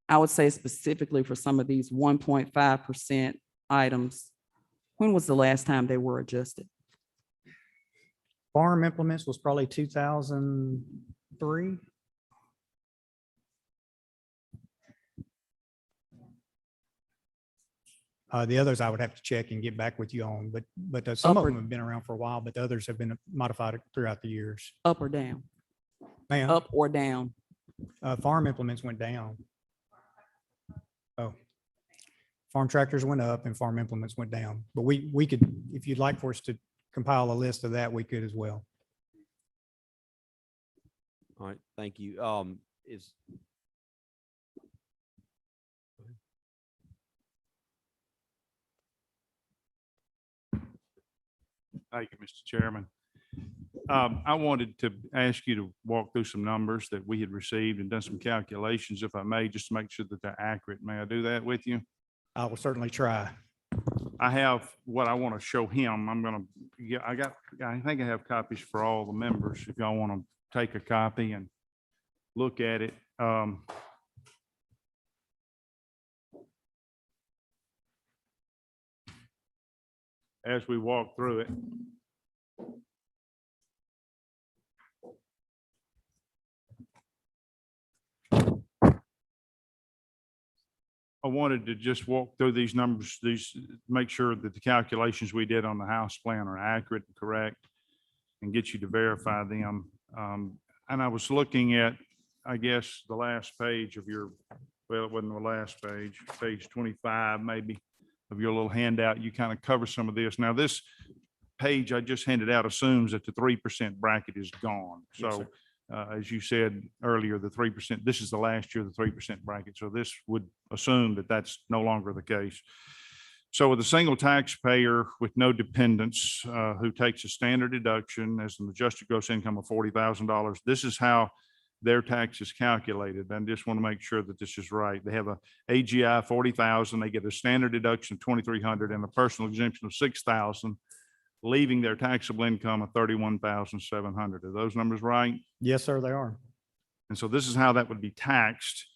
I would say specifically for some of these 1.5% items, when was the last time they were adjusted? Farm implements was probably 2003. The others I would have to check and get back with you on, but some of them have been around for a while, but the others have been modified throughout the years. Up or down? Ma'am, Up or down? farm implements went down. Oh, farm tractors went up and farm implements went down. But we could, if you'd like for us to compile a list of that, we could as well. All right, thank you. Thank you, Mr. Chairman. I wanted to ask you to walk through some numbers that we had received and done some calculations, if I may, just to make sure that they're accurate. May I do that with you? I will certainly try. I have what I want to show him. I think I have copies for all the members. If y'all want to take a copy and look at it. As we walk through it. I wanted to just walk through these numbers, make sure that the calculations we did on the house plan are accurate and correct, and get you to verify them. And I was looking at, I guess, the last page of your, well, it wasn't the last page, page 25 maybe, of your little handout. You kind of cover some of this. Now, this page I just handed out assumes that the 3% bracket is gone. So as you said earlier, the 3%, this is the last year of the 3% bracket. So this would assume that that's no longer the case. So with a single taxpayer with no dependents who takes a standard deduction as an adjusted gross income of $40,000, this is how their tax is calculated. I just want to make sure that this is right. They have a AGI 40,000, they get a standard deduction of 2,300 and a personal exemption of 6,000, leaving their taxable income of 31,700. Are those numbers right? Yes, sir, they are. And so this is how that would be taxed.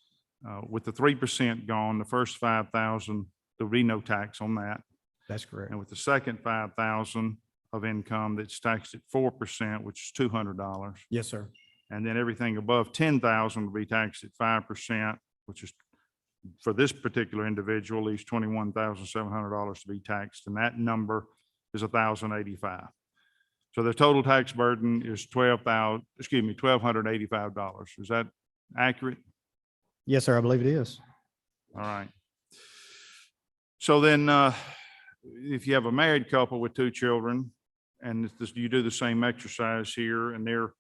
With the 3% gone, the first 5,000, there'll be no tax on that. That's correct. And with the second 5,000 of income that's taxed at 4%, which is $200. Yes, sir. And then everything above 10,000 will be taxed at 5%, which is for this particular individual, leaves $21,700 to be taxed. And that number is $1,085. So the total tax burden is $1,285. Is that accurate? Yes, sir, I believe it is. All right. So then if you have a married couple with 2 children and you do the same exercise here and their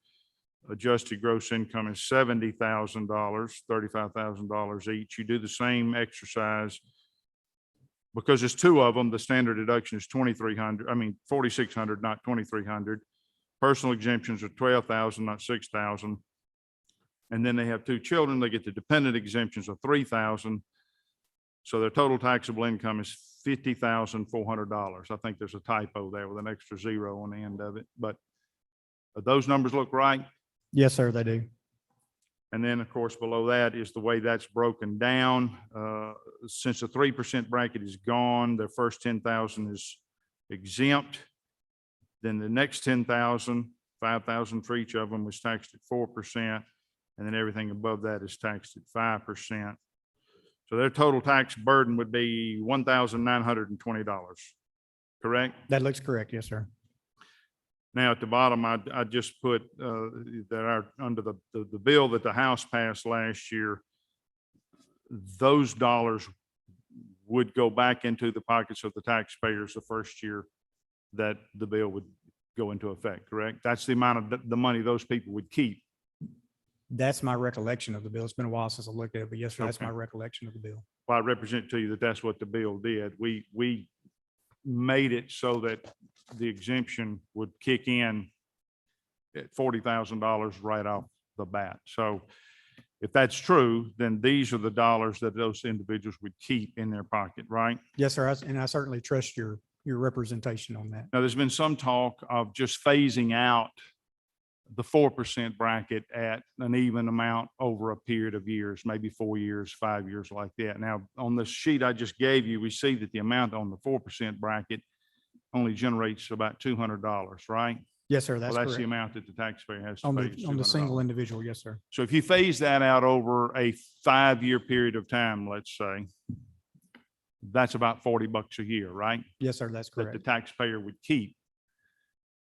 adjusted gross income is $70,000, $35,000 each, you do the same exercise. Because there's 2 of them, the standard deduction is 2,300, I mean, 4,600, not 2,300. Personal exemptions are 12,000, not 6,000. And then they have 2 children, they get the dependent exemptions of 3,000. So their total taxable income is $50,400. I think there's a typo there with an extra 0 on the end of it, but those numbers look right? Yes, sir, they do. And then, of course, below that is the way that's broken down. Since the 3% bracket is gone, the first 10,000 is exempt. Then the next 10,000, 5,000 for each of them was taxed at 4%. And then everything above that is taxed at 5%. So their total tax burden would be $1,920, correct? That looks correct. Yes, sir. Now, at the bottom, I just put that under the bill that the House passed last year, those dollars would go back into the pockets of the taxpayers the first year that the bill would go into effect, correct? That's the amount of the money those people would keep. That's my recollection of the bill. It's been a while since I looked at it, but yes, sir, that's Okay. my recollection of the bill. Well, I represent to you that that's what the bill did. We made it so that the exemption would kick in at $40,000 right off the bat. So if that's true, then these are the dollars that those individuals would keep in their pocket, right? Yes, sir. And I certainly trust your representation on that. Now, there's been some talk of just phasing out the 4% bracket at an even amount over a period of years, maybe 4 years, 5 years, like that. Now, on the sheet I just gave you, we see that the amount on the 4% bracket only generates about $200, right? Yes, sir. Well, That's that's the correct. amount that the taxpayer has to On pay. is the single $200. individual. Yes, sir. So if you phase that out over a 5-year period of time, let's say, that's about $40 a year, right? Yes, sir. That's That the correct. taxpayer would keep.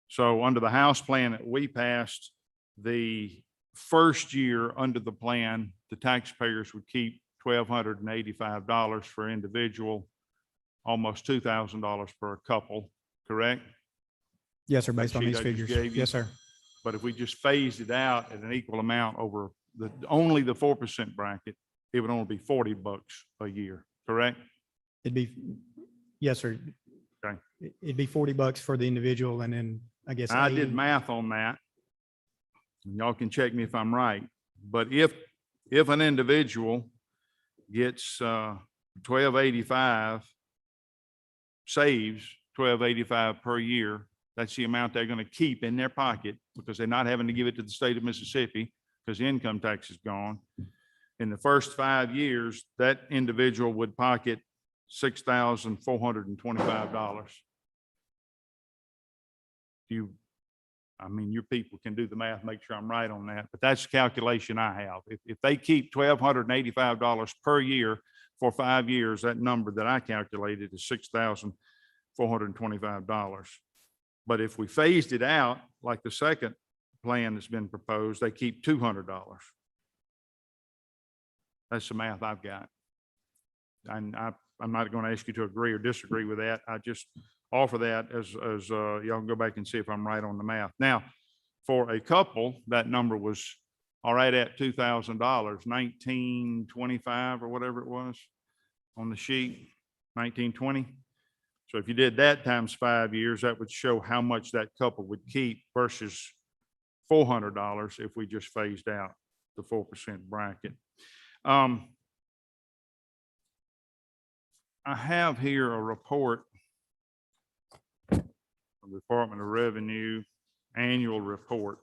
So under the House plan that we passed, the first year under the plan, the taxpayers would keep $1,285 for individual, almost $2,000 for a couple, correct? Yes, sir. Based on sheet these I just figures. gave you? Yes, sir. But if we just phased it out at an equal amount over only the 4% bracket, it would only be $40 a year, correct? It'd be, yes, sir. Okay. It'd be $40 for the individual and then I guess. I did 80 math on that. And y'all can check me if I'm right. But if an individual gets $1,285, saves $1,285 per year, that's the amount they're going to keep in their pocket because they're not having to give it to the state of Mississippi because the income tax is gone. In the first 5 years, that individual would pocket $6,425. Your people can do the math, make sure I'm right on that, but that's the calculation I have. If they keep $1,285 per year for 5 years, that number that I calculated is $6,425. But if we phased it out, like the second plan that's been proposed, they keep $200. That's the math I've got. And I'm not going to ask you to agree or disagree with that. I just offer that as y'all can go back and see if I'm right on the math. Now, for a couple, that number was all right at $2,000, 1925 or whatever it was on the sheet, 1920. So if you did that times 5 years, that would show how much that couple would keep versus $400 if we just phased out the 4% bracket. I have here a report from the Department of Revenue annual report.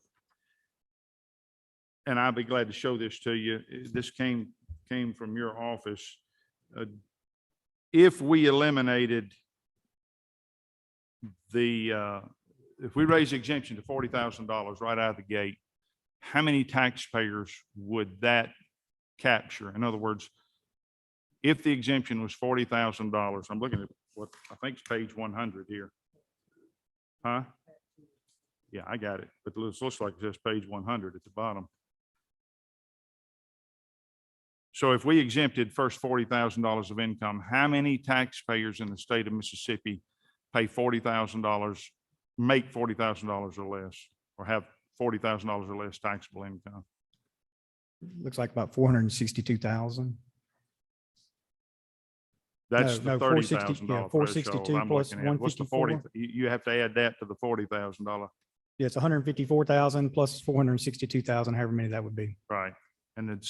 And I'll be glad to show this to you. This came from your office. If we eliminated if we raise the exemption to $40,000 right out of the gate, how many taxpayers would that capture? In other words, if the exemption was $40,000, I'm looking at what I think is page 100 here. Huh? Yeah, I got it. But it looks like it says page 100 at the bottom. So if we exempted first $40,000 of income, how many taxpayers in the state of Mississippi pay $40,000, make $40,000 or less, or have $40,000 or less taxable income? Looks like about 462,000. That's No, the no, 460, $30,000 yeah, 462 threshold I'm plus looking at. What's the 40? 154? You have to add that to the $40,000, Yeah, it's 154,000 plus 462,000, however many that would be. right? And then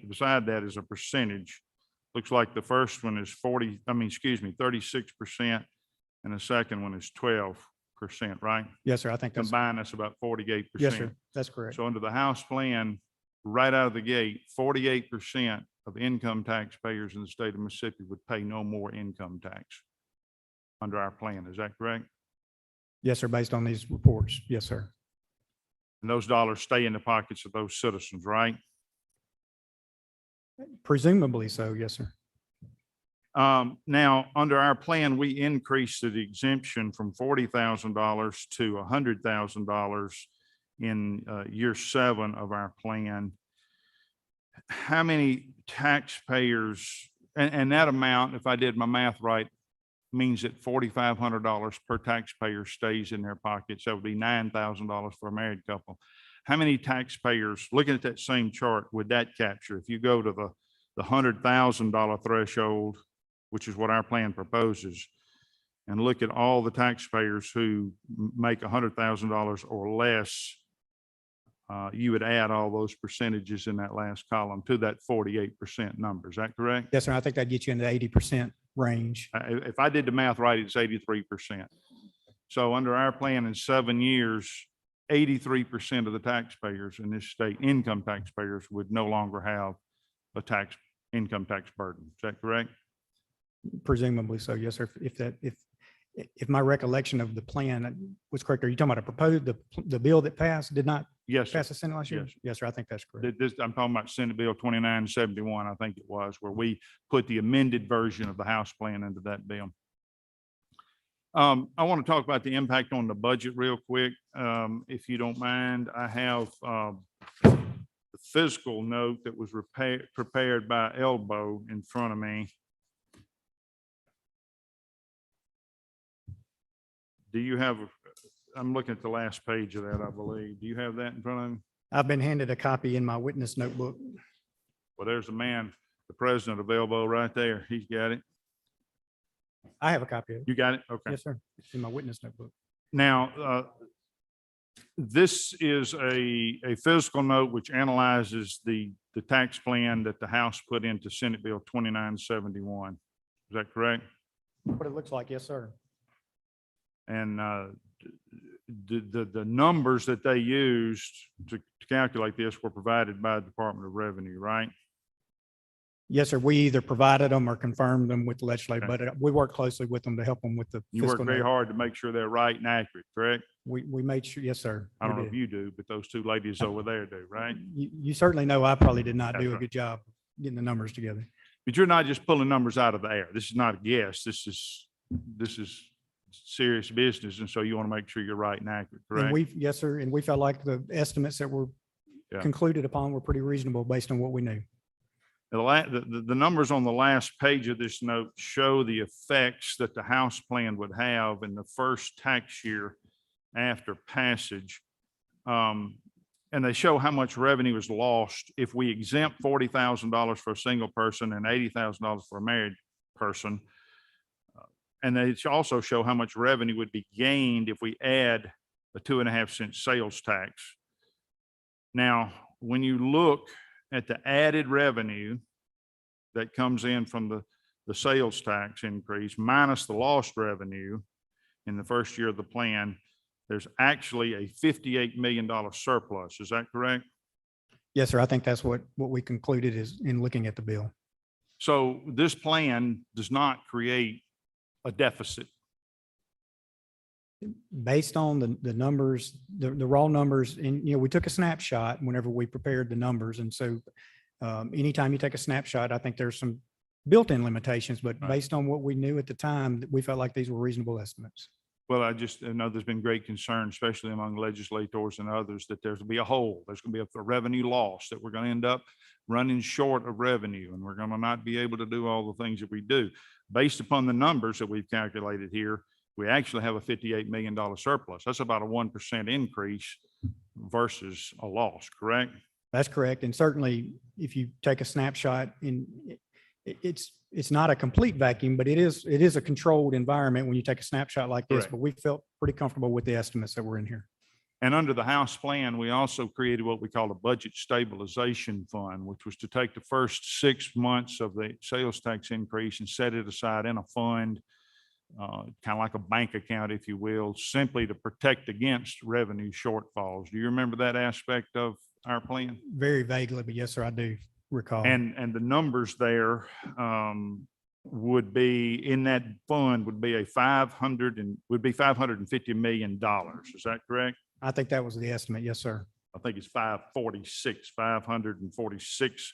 beside that is a percentage. Looks like the first one is 36%, and the second one is 12%, right? Yes, sir. I think that's, Combined, that's about 48%. yes, sir. That's correct. So under the House plan, right out of the gate, 48% of income taxpayers in the state of Mississippi would pay no more income tax under our plan. Is that correct? Yes, sir. Based on these reports. Yes, sir. And those dollars stay in the pockets of those citizens, right? Presumably so. Yes, sir. Now, under our plan, we increased the exemption from $40,000 to $100,000 in year 7 of our plan. How many taxpayers, and that amount, if I did my math right, means that $4,500 per taxpayer stays in their pockets. That would be $9,000 for a married couple. How many taxpayers, looking at that same chart, would that capture? If you go to the $100,000 threshold, which is what our plan proposes, and look at all the taxpayers who make $100,000 or less, you would add all those percentages in that last column to that 48% number. Is that correct? Yes, sir. I think that gets you into the 80% range. If I did the math right, it's 83%. So under our plan in 7 years, 83% of the taxpayers in this state, income taxpayers, would no longer have a income tax burden. Is that correct? Presumably so, yes, sir. If my recollection of the plan was correct, are you talking about a proposed, the bill that passed did not Yes, sir. pass the Senate last year? Yes. Yes, sir. I think that's correct. I'm talking about Senate Bill 2971, I think it was, where we put the amended version of the House plan into that bill. I want to talk about the impact on the budget real quick. If you don't mind, I have the fiscal note that was prepared by Elbow in front of me. Do you have, I'm looking at the last page of that, I believe. Do you have that in front of you? I've been handed a copy in my witness notebook. Well, there's the man, the president of Elbow right there. He's got it. I have a copy of it. You got it? Okay. Yes, sir. It's in my witness notebook. Now, this is a fiscal note which analyzes the tax plan that the House put into Senate Bill 2971. Is that correct? What it looks like, yes, sir. And the numbers that they used to calculate this were provided by the Department of Revenue, right? Yes, sir. We either provided them or confirmed them with the legislature, Okay. but we work closely with them to help them with the You work fiscal very note. hard to make sure they're right and accurate, correct? We made sure, yes, sir. I we don't know did. if you do, but those two ladies over there do, right? You certainly know I probably did not That's do a right. good job getting the numbers together. But you're not just pulling numbers out of the air. This is not a guess. This is serious business. And so you want to make sure you're right and accurate, And correct? we, yes, sir. And we felt like the estimates that were Yeah. concluded upon were pretty reasonable based on what we knew. The numbers on the last page of this note show the effects that the House plan would have in the first tax year after passage. And they show how much revenue is lost if we exempt $40,000 for a single person and $80,000 for a married person. And they also show how much revenue would be gained if we add a 2.5 cent sales tax. Now, when you look at the added revenue that comes in from the sales tax increase minus the lost revenue in the first year of the plan, there's actually a $58 million surplus. Is that correct? Yes, sir. I think that's what we concluded is in looking at the bill. So this plan does not create a deficit. Based on the numbers, the raw numbers, and, we took a snapshot whenever we prepared the numbers. And so anytime you take a snapshot, I think there's some built-in limitations, but Right. based on what we knew at the time, we felt like these were reasonable estimates. Well, I know there's been great concern, especially among legislators and others, that there's going to be a hole. There's going to be a revenue loss, that we're going to end up running short of revenue, and we're going to not be able to do all the things that we do. Based upon the numbers that we've calculated here, we actually have a $58 million surplus. That's about a 1% increase versus a loss, correct? That's correct. And certainly, if you take a snapshot, it's not a complete vacuum, but it is a controlled environment when you take a snapshot like this. Correct. But we felt pretty comfortable with the estimates that were in here. And under the House plan, we also created what we call a budget stabilization fund, which was to take the first 6 months of the sales tax increase and set it aside in a fund, kind of like a bank account, if you will, simply to protect against revenue shortfalls. Do you remember that aspect of our plan? Very vaguely, but yes, sir, I do recall. And the numbers there would be in that fund would be $550 million. Is that correct? I think that was the estimate. Yes, sir. I think it's 546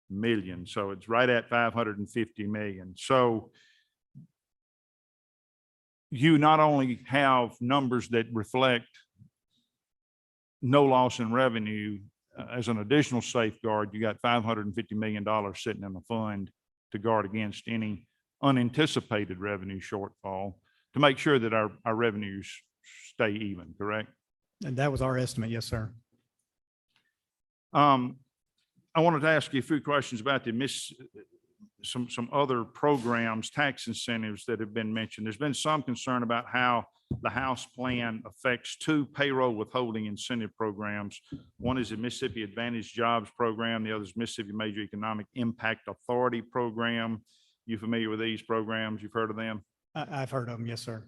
million. So it's right at 550 million. So you not only have numbers that reflect no loss in revenue as an additional safeguard, you got $550 million sitting in the fund to guard against any unanticipated revenue shortfall to make sure that our revenues stay even, correct? And that was our estimate. Yes, sir. I wanted to ask you a few questions about some other programs, tax incentives that have been mentioned. There's been some concern about how the House plan affects two payroll withholding incentive programs. One is the Mississippi Advantage Jobs Program. The other is Mississippi Major Economic Impact Authority Program. You familiar with these programs? You've heard of them? I've heard of them. Yes, sir.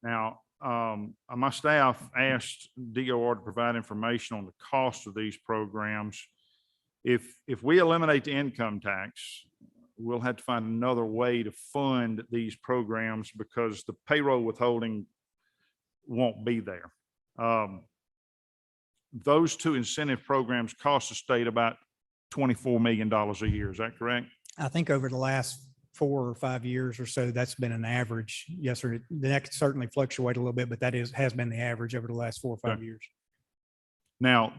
Now, my staff asked DOR to provide information on the cost of these programs. If we eliminate the income tax, we'll have to find another way to fund these programs because the payroll withholding won't be there. Those two incentive programs cost the state about $24 million a year. Is that correct? I think over the last 4 or 5 years or so, that's been an average. Yes, sir. That could certainly fluctuate a little bit, but has been the average over the last 4 or 5 years. Now,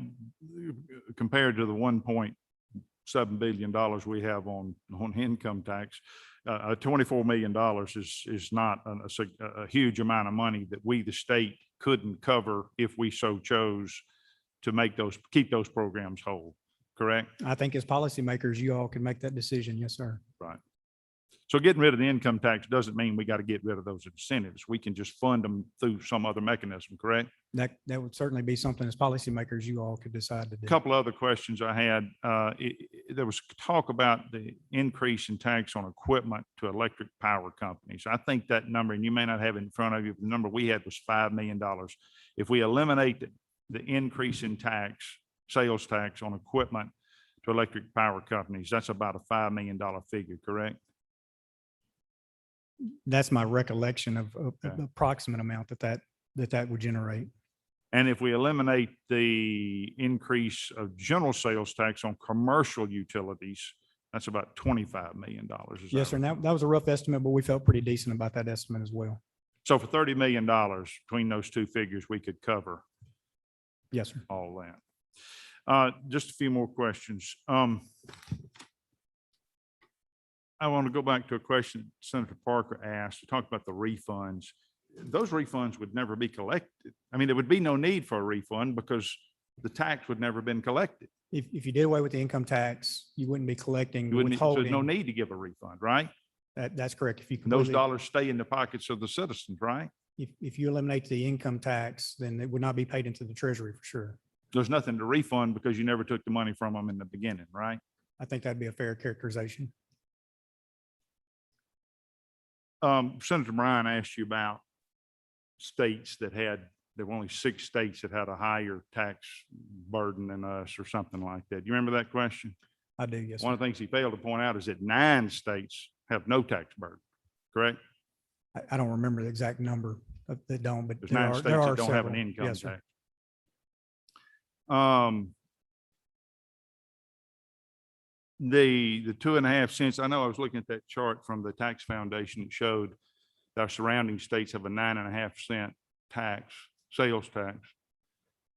Compared to the $1.7 billion we have on income tax, $24 million is not a huge amount of money that we, the state, couldn't cover if we so chose to keep those programs whole, correct? I think as policymakers, you all can make that decision. Yes, sir. Right. So getting rid of the income tax doesn't mean we got to get rid of those incentives. We can just fund them through some other mechanism, correct? That would certainly be something as policymakers you all could decide to do. A couple other questions I had. There was talk about the increase in tax on equipment to electric power companies. I think that number, and you may not have it in front of you, but the number we had was $5 million. If we eliminate the increase in sales tax on equipment to electric power companies, that's about a $5 million figure, correct? That's my recollection of Okay. the approximate amount that would generate. And if we eliminate the increase of general sales tax on commercial utilities, that's about $25 million. Is Yes, sir. And that was a rough estimate, but we felt pretty decent about that estimate as well. So for $30 million between those two figures, we could cover Yes, sir. all that. Just a few more questions. I want to go back to a question Senator Parker asked to talk about the refunds. Those refunds would never be collected. I mean, there would be no need for a refund because the tax would never been collected. If you did away with the income tax, you wouldn't be collecting So there's no withholding. need to give a refund, right? That's correct. If you And those completely- dollars stay in the pockets of the citizens, right? if you eliminate the income tax, then it would not be paid into the treasury for sure. There's nothing to refund because you never took the money from them in the beginning, right? I think that'd be a fair characterization. Senator Bryan asked you about states there were only 6 states that had a higher tax burden than us or something like that. You remember that question? I do, yes. One of the things he failed to point out is that 9 states have no tax burden, correct? I don't remember the exact number that don't, but There's there 9 are states there are that don't have an several. income Yes, sir. tax. The 2.5 cents, I know I was looking at that chart from the Tax Foundation. It showed that our surrounding states have a 9.5 cent sales tax,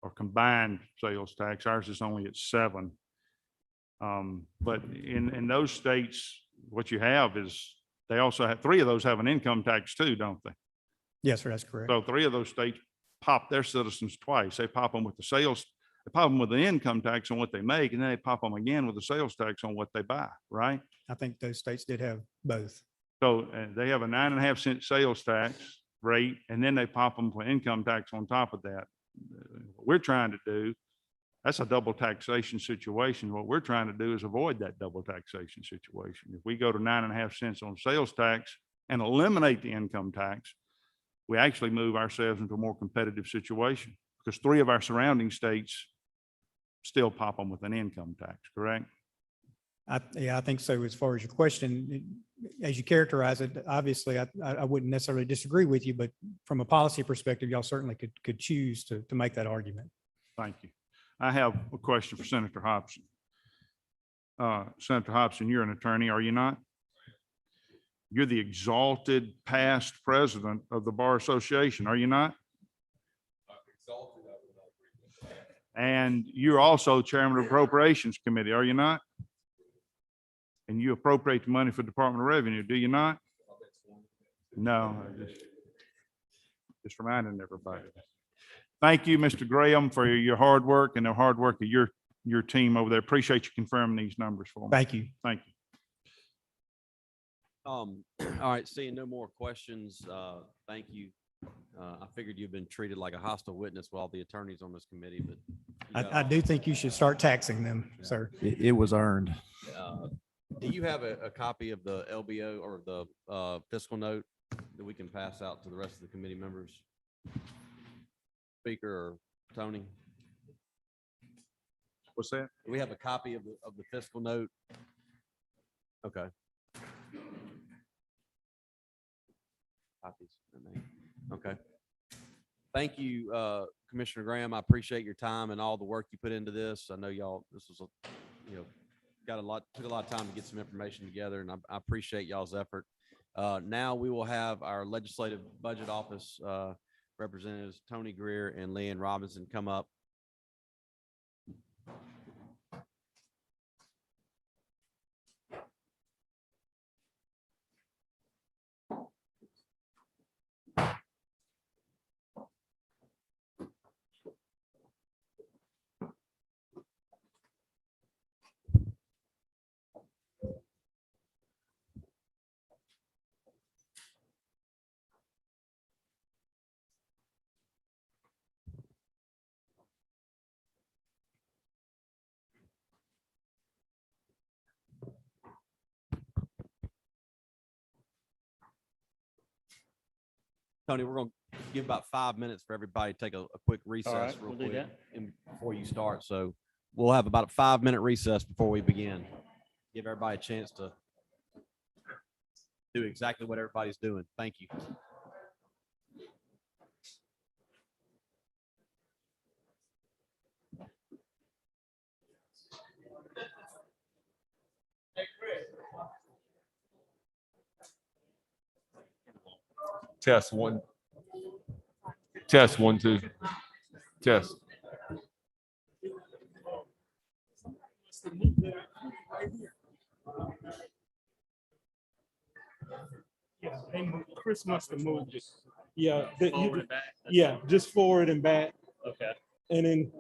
or combined sales tax. Ours is only at 7. But in those states, what you have is they also have 3 of those have an income tax too, don't they? Yes, sir, that's correct. So 3 of those states pop their citizens twice. They pop them with they pop them with the income tax on what they make, and then they pop them again with the sales tax on what they buy, right? I think those states did have both. So they have a 9.5 cent sales tax rate, and then they pop them for income tax on top of that. What we're trying to do, that's a double taxation situation. What we're trying to do is avoid that double taxation situation. If we go to 9.5 cents on sales tax and eliminate the income tax, we actually move ourselves into a more competitive situation because 3 of our surrounding states still pop them with an income tax, correct? Yeah, I think so. As far as your question, as you characterize it, obviously, I wouldn't necessarily disagree with you, but from a policy perspective, y'all certainly could choose to make that argument. Thank you. I have a question for Senator Hobson. Senator Hobson, you're an attorney, are you not? You're the exalted past president of the Bar Association, are you not? And you're also chairman of the Appropriations Committee, are you not? And you appropriate the money for Department of Revenue, do you not? No, just reminding everybody. Thank you, Mr. Graham, for your hard work and the hard work of your team over there. Appreciate you confirming these numbers for me. Thank you. Thank you. All right, seeing no more questions, thank you. I figured you've been treated like a hostile witness with all the attorneys on this committee, but you got I do think you should start taxing them, sir. It was earned. do you have a copy of the LBO or the fiscal note that we can pass out to the rest of the committee members? Speaker or Tony? What's that? Do we have a copy of the fiscal note? Okay. Copies. Okay. Thank you, Commissioner Graham. I appreciate your time and all the work you put into this. I know y'all, this was took a lot of time to get some information together, and I appreciate y'all's effort. Now we will have our Legislative Budget Office representatives, Tony Greer and Leanne Robinson, come up. Tony, we're going to give about 5 minutes for everybody to take a quick recess real quick before you start. So we'll have about a 5-minute recess before we begin. Give everybody a chance to do exactly what everybody's doing. Thank you. Test one. Test 1, 2. Test. Yeah, Chris must have moved it. Yeah. Forward and back? Yeah, just forward and back. Okay. And then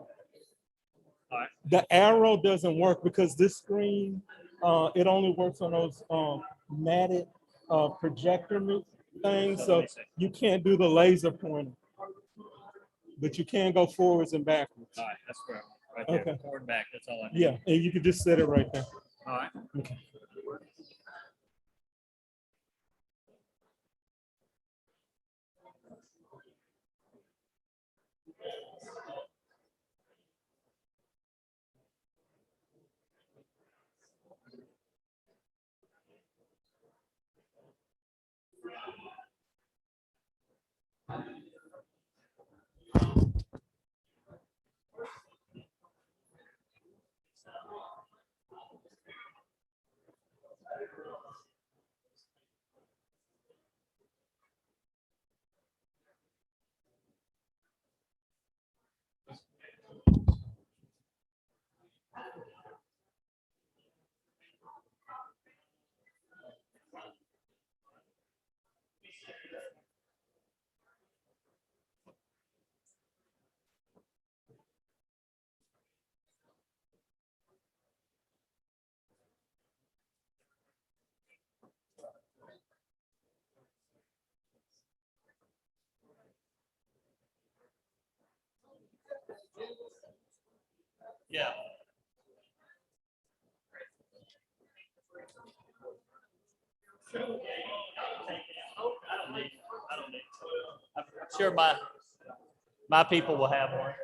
the arrow doesn't work because this screen, it only works on those matted projector things. So you can't do the laser pointer, but you can go forwards and backwards. All right, that's correct. Right there, Okay. forward and back, that's all I need. Yeah, and you can just set it right there. All right. Okay. Yeah. I'm sure my people will have one.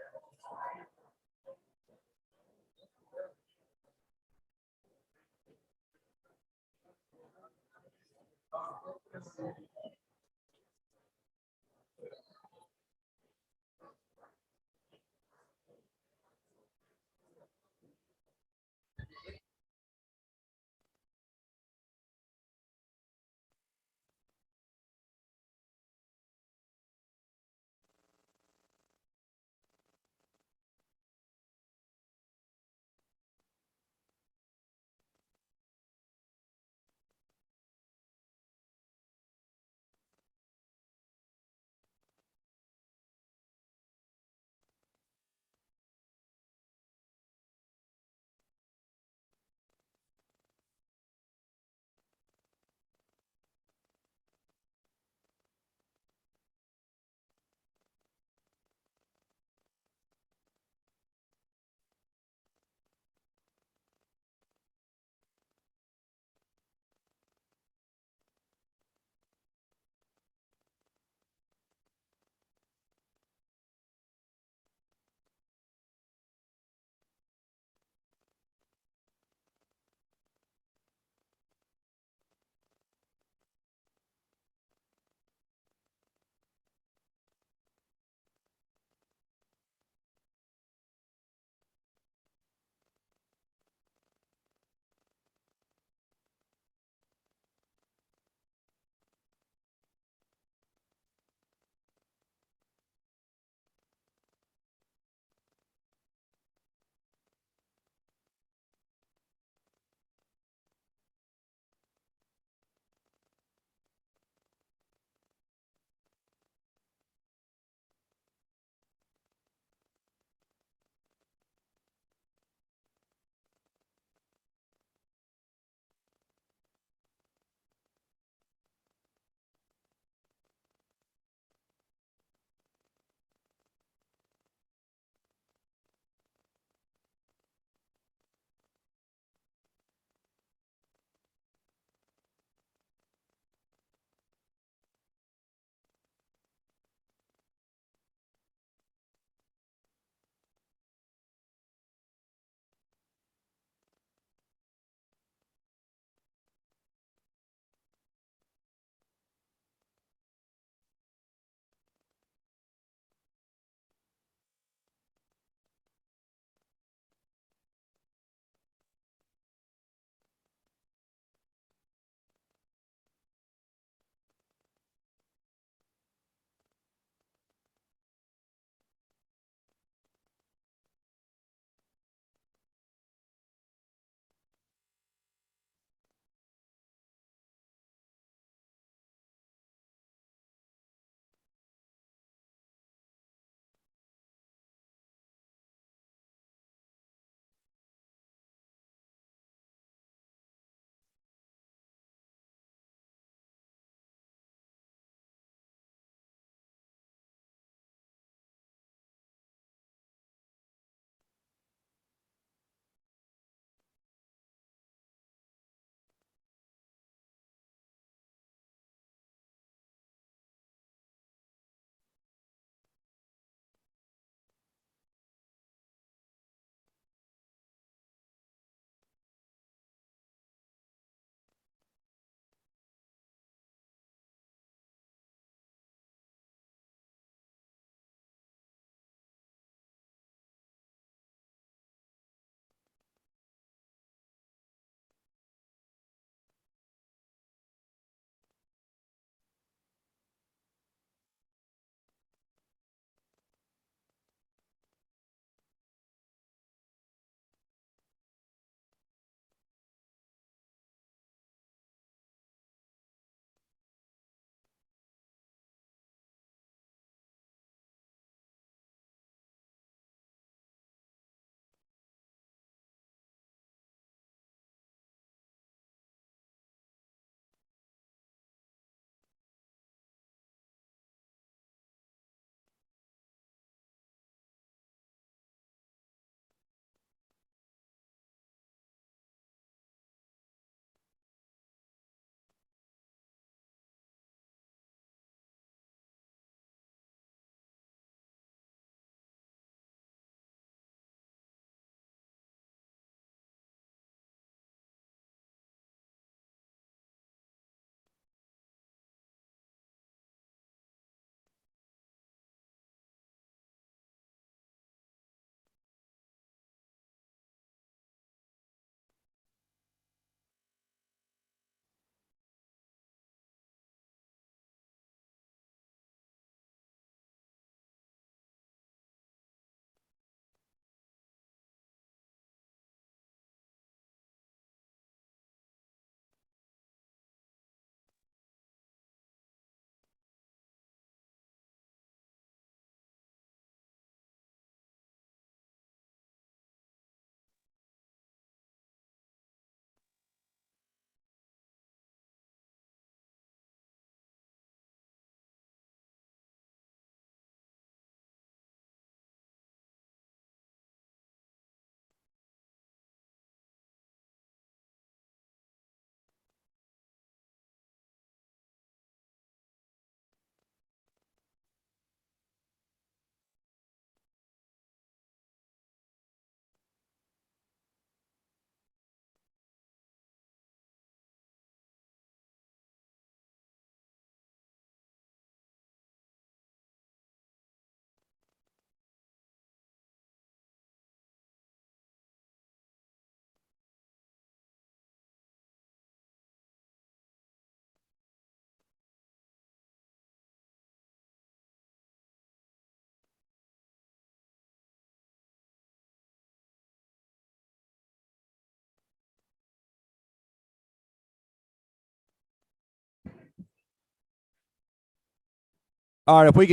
All right, if we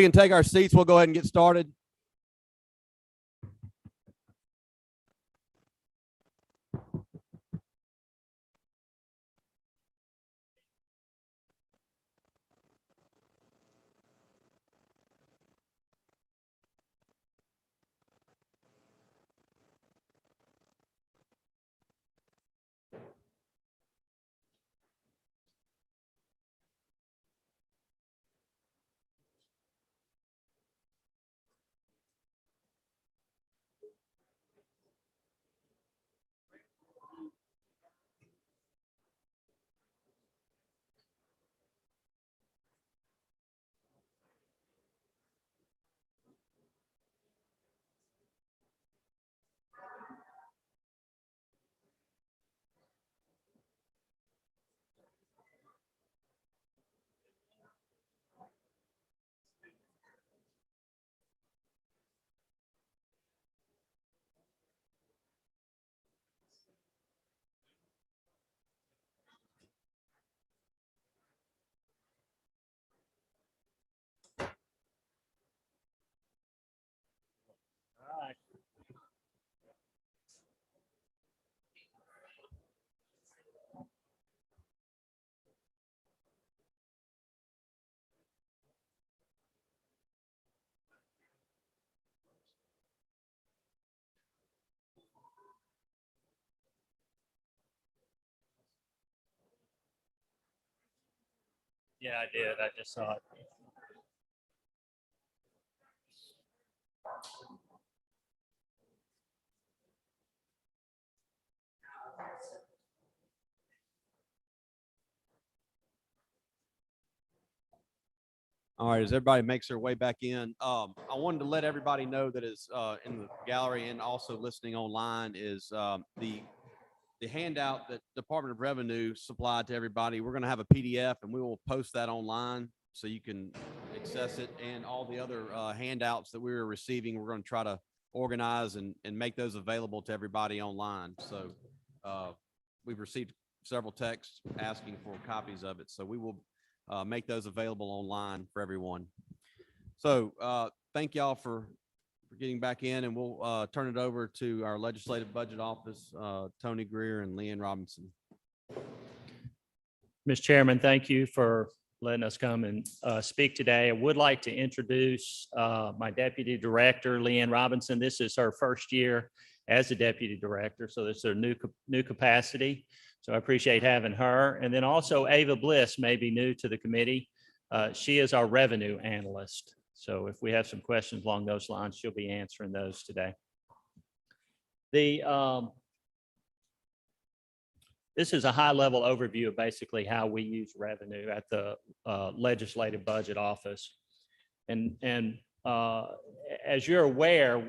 can take our seats, we'll go ahead and get started. Yeah, I did. I just saw it. All right, as everybody makes their way back in, I wanted to let everybody know that is in the gallery and also listening online is the handout that Department of Revenue supplied to everybody. We're going to have a PDF and we will post that online so you can access it, and all the other handouts that we were receiving, we're going to try to organize and make those available to everybody online. So we've received several texts asking for copies of it. So we will make those available online for everyone. So thank y'all for getting back in, and we'll turn it over to our Legislative Budget Office, Tony Greer and Leanne Robinson. Mr. Chairman, thank you for letting us come and speak today. I would like to introduce my Deputy Director, Leanne Robinson. This is her first year as a Deputy Director, so this is a new capacity. So I appreciate having her. And then also Ava Bliss may be new to the committee. She is our Revenue Analyst. So if we have some questions along those lines, she'll be answering those today. This is a high-level overview of basically how we use revenue at the Legislative Budget Office. And as you're aware,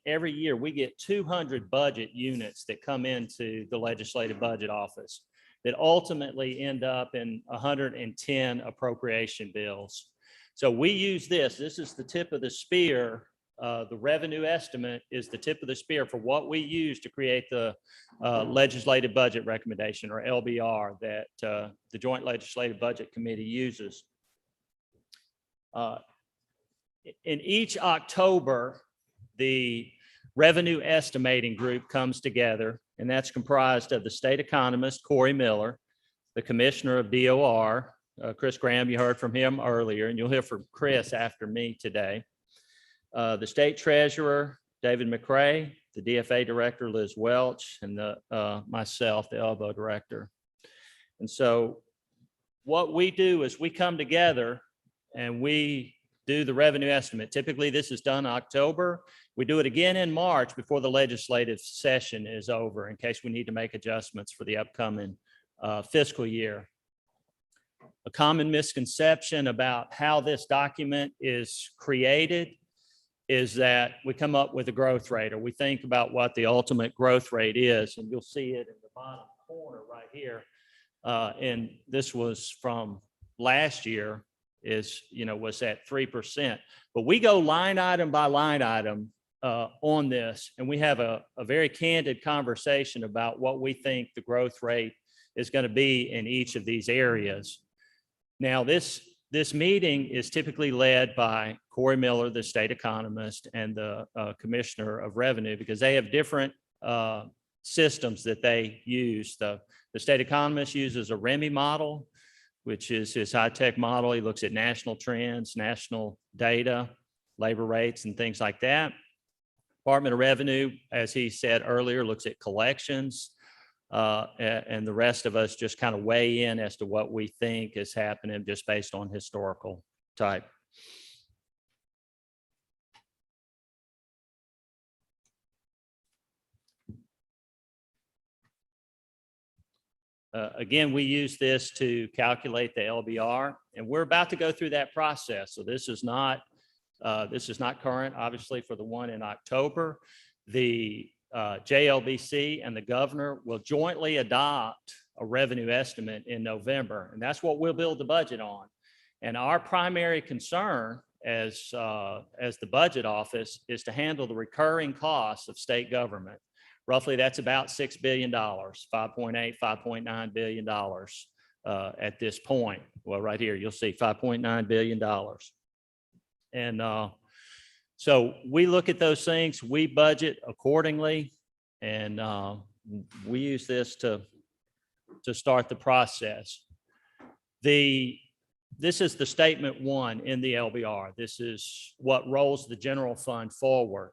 every year we get 200 budget units that come into the Legislative Budget Office that ultimately end up in 110 appropriation bills. So we use this. This is the tip of the spear. The revenue estimate is the tip of the spear for what we use to create the legislative budget recommendation, or LBR, that the Joint Legislative Budget Committee uses. In each October, the revenue estimating group comes together, and that's comprised of the state economist, Corey Miller, the commissioner of DOR, Chris Graham, you heard from him earlier, and you'll hear from Chris after me today. The state treasurer, David McRae, the DFA director, Liz Welch, and myself, the ELBO director. And so what we do is we come together and we do the revenue estimate. Typically, this is done in October. We do it again in March before the legislative session is over, in case we need to make adjustments for the upcoming fiscal year. A common misconception about how this document is created is that we come up with a growth rate, or we think about what the ultimate growth rate is, and you'll see it in the bottom corner right here. And this was from last year, was at 3%. But we go line item by line item on this, and we have a very candid conversation about what we think the growth rate is going to be in each of these areas. Now, this meeting is typically led by Corey Miller, the state economist, and the Commissioner of Revenue, because they have different systems that they use. The state economist uses a REMI model, which is his high-tech model. He looks at national trends, national data, labor rates, and things like that. Department of Revenue, as he said earlier, looks at collections, and the rest of us just kind of weigh in as to what we think is happening just based on historical type. Again, we use this to calculate the LBR, and we're about to go through that process. So this is not current, obviously, for the one in October. The JLBC and the governor will jointly adopt a revenue estimate in November, and that's what we'll build the budget on. And our primary concern as the budget office is to handle the recurring costs of state government. Roughly, that's about $6 billion, 5.8, $5.9 billion at this point. Well, right here, you'll see $5.9 billion. And so we look at those things, we budget accordingly, and we use this to start the process. This is the statement one in the LBR. This is what rolls the general fund forward.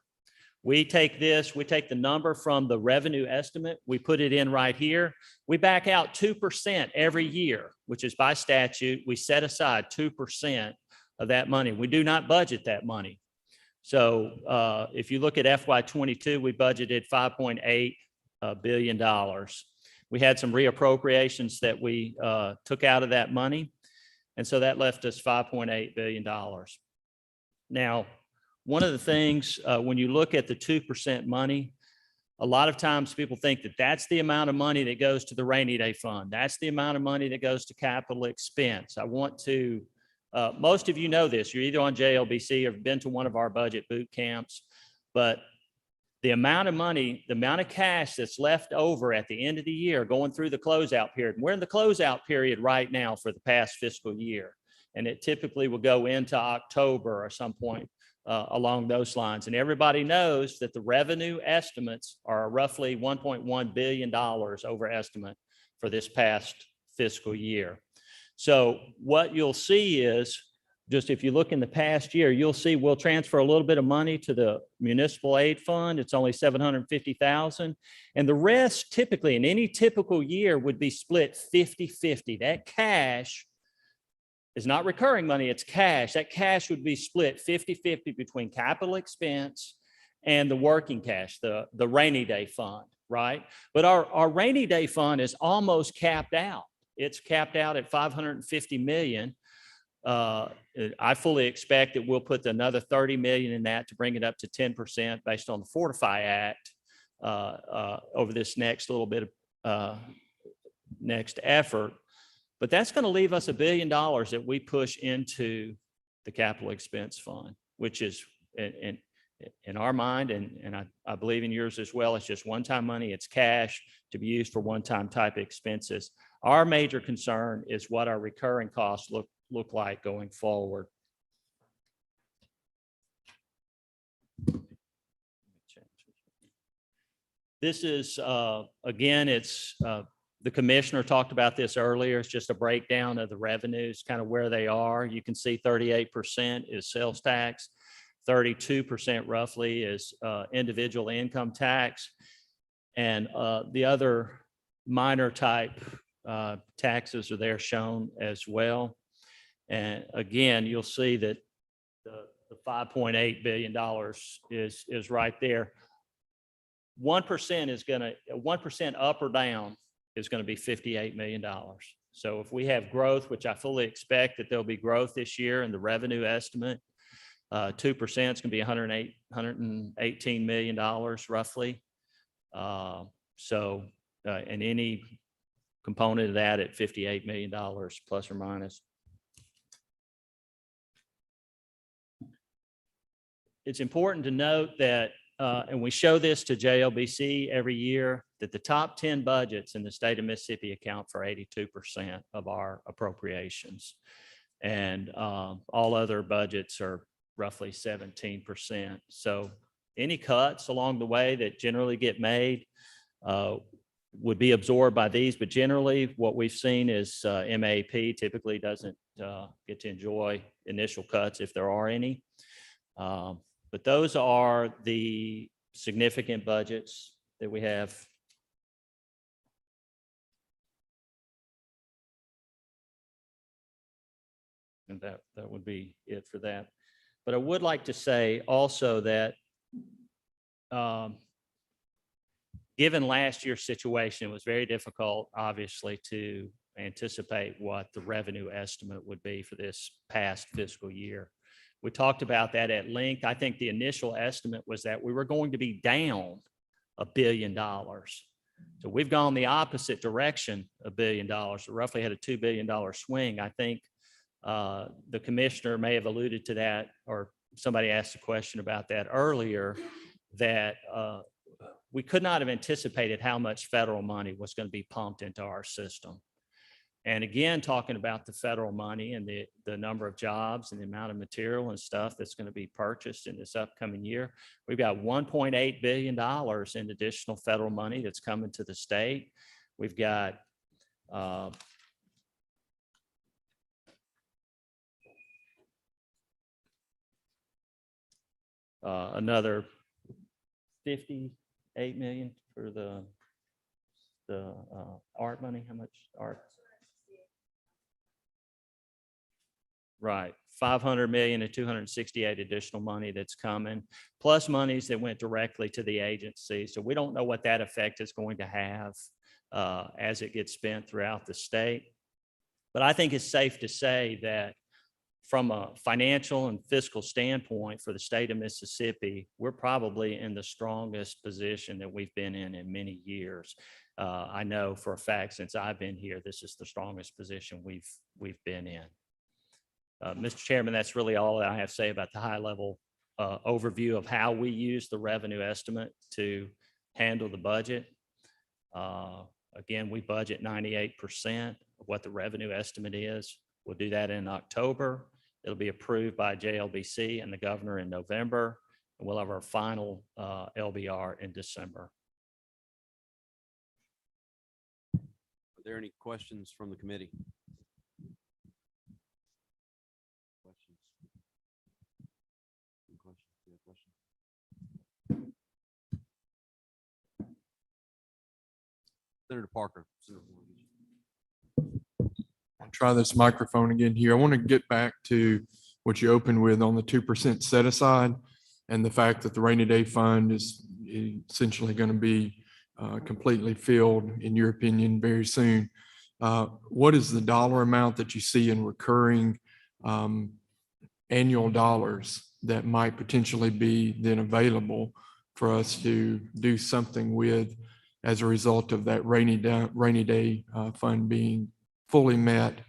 We take the number from the revenue estimate, we put it in right here. We back out 2% every year, which is by statute. We set aside 2% of that money. We do not budget that money. So if you look at FY22, we budgeted $5.8 billion. We had some reappropriations that we took out of that money. And so that left us $5.8 billion. Now, one of the things, when you look at the 2% money, a lot of times people think that that's the amount of money that goes to the rainy day fund. That's the amount of money that goes to capital expense. I want to, most of you know this, you're either on JLBC or been to one of our budget boot camps, but the amount of money, the amount of cash that's left over at the end of the year going through the closeout period. We're in the closeout period right now for the past fiscal year, and it typically will go into October or some point along those lines. And everybody knows that the revenue estimates are roughly $1.1 billion over estimate for this past fiscal year. So what you'll see is, just if you look in the past year, you'll see we'll transfer a little bit of money to the municipal aid fund. It's only $750,000. And the rest typically in any typical year would be split 50-50. That cash is not recurring money, it's cash. That cash would be split 50-50 between capital expense and the working cash, the rainy day fund, right? But our rainy day fund is almost capped out. It's capped out at $550 million. I fully expect that we'll put another 30 million in that to bring it up to 10% based on the Fortify Act over this next little bit of next effort. But that's going to leave us $1 billion that we push into the capital expense fund, which is in our mind, and I believe in yours as well, it's just one-time money. It's cash to be used for one-time type expenses. Our major concern is what our recurring costs look like going forward. This is, again, it's the commissioner talked about this earlier. It's just a breakdown of the revenues, kind of where they are. You can see 38% is sales tax, 32% roughly is individual income tax, and the other minor type taxes are there shown as well. And again, you'll see that the $5.8 billion is right there. 1% is going to 1% up or down is going to be $58 million. So if we have growth, which I fully expect that there'll be growth this year in the revenue estimate, 2% is going to be $118 million roughly. And any component of that at $58 million plus or minus. It's important to note that and we show this to JLBC every year, that the top 10 budgets in the state of Mississippi account for 82% of our appropriations. And all other budgets are roughly 17%. So any cuts along the way that generally get made would be absorbed by these, but generally what we've seen is MAP typically doesn't get to enjoy initial cuts if there are any. But those are the significant budgets that we have. And that would be it for that. But I would like to say also that given last year's situation, it was very difficult, obviously, to anticipate what the revenue estimate would be for this past fiscal year. We talked about that at length. I think the initial estimate was that we were going to be down $1 billion. So we've gone the opposite direction, $1 billion. We roughly had a $2 billion swing. I think the commissioner may have alluded to that, or somebody asked a question about that earlier, that we could not have anticipated how much federal money was going to be pumped into our system. And again, talking about the federal money and the number of jobs and the amount of material and stuff that's going to be purchased in this upcoming year, we've got $1.8 billion in additional federal money that's coming to the state. We've got another $58 million for the art money. How much art? Right, 500 million and 268 additional money that's coming, plus monies that went directly to the agency. So we don't know what that effect is going to have as it gets spent throughout the state. But I think it's safe to say that from a financial and fiscal standpoint for the state of Mississippi, we're probably in the strongest position that we've been in many years. I know for a fact, since I've been here, this is the strongest position we've been in. Mr. Chairman, that's really all that I have to say about the high level overview of how we use the revenue estimate to handle the budget. Again, we budget 98% of what the revenue estimate is. We'll do that in October. It'll be approved by JLBC and the governor in November. And we'll have our final LBR in December. Are there any questions from the committee? Senator Parker. I'll try this microphone again here. I want to get back to what you opened with on the 2% set aside and the fact that the rainy day fund is essentially going to be completely filled, in your opinion, very soon. What is the dollar amount that you see in recurring annual dollars that might potentially be then available for us to do something with as a result of that rainy day fund being fully met,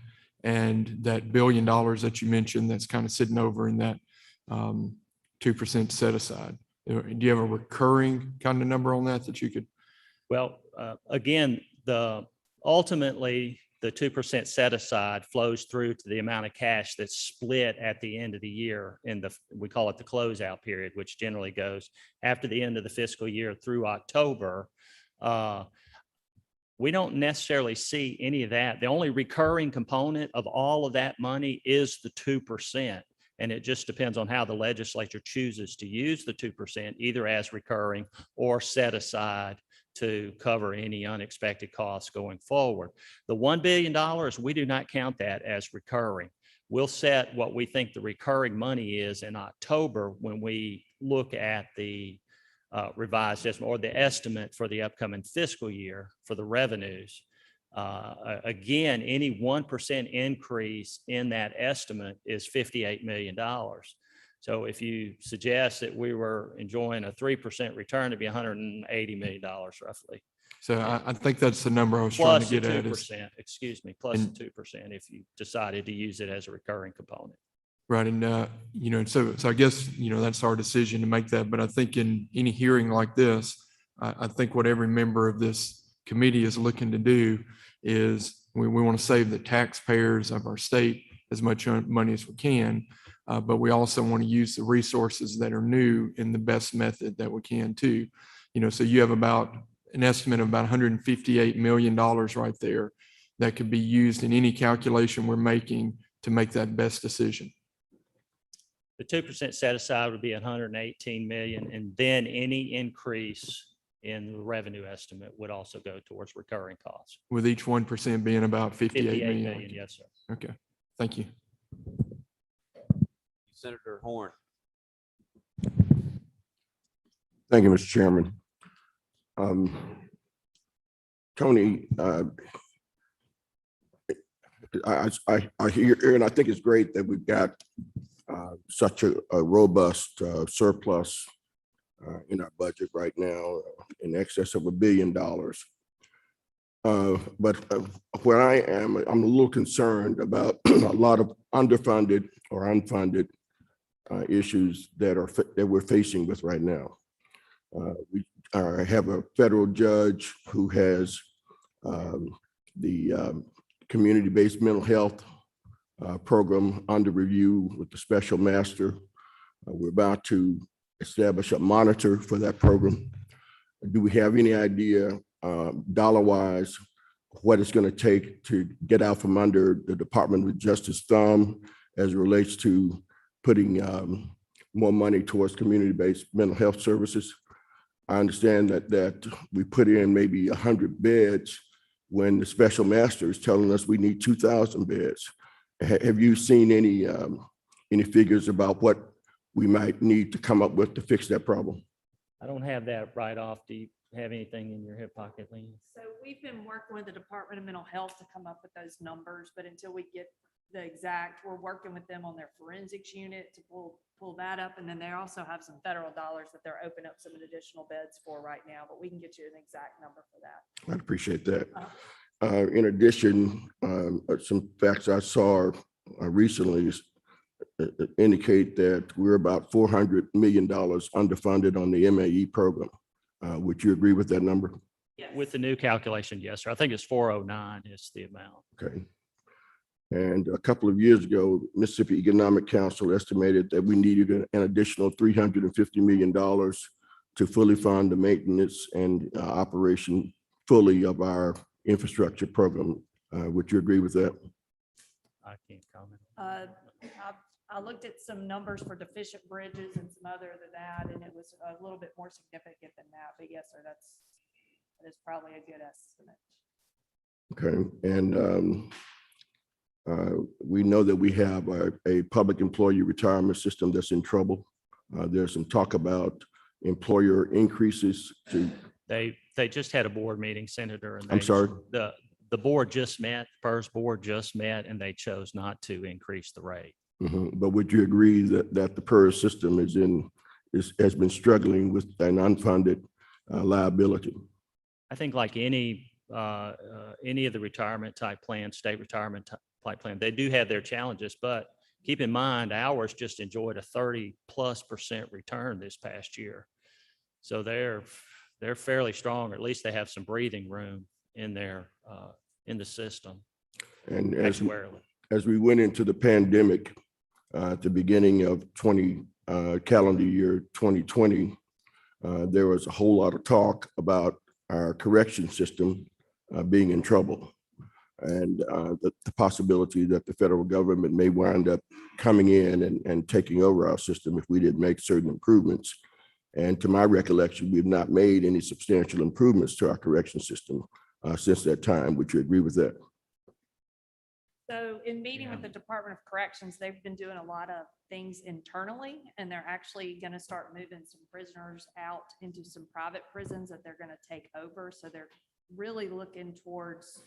and that $1 billion that you mentioned that's kind of sitting over in that 2% set aside? Do you have a recurring kind of number on that you could? Well, again, ultimately the 2% set aside flows through to the amount of cash that's split at the end of the year we call it the closeout period, which generally goes after the end of the fiscal year through October. We don't necessarily see any of that. The only recurring component of all of that money is the 2%. And it just depends on how the legislature chooses to use the 2%, either as recurring or set aside to cover any unexpected costs going forward. The $1 billion, we do not count that as recurring. We'll set what we think the recurring money is in October when we look at the revised estimate or the estimate for the upcoming fiscal year for the revenues. Again, any 1% increase in that estimate is $58 million. So if you suggest that we were enjoying a 3% return, it'd be $180 million roughly. So I think that's the number I was trying to get at. Plus the 2%, excuse me, plus the 2% if you decided to use it as a recurring component. Right. And, so I guess, that's our decision to make that. But I think in any hearing like this, I think what every member of this committee is looking to do is we want to save the taxpayers of our state as much money as we can. But we also want to use the resources that are new in the best method that we can too. So you have about an estimate of about $158 million right there that could be used in any calculation we're making to make that best decision. The 2% set aside would be 118 million, and then any increase in the revenue estimate would also go towards recurring costs. With each 1% being about 58 58 million. million, yes, sir. Okay, thank you. Senator Horn. Thank you, Mr. Chairman. Tony, I hear, and I think it's great that we've got such a robust surplus in our budget right now, in excess of $1 billion. But where I am, I'm a little concerned about a lot of underfunded or unfunded issues that we're facing with right now. We have a federal judge who has the community-based mental health program under review with the special master. We're about to establish a monitor for that program. Do we have any idea, dollar-wise, what it's going to take to get out from under the Department of Justice thumb as it relates to putting more money towards community-based mental health services? I understand that we put in maybe 100 beds when the special master is telling us we need 2,000 beds. Have you seen any figures about what we might need to come up with to fix that problem? I don't have that right off. Do you have anything in your hip pocket, Lena? So we've been working with the Department of Mental Health to come up with those numbers, but until we get the exact, we're working with them on their forensics unit to pull that up. And then they also have some federal dollars that they're opening up some additional beds for right now, but we can get you an exact number for that. I'd appreciate that. In addition, some facts I saw recently indicate that we're about $400 million underfunded on the MAE program. Would you agree with that number? Yes. With the new calculation, yes, sir. I think it's 409 is the amount. Okay. And a couple of years ago, Mississippi Economic Council estimated that we needed an additional $350 million to fully fund the maintenance and operation fully of our infrastructure program. Would you agree with that? I can't comment. I looked at some numbers for deficient bridges and some other than that, and it was a little bit more significant than that. But yes, sir, that is probably a good estimate. Okay, and we know that we have a public employee retirement system that's in trouble. There's some talk about employer increases to. They just had a board meeting, Senator. And I'm sorry. The board just met, PERS board just met, and they chose not to increase the rate. But would you agree that the PERS system has been struggling with an unfunded liability? I think like any of the retirement type plans, state retirement type plan, they do have their challenges, but keep in mind ours just enjoyed a 30+% return this past year. So they're fairly strong, or at least they have some breathing room in their in the system. And as we went into the pandemic at the beginning of calendar year 2020, there was a whole lot of talk about our correction system being in trouble, and the possibility that the federal government may wind up coming in and taking over our system if we didn't make certain improvements. And to my recollection, we've not made any substantial improvements to our correction system since that time. Would you agree with that? So in meeting with the Department of Corrections, they've been doing a lot of things internally, and they're actually going to start moving some prisoners out into some private prisons that they're going to take over. So they're really looking towards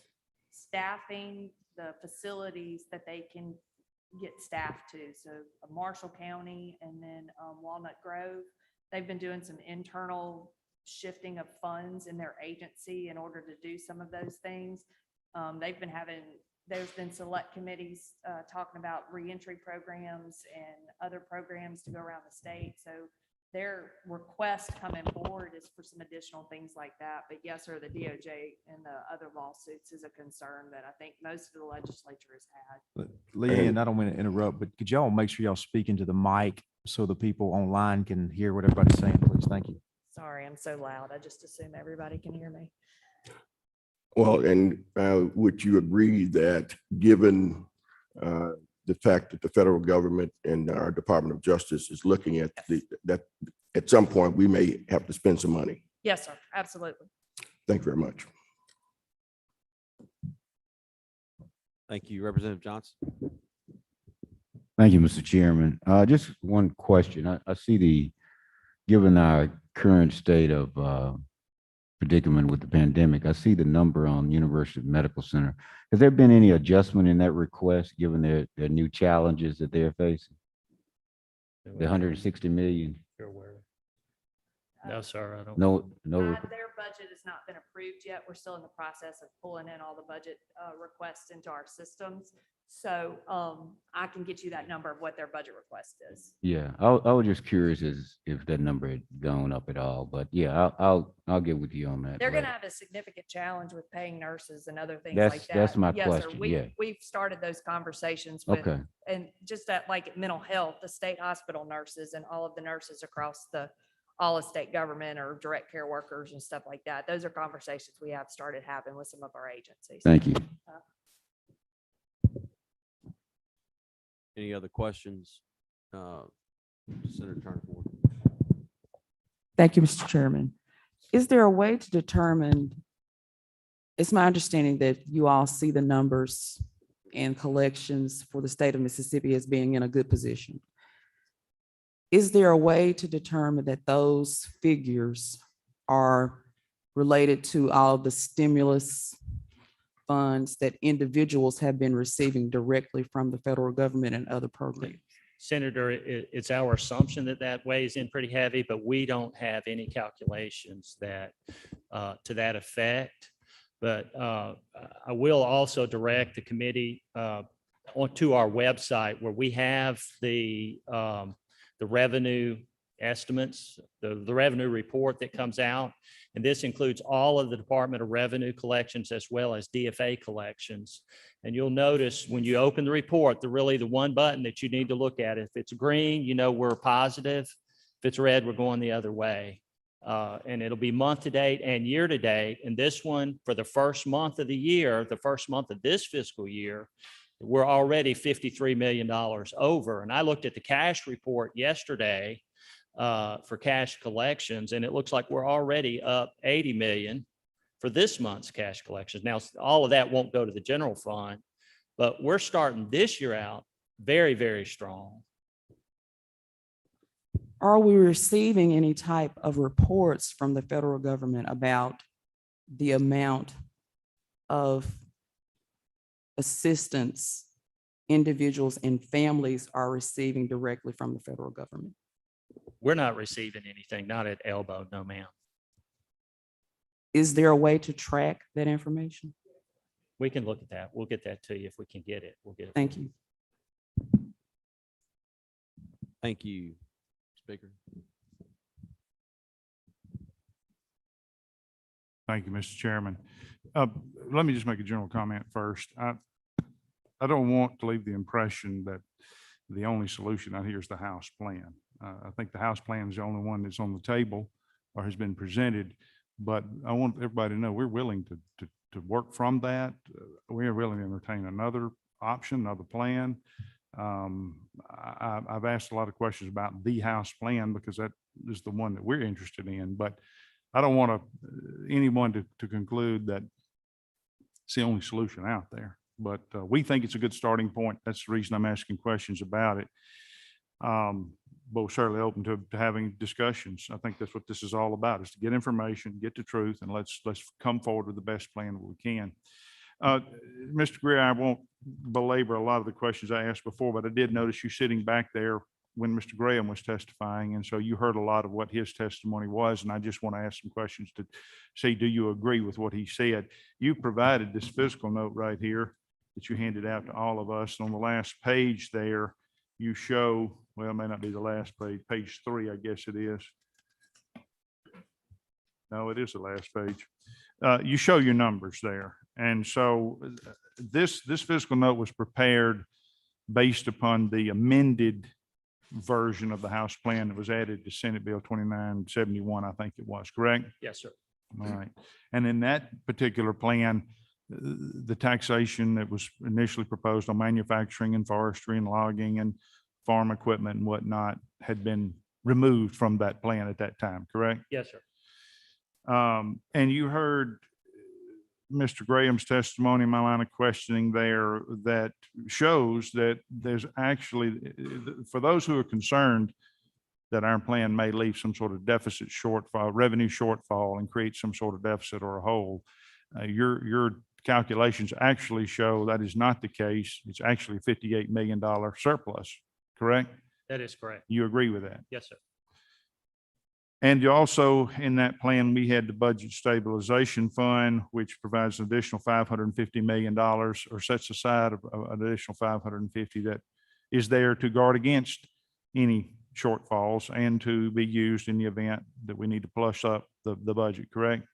staffing the facilities that they can get staffed to. So Marshall County and then Walnut Grove, they've been doing some internal shifting of funds in their agency in order to do some of those things. They've been having there's been select committees talking about reentry programs and other programs to go around the state. So their request coming forward is for some additional things like that. But yes, sir, the DOJ and the other lawsuits is a concern that I think most of the legislature has had. Leanne, I don't want to interrupt, but could y'all make sure y'all speak into the mic so the people online can hear what everybody's saying, please? Thank you. Sorry, I'm so loud. I just assume everybody can hear me. Well, and would you agree that given the fact that the federal government and our Department of Justice is looking at that at some point we may have to spend some money? Yes, sir, absolutely. Thank you very much. Thank you, Representative Johnson. Thank you, Mr. Chairman. Just one question. I see given our current state of predicament with the pandemic, I see the number on University Medical Center. Has there been any adjustment in that request, given their new challenges that they're facing? The 160 million? No, sir, I don't. No. Their budget has not been approved yet. We're still in the process of pulling in all the budget requests into our systems. So I can get you that number of what their budget request is. Yeah, I was just curious as if that number had gone up at all, but yeah, I'll get with you on that. They're going to later. have a significant challenge with paying nurses and other things That's- like that. that's my Yes, sir. question, yeah. We've started those conversations with, Okay. and just at like mental health, the state hospital nurses and all of the nurses across all of state government or direct care workers and stuff like that. Those are conversations we have started having with some of our agencies. Thank you. Any other questions? Senator Turner Ford. Thank you, Mr. Chairman. Is there a way to determine, it's my understanding that you all see the numbers and collections for the state of Mississippi as being in a good position. Is there a way to determine that those figures are related to all the stimulus funds that individuals have been receiving directly from the federal government and other programs? Senator, it's our assumption that that weighs in pretty heavy, but we don't have any calculations that to that effect. But I will also direct the committee onto our website where we have the revenue estimates, the revenue report that comes out. And this includes all of the Department of Revenue collections as well as DFA collections. And you'll notice when you open the report, really the one button that you need to look at. If it's green, you know we're positive. If it's red, we're going the other way. And it'll be month to date and year to date. And this one, for the first month of the year, the first month of this fiscal year, we're already $53 million over. And I looked at the cash report yesterday for cash collections, and it looks like we're already up 80 million for this month's cash collections. Now, all of that won't go to the general fund, but we're starting this year out very, very strong. Are we receiving any type of reports from the federal government about the amount of assistance individuals and families are receiving directly from the federal government? We're not receiving anything, not at elbow, no ma'am. Is there a way to track that information? We can look at that. We'll get that to you if we can get it. We'll get it. Thank you. Thank you, Speaker. Thank you, Mr. Chairman. Let me just make a general comment first. I don't want to leave the impression that the only solution out here is the House plan. I think the House plan is the only one that's on the table or has been presented, but I want everybody to know we're willing to work from that. We are willing to entertain another option, another plan. I've asked a lot of questions about the House plan because that is the one that we're interested in, but I don't want anyone to conclude that it's the only solution out there. But we think it's a good starting point. That's the reason I'm asking questions about it. But we're certainly open to having discussions. I think that's what this is all about, is to get information, get the truth, and let's come forward with the best plan that we can. Mr. Greer, I won't belabor a lot of the questions I asked before, but I did notice you sitting back there when Mr. Graham was testifying. And so you heard a lot of what his testimony was. And I just want to ask some questions to see, do you agree with what he said? You provided this fiscal note right here. that you handed out to all of us. On the last page there, you show, well, it may not be the last page, page 3, I guess it is. No, it is the last page. You show your numbers there. And so this fiscal note was prepared based upon the amended version of the House plan that was added to Senate Bill 2971, I think it was, correct? Yes, sir. All right. And in that particular plan, the taxation that was initially proposed on manufacturing and forestry and logging and farm equipment and whatnot had been removed from that plan at that time, correct? Yes, sir. And you heard Mr. Graham's testimony, my line of questioning there, that shows that there's actually, for those who are concerned that our plan may leave some sort of deficit shortfall, revenue shortfall, and create some sort of deficit or a hole, your calculations actually show that is not the case. It's actually a $58 million surplus, correct? That is correct. You agree with that? Yes, sir. And you also, in that plan, we had the Budget Stabilization Fund, which provides an additional $550 million, or sets aside an additional $550 that is there to guard against any shortfalls and to be used in the event that we need to plus up the budget, correct?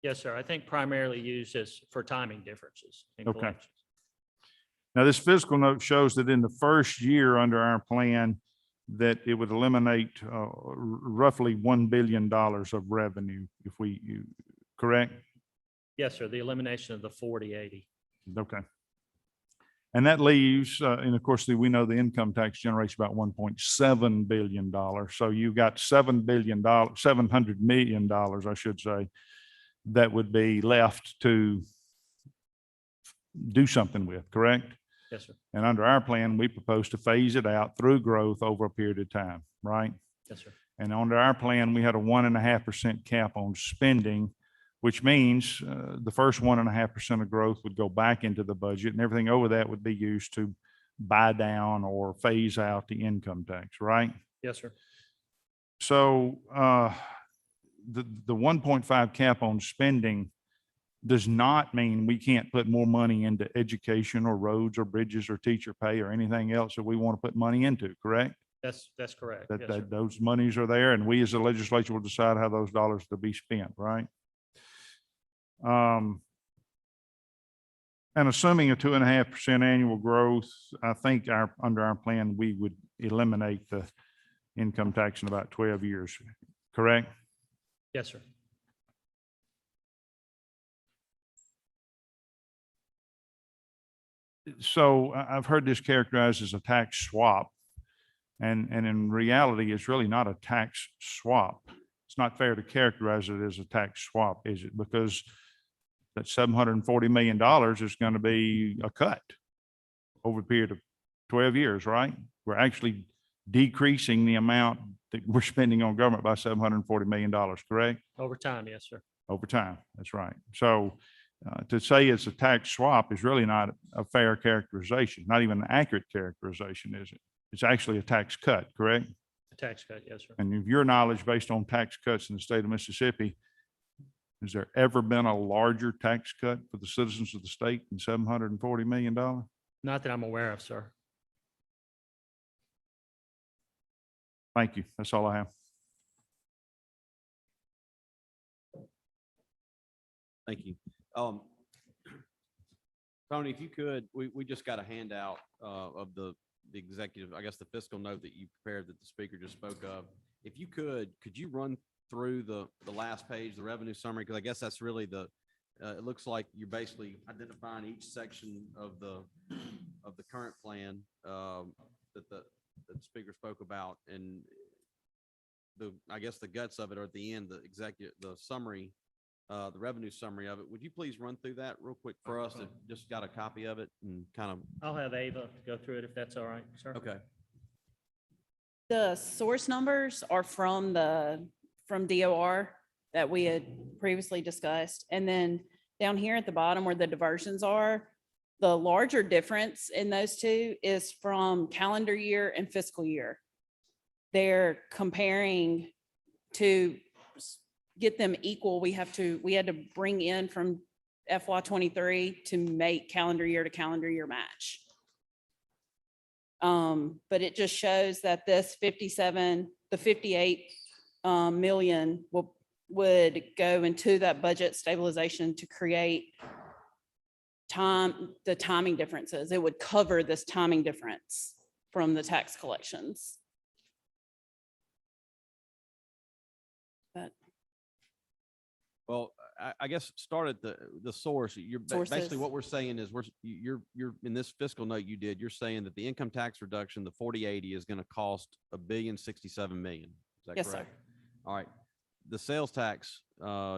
Yes, sir. I think primarily used as for timing differences in Okay. collections. Now, this fiscal note shows that in the first year under our plan, that it would eliminate roughly $1 billion of revenue if correct? Yes, sir. The elimination of the 40/80. Okay. And that leaves, and of course, we know the income tax generates about $1.7 billion. So you've got $700 million, I should say, that would be left to do something with, correct? Yes, sir. And under our plan, we propose to phase it out through growth over a period of time, right? Yes, sir. And under our plan, we had a 1.5% cap on spending, which means the first 1.5% of growth would go back into the budget, and everything over that would be used to buy down or phase out the income tax, right? Yes, sir. So the 1.5 cap on spending does not mean we can't put more money into education or roads or bridges or teacher pay or anything else that we want to put money into, correct? That's correct. That, Yes, sir. that those monies are there, and we as a legislature will decide how those dollars to be spent, right? And assuming a 2.5% annual growth, I think under our plan, we would eliminate the income tax in about 12 years, correct? Yes, sir. So I've heard this characterized as a tax swap. And in reality, it's really not a tax swap. It's not fair to characterize it as a tax swap, is it? Because that $740 million is going to be a cut over a period of 12 years, right? We're actually decreasing the amount that we're spending on government by $740 million, correct? Over time, yes, sir. Over time, that's right. So to say it's a tax swap is really not a fair characterization, not even an accurate characterization, is it? It's actually a tax cut, correct? A tax cut, yes, sir. And of your knowledge, based on tax cuts in the state of Mississippi, has there ever been a larger tax cut for the citizens of the state than $740 million? Not that I'm aware of, sir. Thank you. That's all I have. Thank you. Tony, if you could, we just got a handout of the executive, I guess the fiscal note that you prepared that the speaker just spoke of. If you could you run through the last page, the revenue summary? Because I guess that's really it looks like you're basically identifying each section of the current plan that the speaker spoke about, and I guess the guts of it are at the end, the summary, the revenue summary of it. Would you please run through that real quick for us that just got a copy of it and kind of. I'll have Ava go through it if that's all right, sir. Okay. The source numbers are from DOR that we had previously discussed. And then down here at the bottom where the diversions are, the larger difference in those two is from calendar year and fiscal year. They're comparing to get them equal. We had to bring in from FY '23 to make calendar year to calendar year match. But it just shows that this 58 million would go into that budget stabilization to create the timing differences. It would cover this timing difference from the tax collections. But Well, I guess start at the source. Basically Sources. what we're saying is you're in this fiscal note you did, you're saying that the income tax reduction, the 4080 is going to cost $1,067,000,000. Is that yes, sir. correct? All right. The sales tax,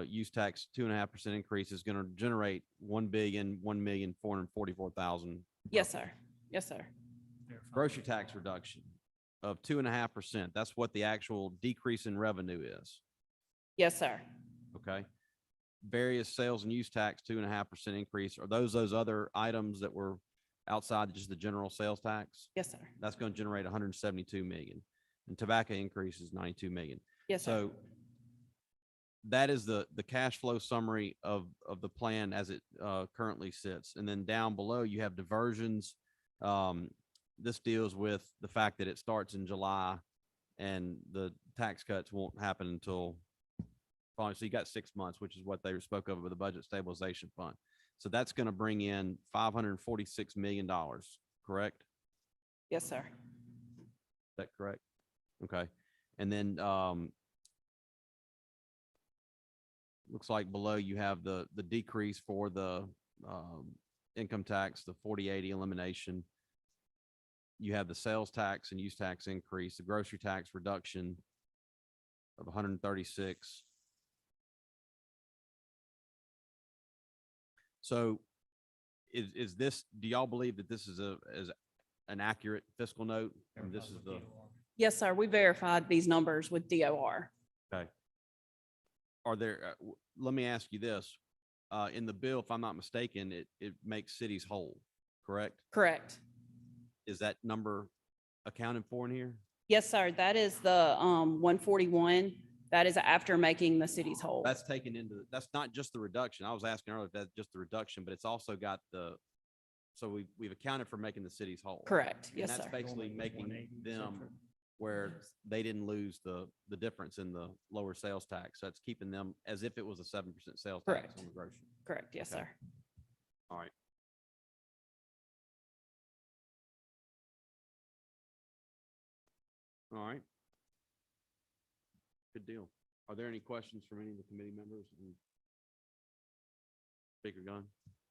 use tax, 2.5% increase is going to generate $1,444,000. Yes, sir. Yes, sir. Grocery tax reduction of 2.5%. That's what the actual decrease in revenue is. Yes, sir. Okay. Various sales and use tax, 2.5% increase. Are those other items that were outside just the general sales tax? Yes, sir. That's going to generate 172 million. And tobacco increase is 92 million. Yes, sir. So that is the cash flow summary of the plan as it currently sits. And then down below you have diversions. This deals with the fact that it starts in July and the tax cuts won't happen until fine. So you got 6 months, which is what they spoke of with the budget stabilization fund. So that's going to bring in $546 million, correct? Yes, sir. Is that correct? Okay. And then looks like below you have the decrease for the income tax, the 4080 elimination. You have the sales tax and use tax increase, the grocery tax reduction of 136. So is this, do y'all believe that this is an accurate fiscal note? And this is the, Yes, sir. We verified these numbers with DOR. okay. Are there, let me ask you this, in the bill, if I'm not mistaken, it makes cities whole, correct? Correct. Is that number accounted for in here? Yes, sir. That is the 141. That is after making the cities whole. That's taken into, that's not just the reduction. I was asking earlier if that's just the reduction, but it's also got so we've accounted for making the cities whole. Correct. And Yes, that's sir. basically making them where they didn't lose the difference in the lower sales tax. So it's keeping them as if it was a 7% sales tax Correct. on the grocery. Correct. Yes, Okay. sir. All right. All right. Good deal. Are there any questions from any of the committee members? Speaker Gunn?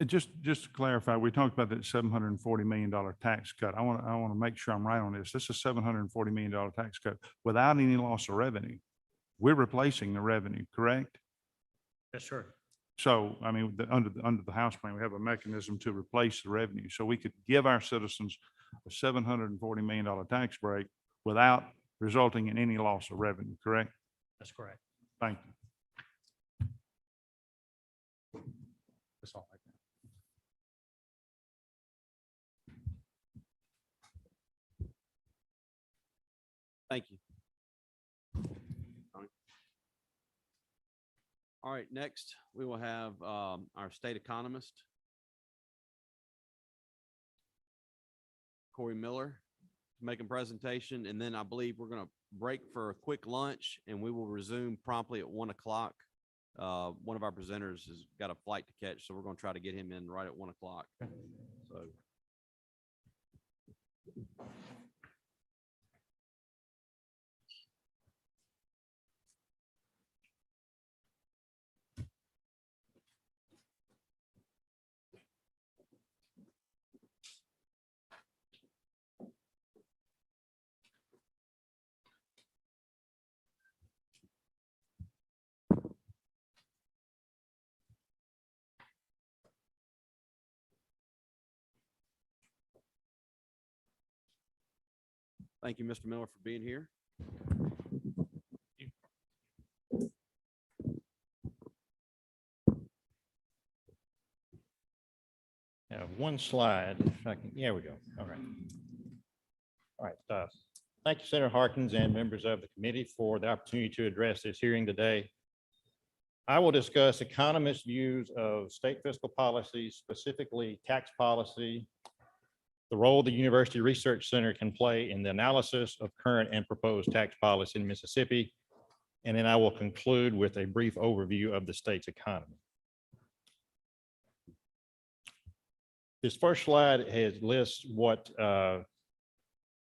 Just to clarify, we talked about that $740 million tax cut. I want to make sure I'm right on this. This is $740 million tax cut without any loss of revenue. We're replacing the revenue, correct? Yes, sir. So, I mean, under the House plan, we have a mechanism to replace the revenue. So we could give our citizens a $740 million tax break without resulting in any loss of revenue, correct? That's correct. Thank you. That's all I got. Thank you. All right, next we will have our state economist, Corey Miller, make a presentation, and then I believe we're going to break for a quick lunch, and we will resume promptly at 1 o'clock. One of our presenters has got a flight to catch, so we're going to try to get him in right at 1 o'clock. So. Thank you, Mr. Miller, for being here. Have one slide, if I can, there we go. All right. All right. Thank you, Senator Harkins and members of the committee for the opportunity to address this hearing today. I will discuss economists' views of state fiscal policy, specifically tax policy, the role the University Research Center can play in the analysis of current and proposed tax policy in Mississippi, and then I will conclude with a brief overview of the state's economy. This first slide lists what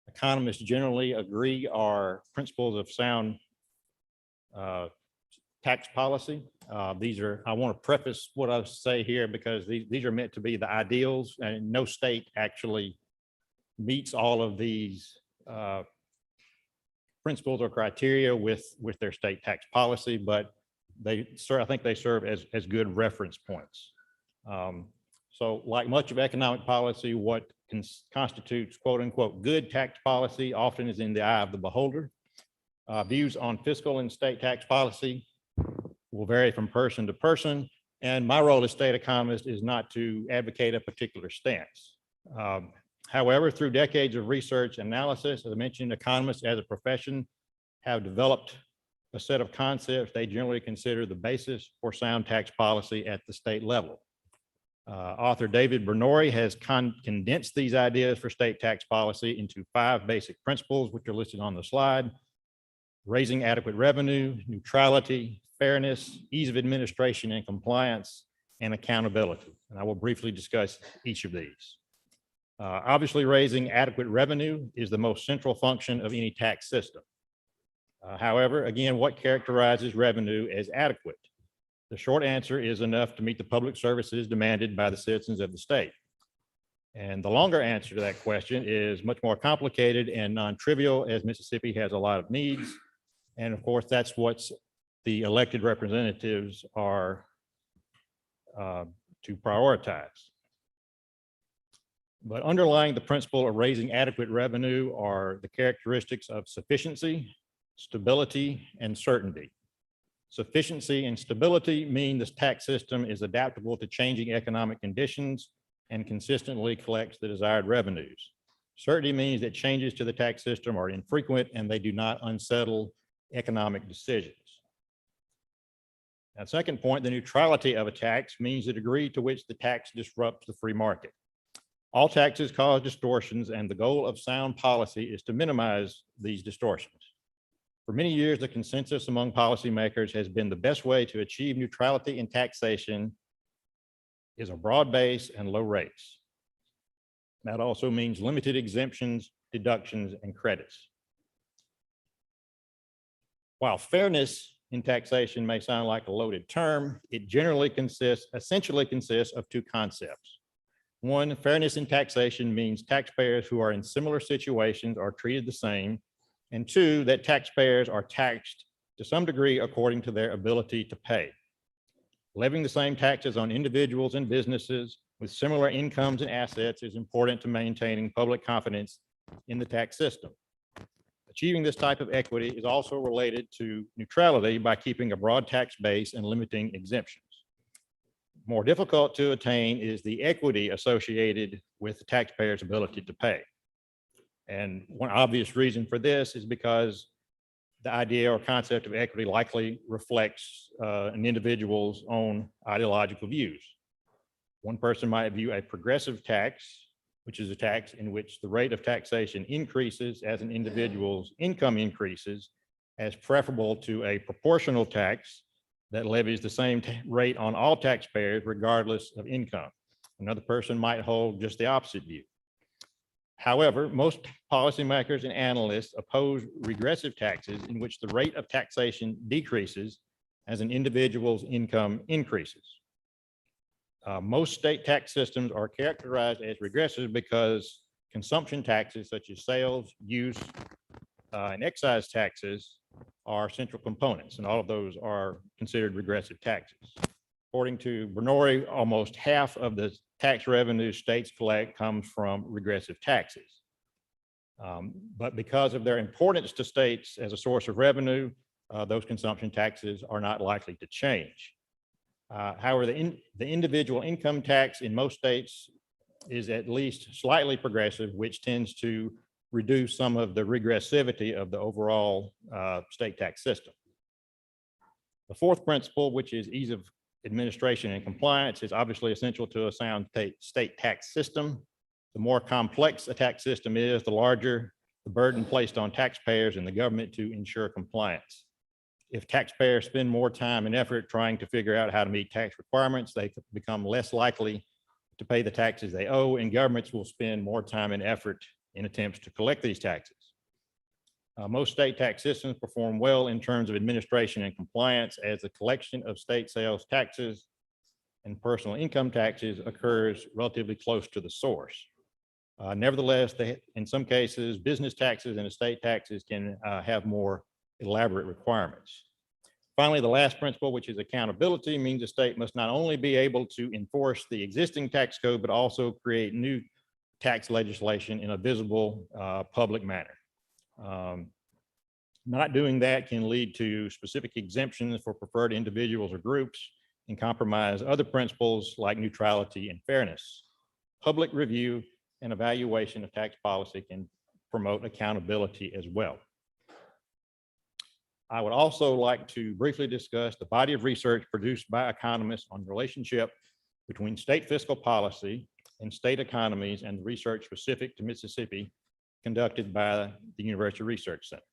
economists generally agree are principles of sound tax policy. I want to preface what I say here because these are meant to be the ideals, and no state actually meets all of these principles or criteria with their state tax policy, but I think they serve as good reference points. So like much of economic policy, what constitutes quote unquote good tax policy often is in the eye of the beholder. Views on fiscal and state tax policy will vary from person to person, and my role as state economist is not to advocate a particular stance. However, through decades of research and analysis, as I mentioned, economists as a profession have developed a set of concepts they generally consider the basis for sound tax policy at the state level. Author David Bernori has condensed these ideas for state tax policy into 5 basic principles, which are listed on the slide: raising adequate revenue, neutrality, fairness, ease of administration and compliance, and accountability. And I will briefly discuss each of these. Obviously, raising adequate revenue is the most central function of any tax system. However, again, what characterizes revenue as adequate? The short answer is enough to meet the public services demanded by the citizens of the state. And the longer answer to that question is much more complicated and non-trivial, as Mississippi has a lot of needs. And of course, that's what the elected representatives are to prioritize. But underlying the principle of raising adequate revenue are the characteristics of sufficiency, stability, and certainty. Sufficiency and stability mean this tax system is adaptable to changing economic conditions and consistently collects the desired revenues. Certainty means that changes to the tax system are infrequent and they do not unsettle economic decisions. Now, second point, the neutrality of a tax means the degree to which the tax disrupts the free market. All taxes cause distortions, and the goal of sound policy is to minimize these distortions. For many years, the consensus among policymakers has been the best way to achieve neutrality in taxation is a broad base and low rates. That also means limited exemptions, deductions, and credits. While fairness in taxation may sound like a loaded term, it essentially consists of 2 concepts. One, fairness in taxation means taxpayers who are in similar situations are treated the same. And 2, that taxpayers are taxed to some degree according to their ability to pay. Levying the same taxes on individuals and businesses with similar incomes and assets is important to maintaining public confidence in the tax system. Achieving this type of equity is also related to neutrality by keeping a broad tax base and limiting exemptions. More difficult to attain is the equity associated with the taxpayer's ability to pay. And one obvious reason for this is because the idea or concept of equity likely reflects an individual's own ideological views. One person might view a progressive tax, which is a tax in which the rate of taxation increases as an individual's income increases, as preferable to a proportional tax that levies the same rate on all taxpayers regardless of income. Another person might hold just the opposite view. However, most policymakers and analysts oppose regressive taxes in which the rate of taxation decreases as an individual's income increases. Most state tax systems are characterized as regressive because consumption taxes such as sales, use, and excise taxes are central components, and all of those are considered regressive taxes. According to Bernori, almost half of the tax revenue states collect comes from regressive taxes. But because of their importance to states as a source of revenue, those consumption taxes are not likely to change. However, the individual income tax in most states is at least slightly progressive, which tends to reduce some of the regressivity of the overall state tax system. The fourth principle, which is ease of administration and compliance, is obviously essential to a sound state tax system. The more complex a tax system is, the larger the burden placed on taxpayers and the government to ensure compliance. If taxpayers spend more time and effort trying to figure out how to meet tax requirements, they become less likely to pay the taxes they owe, and governments will spend more time and effort in attempts to collect these taxes. Most state tax systems perform well in terms of administration and compliance, as the collection of state sales taxes and personal income taxes occurs relatively close to the source. Nevertheless, in some cases, business taxes and estate taxes can have more elaborate requirements. Finally, the last principle, which is accountability, means the state must not only be able to enforce the existing tax code, but also create new tax legislation in a visible public manner. Not doing that can lead to specific exemptions for preferred individuals or groups and compromise other principles like neutrality and fairness. Public review and evaluation of tax policy can promote accountability as well. I would also like to briefly discuss the body of research produced by economists on the relationship between state fiscal policy and state economies, and the research specific to Mississippi conducted by the University Research Center.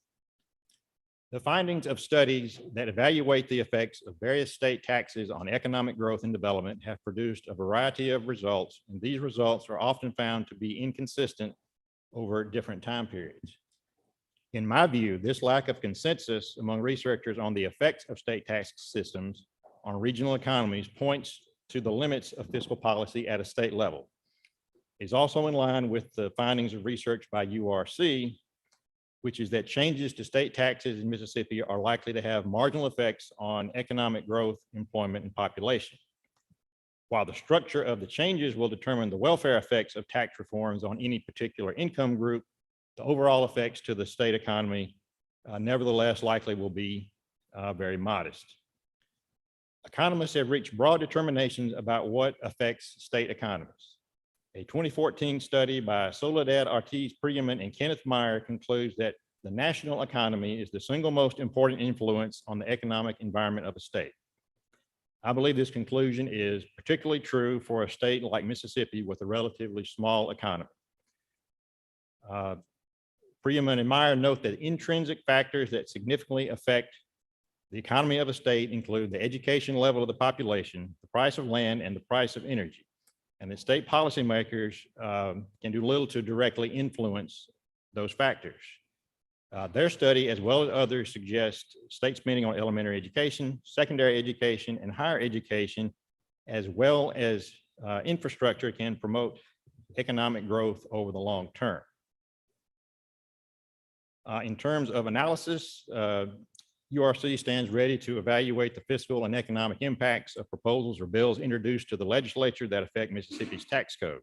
The findings of studies that evaluate the effects of various state taxes on economic growth and development have produced a variety of results, and these results are often found to be inconsistent over different time periods. In my view, this lack of consensus among researchers on the effects of state tax systems on regional economies points to the limits of fiscal policy at a state level. It's also in line with the findings of research by URC, which is that changes to state taxes in Mississippi are likely to have marginal effects on economic growth, employment, and population. While the structure of the changes will determine the welfare effects of tax reforms on any particular income group, the overall effects to the state economy nevertheless likely will be very modest. Economists have reached broad determinations about what affects state economies. A 2014 study by Soledad Ortiz-Priaman and Kenneth Meyer concludes that the national economy is the single most important influence on the economic environment of a state. I believe this conclusion is particularly true for a state like Mississippi with a relatively small economy. Priaman and Meyer note that intrinsic factors that significantly affect the economy of a state include the education level of the population, the price of land, and the price of energy, and that state policymakers can do little to directly influence those factors. Their study, as well as others, suggests state spending on elementary education, secondary education, and higher education, as well as infrastructure, can promote economic growth over the long term. In terms of analysis, URC stands ready to evaluate the fiscal and economic impacts of proposals or bills introduced to the legislature that affect Mississippi's tax code.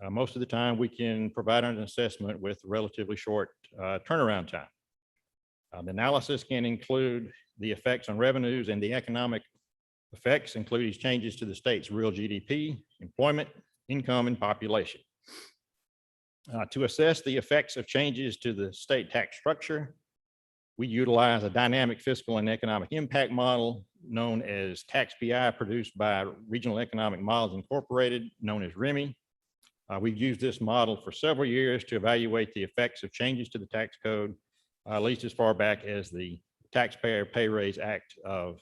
Most of the time, we can provide an assessment with relatively short turnaround time. The analysis can include the effects on revenues, and the economic effects include changes to the state's real GDP, employment, income, and population. To assess the effects of changes to the state tax structure, we utilize a dynamic fiscal and economic impact model known as Tax PI, produced by Regional Economic Models Incorporated, known as REMI. We've used this model for several years to evaluate the effects of changes to the tax code, at least as far back as the Taxpayer Pay Raise Act of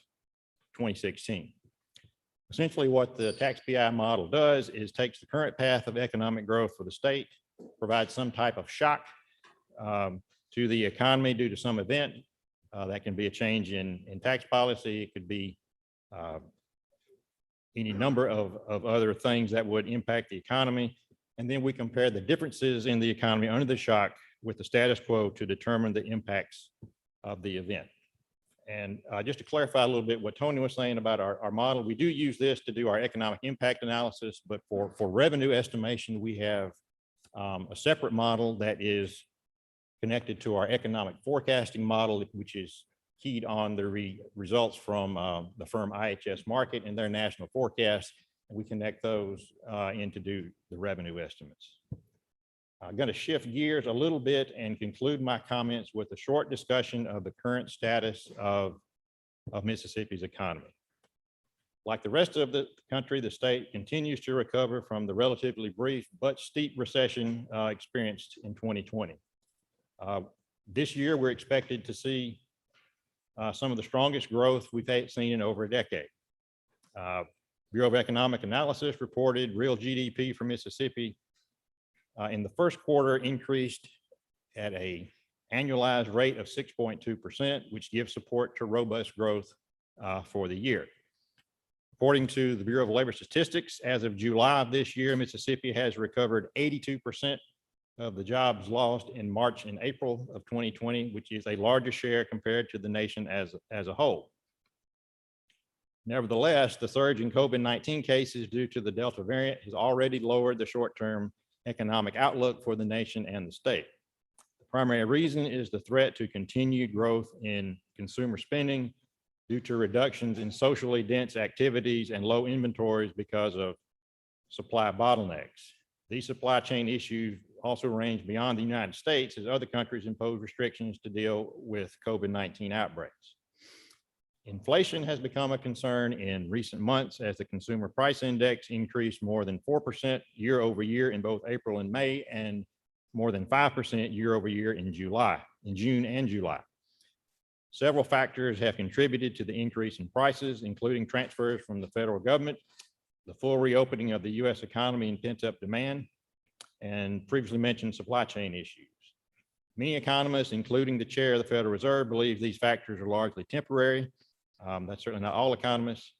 2016. Essentially, what the Tax PI model does is takes the current path of economic growth for the state, provides some type of shock to the economy due to some event. That can be a change in tax policy. It could be any number of other things that would impact the economy. And then we compare the differences in the economy under the shock with the status quo to determine the impacts of the event. And just to clarify a little bit what Tony was saying about our model, we do use this to do our economic impact analysis, but for revenue estimation, we have a separate model that is connected to our economic forecasting model, which is keyed on the results from the firm IHS Markit and their national forecast. And we connect those in to do the revenue estimates. I'm going to shift gears a little bit and conclude my comments with a short discussion of the current status of of Mississippi's economy. Like the rest of the country, the state continues to recover from the relatively brief but steep recession experienced in 2020. This year, we're expected to see some of the strongest growth we've seen in over a decade. Bureau of Economic Analysis reported real GDP for Mississippi in the first quarter increased at an annualized rate of 6.2%, which gives support to robust growth for the year. According to the Bureau of Labor Statistics, as of July of this year, Mississippi has recovered 82% of the jobs lost in March and April of 2020, which is a larger share compared to the nation as a whole. Nevertheless, the surge in COVID-19 cases due to the Delta variant has already lowered the short-term economic outlook for the nation and the state. The primary reason is the threat to continued growth in consumer spending due to reductions in socially dense activities and low inventories because of supply bottlenecks. These supply chain issues also range beyond the United States as other countries impose restrictions to deal with COVID-19 outbreaks. Inflation has become a concern in recent months as the consumer price index increased more than 4% year over year in both April and May, and more than 5% year over year in June and July. Several factors have contributed to the increase in prices, including transfers from the federal government, the full reopening of the U.S. economy and pent-up demand, and previously mentioned supply chain issues. Many economists, including the chair of the Federal Reserve, believe these factors are largely temporary. That's certainly not all economists,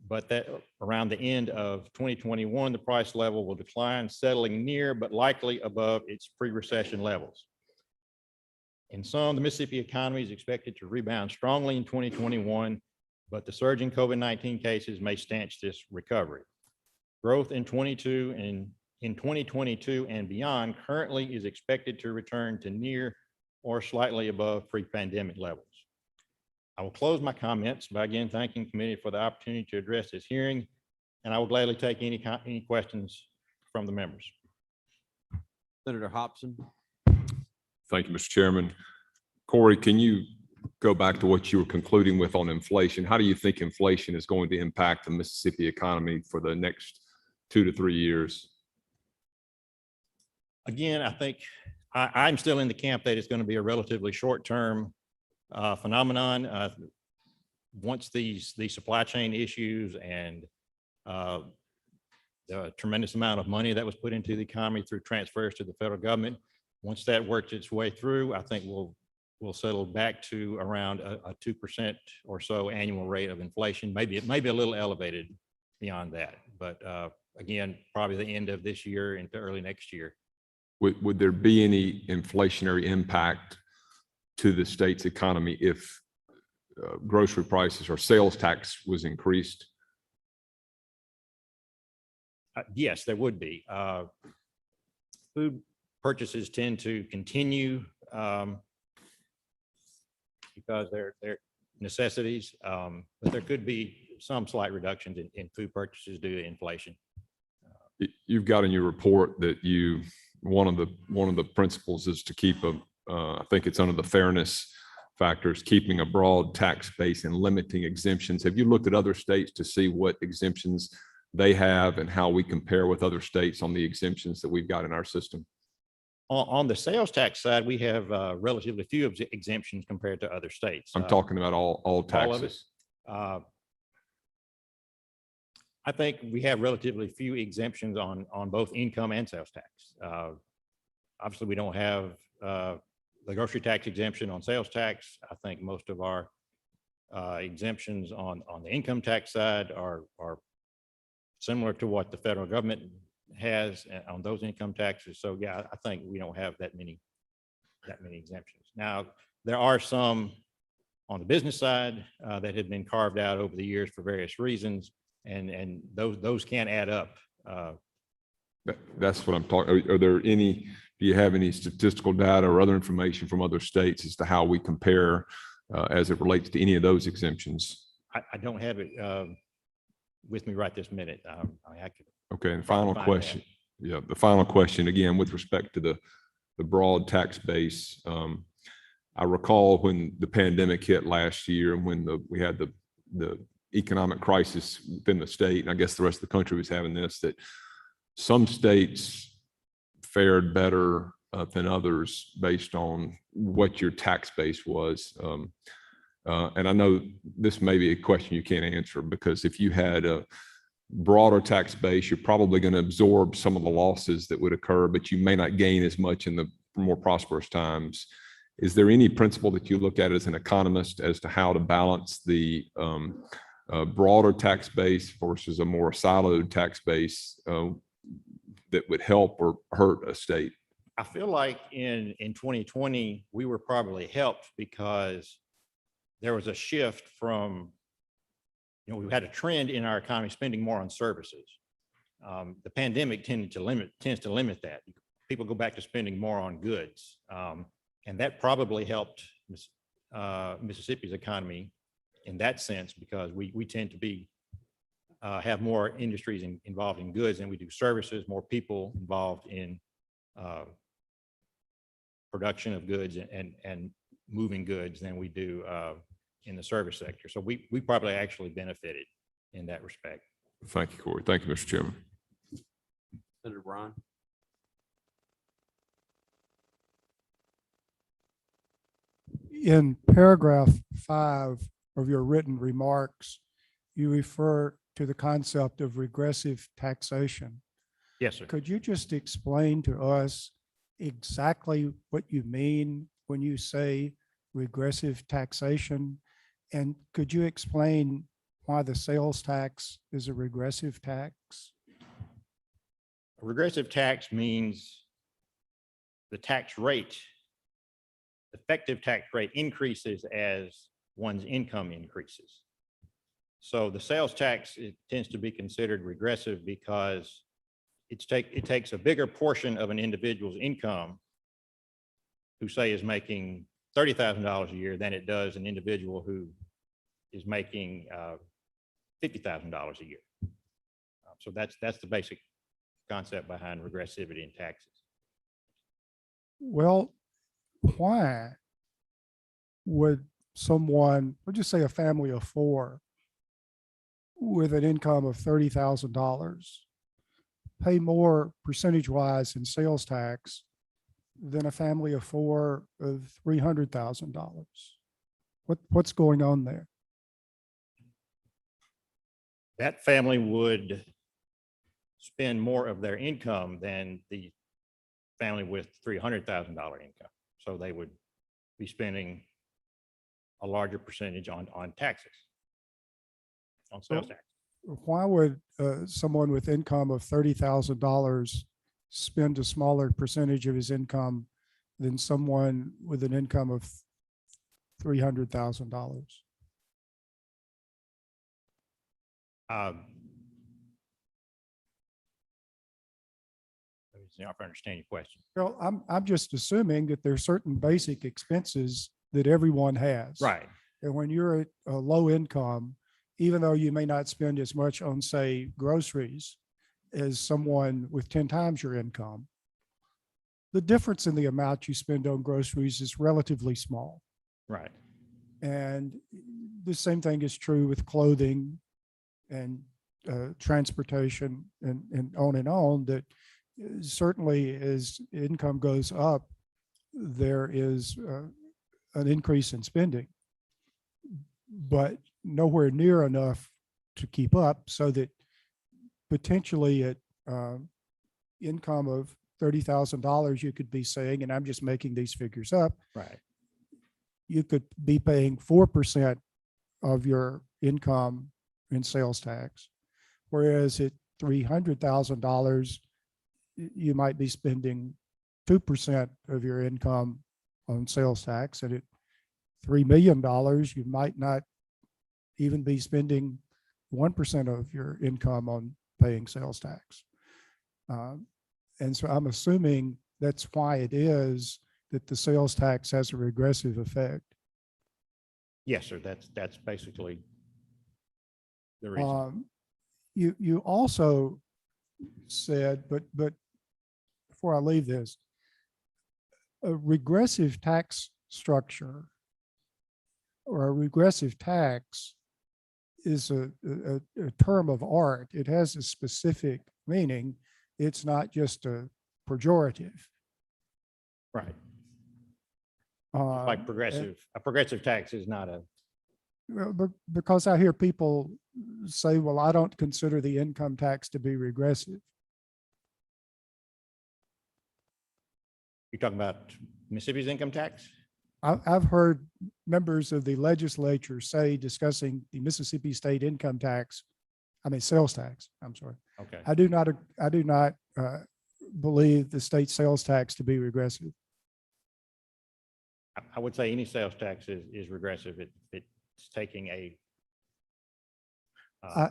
but that around the end of 2021, the price level will decline, settling near but likely above its pre-recession levels. In sum, the Mississippi economy is expected to rebound strongly in 2021, but the surge in COVID-19 cases may stanch this recovery. Growth in 2022 and beyond currently is expected to return to near or slightly above pre-pandemic levels. I will close my comments by again thanking the committee for the opportunity to address this hearing, and I will gladly take any questions from the members. Senator Hobson. Thank you, Mr. Chairman. Corey, can you go back to what you were concluding with on inflation? How do you think inflation is going to impact the Mississippi economy for the next 2 to 3 years? Again, I think I'm still in the camp that it's going to be a relatively short-term phenomenon. Once these supply chain issues and the tremendous amount of money that was put into the economy through transfers to the federal government, once that works its way through, I think we'll settle back to around a 2% or so annual rate of inflation. Maybe it may be a little elevated beyond that, but again, probably the end of this year into early next year. Would there be any inflationary impact to the state's economy if grocery prices or sales tax was increased? Yes, there would be. Food purchases tend to continue because they're necessities, but there could be some slight reductions in food purchases due to inflation. You've got in your report that one of the principles is to keep I think it's under the fairness factors, keeping a broad tax base and limiting exemptions. Have you looked at other states to see what exemptions they have and how we compare with other states on the exemptions that we've got in our system? On the sales tax side, we have relatively few exemptions compared to other states. I'm talking about all taxes. I think we have relatively few exemptions on both income and sales tax. Obviously, we don't have the grocery tax exemption on sales tax. I think most of our exemptions on the income tax side are similar to what the federal government has on those income taxes. So yeah, I think we don't have that many exemptions. Now, there are some on the business side that have been carved out over the years for various reasons, and those can add up. That's what I'm talking. Do you have any statistical data or other information from other states as to how we compare as it relates to any of those exemptions? I don't have it with me right this minute. Okay, and final question. Yeah, the final question again with respect to the broad tax base. I recall when the pandemic hit last year and when we had the economic crisis within the state, and I guess the rest of the country was having this, that some states fared better than others based on what your tax base was. And I know this may be a question you can't answer, because if you had a broader tax base, you're probably going to absorb some of the losses that would occur, but you may not gain as much in the more prosperous times. Is there any principle that you look at as an economist as to how to balance the broader tax base versus a more siloed tax base that would help or hurt a state? I feel like in 2020, we were probably helped because there was a shift from, we had a trend in our economy spending more on services. The pandemic tends to limit that. People go back to spending more on goods. And that probably helped Mississippi's economy in that sense, because we tend to be have more industries involved in goods than we do services, more people involved in production of goods and moving goods than we do in the service sector. So we probably actually benefited in that respect. Thank you, Corey. Thank you, Mr. Chairman. Senator Bryan. In paragraph 5 of your written remarks, you refer to the concept of regressive taxation. Yes, sir. Could you just explain to us exactly what you mean when you say regressive taxation? And could you explain why the sales tax is a regressive tax? A regressive tax means the tax rate, effective tax rate, increases as one's income increases. So the sales tax, it tends to be considered regressive because it takes a bigger portion of an individual's income who, say, is making $30,000 a year than it does an individual who is making $50,000 a year. So that's the basic concept behind regressivity in taxes. Well, why would someone, we'll just say a family of 4 with an income of $30,000 pay more percentage-wise in sales tax than a family of 4 of $300,000? What's going on there? That family would spend more of their income than the family with $300,000 income. So they would be spending a larger percentage on taxes, on sales tax. Why would someone with income of $30,000 spend a smaller percentage of his income than someone with an income of $300,000? Let me see if I understand your question. Well, I'm just assuming that there's certain basic expenses that everyone has. Right. And when you're at a low income, even though you may not spend as much on, say, groceries as someone with 10 times your income, the difference in the amount you spend on groceries is relatively small. Right. And the same thing is true with clothing and transportation and on, that certainly as income goes up, there is an increase in spending, but nowhere near enough to keep up, so that potentially at income of $30,000, you could be saying, and I'm just making these figures up, right, you could be paying 4% of your income in sales tax, whereas at $300,000, you might be spending 2% of your income on sales tax, and at $3 million, you might not even be spending 1% of your income on paying sales tax. And so I'm assuming that's why it is that the sales tax has a regressive effect. Yes, sir. That's basically the reason. You also said, but before I leave this, a regressive tax structure or a regressive tax is a term of art. It has a specific meaning. It's not just a pejorative. Right. Uh, Like a progressive tax is not a, Well, because I hear people say, well, I don't consider the income tax to be regressive. you're talking about Mississippi's income tax? I've heard members of the legislature say, discussing the Mississippi state income tax, sales tax, I'm sorry. Okay. I do not believe the state sales tax to be regressive. I would say any sales tax is regressive. It's taking a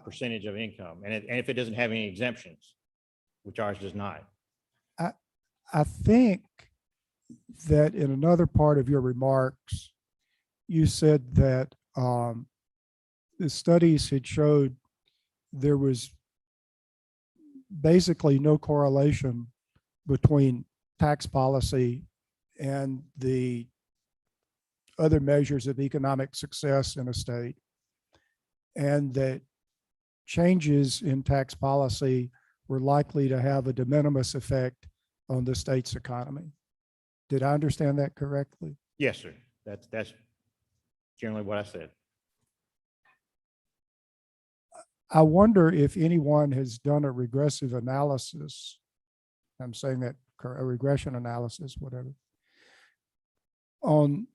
percentage of income, and if it doesn't have any exemptions, which ours does not. I think that in another part of your remarks, you said that the studies had showed there was basically no correlation between tax policy and the other measures of economic success in a state, and that changes in tax policy were likely to have a de minimis effect on the state's economy. Did I understand that correctly? Yes, sir. That's generally what I said. I wonder if anyone has done a regressive analysis. I'm saying that a regression analysis, whatever, on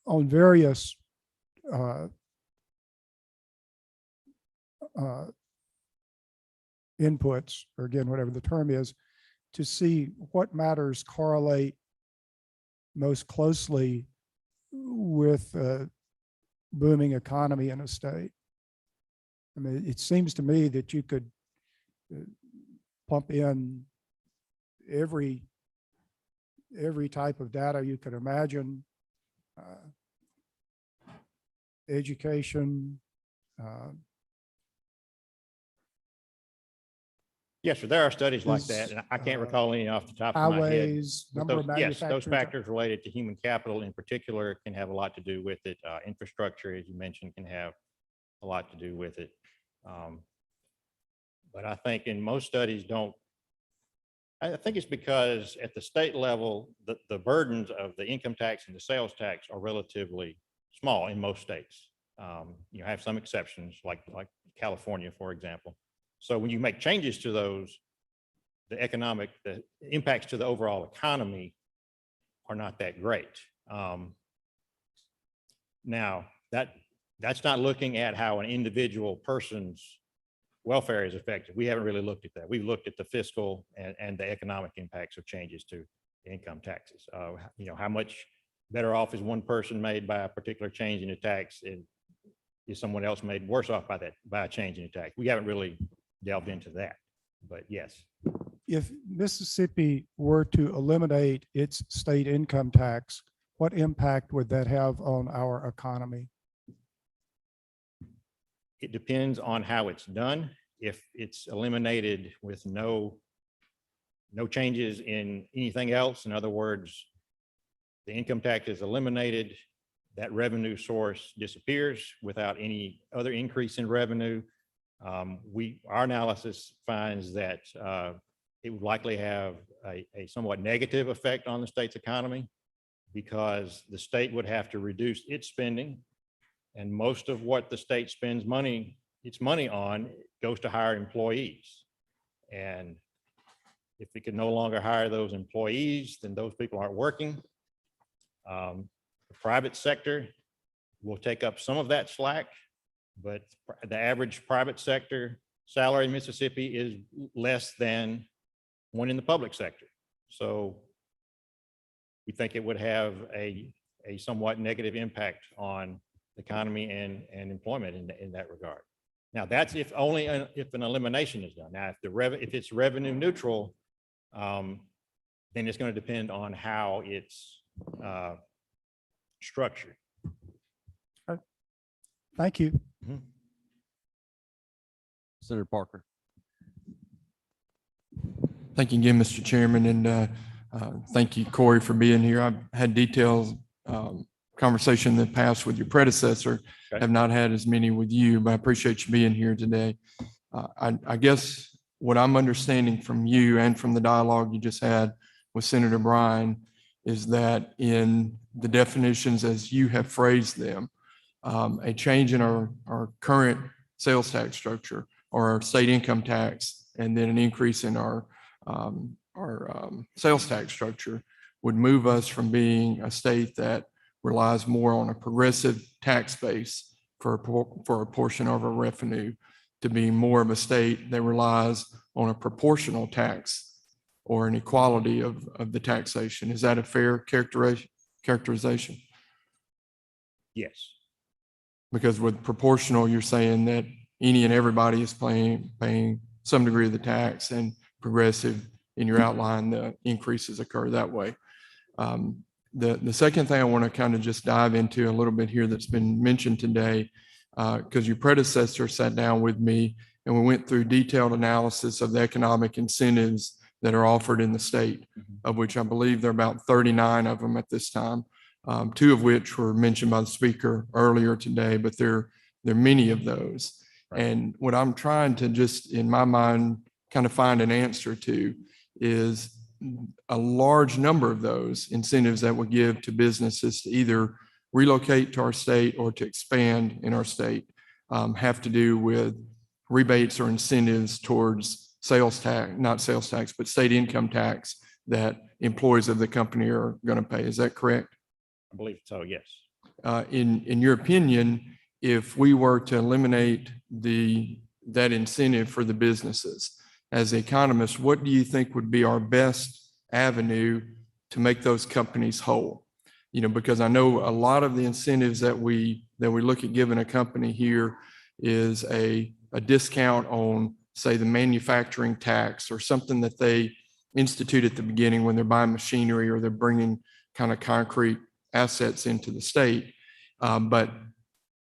various inputs, or again, whatever the term is, to see what matters correlate most closely with a booming economy in a state. It seems to me that you could pump in every type of data you could imagine, education. Yes, sir. There are studies like that, and I can't recall any off the top of my head. Highways, But number of yes, those manufacturing. factors related to human capital in particular can have a lot to do with it. Infrastructure, as you mentioned, can have a lot to do with it. But I think in most studies I think it's because at the state level, the burdens of the income tax and the sales tax are relatively small in most states. You have some exceptions like California, for example. So when you make changes to those, the impacts to the overall economy are not that great. Now, that's not looking at how an individual person's welfare is affected. We haven't really looked at that. We've looked at the fiscal and the economic impacts of changes to income taxes. How much better off is one person made by a particular change in the tax, and is someone else made worse off by a change in the tax? We haven't really delved into that, but yes. If Mississippi were to eliminate its state income tax, what impact would that have on our economy? It depends on how it's done. If it's eliminated with no changes in anything else, in other words, the income tax is eliminated, that revenue source disappears without any other increase in revenue. Our analysis finds that it would likely have a somewhat negative effect on the state's economy, because the state would have to reduce its spending, and most of what the state spends its money on goes to hire employees. And if it can no longer hire those employees, then those people aren't working. The private sector will take up some of that slack, but the average private sector salary in Mississippi is less than one in the public sector. So we think it would have a somewhat negative impact on the economy and employment in that regard. Now, that's if an elimination is done. Now, if it's revenue neutral, then it's going to depend on how it's structured. Thank you. Senator Parker. Thank you again, Mr. Chairman, and thank you, Corey, for being here. I've had details conversation that passed with your predecessor. Okay. Have not had as many with you, but I appreciate you being here today. I guess what I'm understanding from you and from the dialogue you just had with Senator Bryan is that in the definitions as you have phrased them, a change in our current sales tax structure or our state income tax, and then an increase in our sales tax structure would move us from being a state that relies more on a progressive tax base for a portion of our revenue to being more of a state that relies on a proportional tax or an equality of the taxation. Is that a fair characterization? Yes. Because with proportional, you're saying that any and everybody is paying some degree of the tax, and progressive, in your outline, the increases occur that way. The second thing I want to kind of just dive into a little bit here that's been mentioned today, because your predecessor sat down with me and we went through detailed analysis of the economic incentives that are offered in the state, of which I believe there are about 39 of them at this time, 2 of which were mentioned by the speaker earlier today, but there are many of those. Right. And what I'm trying to just, in my mind, kind of find an answer to is a large number of those incentives that we give to businesses to either relocate to our state or to expand in our state have to do with rebates or incentives towards sales tax, not sales tax, but state income tax that employees of the company are going to pay. Is that correct? I believe so, yes. In your opinion, if we were to eliminate that incentive for the businesses, as economists, what do you think would be our best avenue to make those companies whole? You know, because I know a lot of the incentives that we look at giving a company here is a discount on, say, the manufacturing tax or something that they institute at the beginning when they're buying machinery or they're bringing kind of concrete assets into the state. But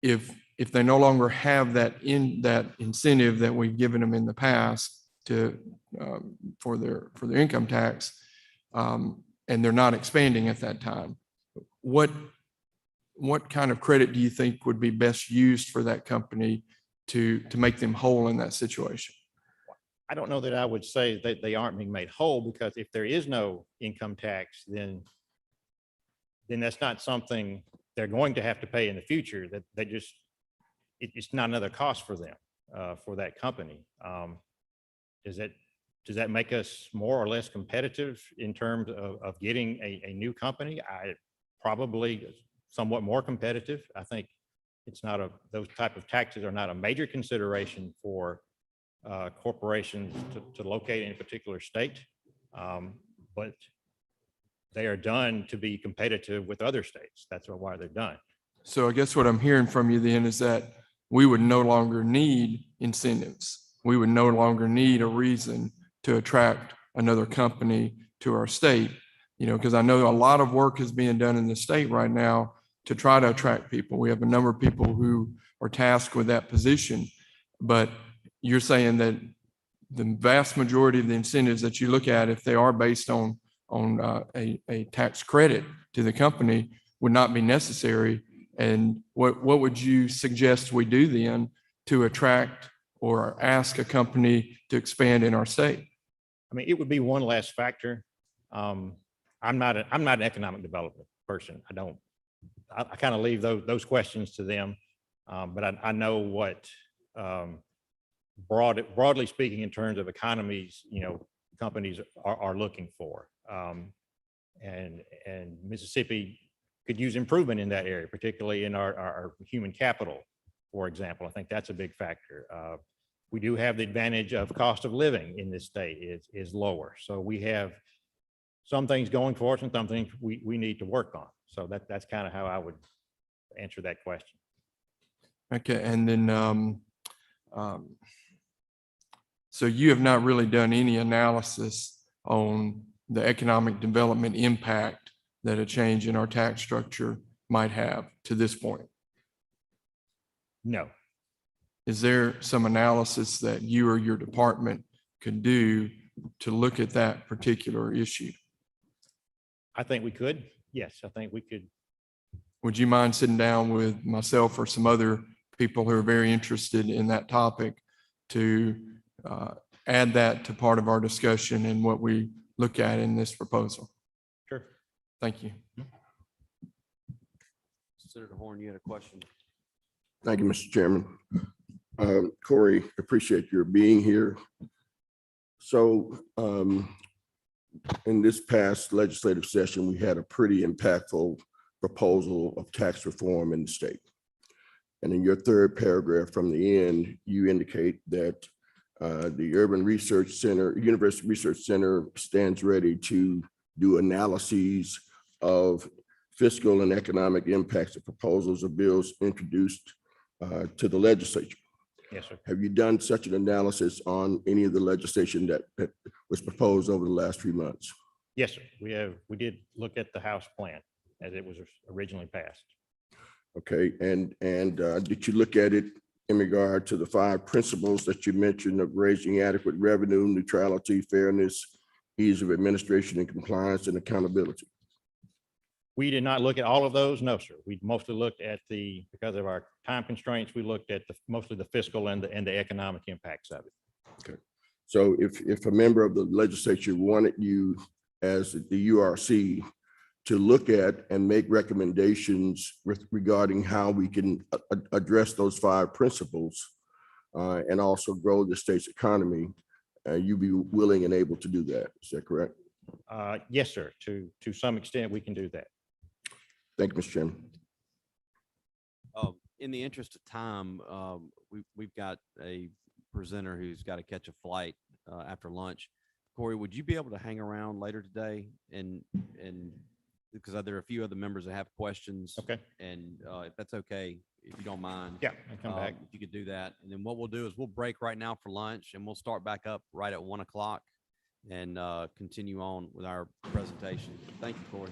if they no longer have that incentive that we've given them in the past for their income tax, and they're not expanding at that time, what kind of credit do you think would be best used for that company to make them whole in that situation? I don't know that I would say that they aren't being made whole, because if there is no income tax, then that's not something they're going to have to pay in the future. That it's not another cost for them, for that company. Does that make us more or less competitive in terms of getting a new company? Probably somewhat more competitive. I think it's not those type of taxes are not a major consideration for corporations to locate in a particular state, but they are done to be competitive with other states. That's why they're done. So I guess what I'm hearing from you then is that we would no longer need incentives. We would no longer need a reason to attract another company to our state, you know, because I know a lot of work is being done in the state right now to try to attract people. We have a number of people who are tasked with that position, but you're saying that the vast majority of the incentives that you look at, if they are based on a tax credit to the company, would not be necessary. And what would you suggest we do then to attract or ask a company to expand in our state? I mean, it would be one last factor. I'm not an economic development person. I kind of leave those questions to them. But I know what, broadly speaking, in terms of economies, you know, companies are looking for. And Mississippi could use improvement in that area, particularly in our human capital, for example. I think that's a big factor. We do have the advantage of cost of living in this state is lower. So we have some things going for us and some things we need to work on. So that's kind of how I would answer that question. Okay, and then so you have not really done any analysis on the economic development impact that a change in our tax structure might have to this point? No. Is there some analysis that you or your department could do to look at that particular issue? I think we could. Yes, I think we could. would you mind sitting down with myself or some other people who are very interested in that topic to add that to part of our discussion and what we look at in this proposal? Sure. Thank you. Senator Horn, you had a question. Thank you, Mr. Chairman. Corey, appreciate your being here. So in this past legislative session, we had a pretty impactful proposal of tax reform in the state. And in your third paragraph from the end, you indicate that the Urban Research Center, University Research Center stands ready to do analyses of fiscal and economic impacts of proposals or bills introduced to the legislature. Yes, sir. Have you done such an analysis on any of the legislation that was proposed over the last few months? Yes, sir. We did look at the House plan as it was originally passed. Okay, and did you look at it in regard to the 5 principles that you mentioned of raising adequate revenue, neutrality, fairness, ease of administration and compliance, and accountability? We did not look at all of those. No, sir. We mostly looked at because of our time constraints, we looked at mostly the fiscal and the economic impacts of it. Okay. So if a member of the legislature wanted you as the URC to look at and make recommendations regarding how we can address those 5 principles and also grow the state's economy, you'd be willing and able to do that. Is that correct? Yes, sir. To some extent, we can do that. Thank you, Mr. Chairman. In the interest of time, we've got a presenter who's got to catch a flight after lunch. Corey, would you be able to hang around later today and because there are a few other members that have questions. Okay. And if that's okay, if you don't mind. Yeah, I come back. If you could do that. And then what we'll do is we'll break right now for lunch and we'll start back up right at 1 o'clock and continue on with our presentation. Thank you, Corey.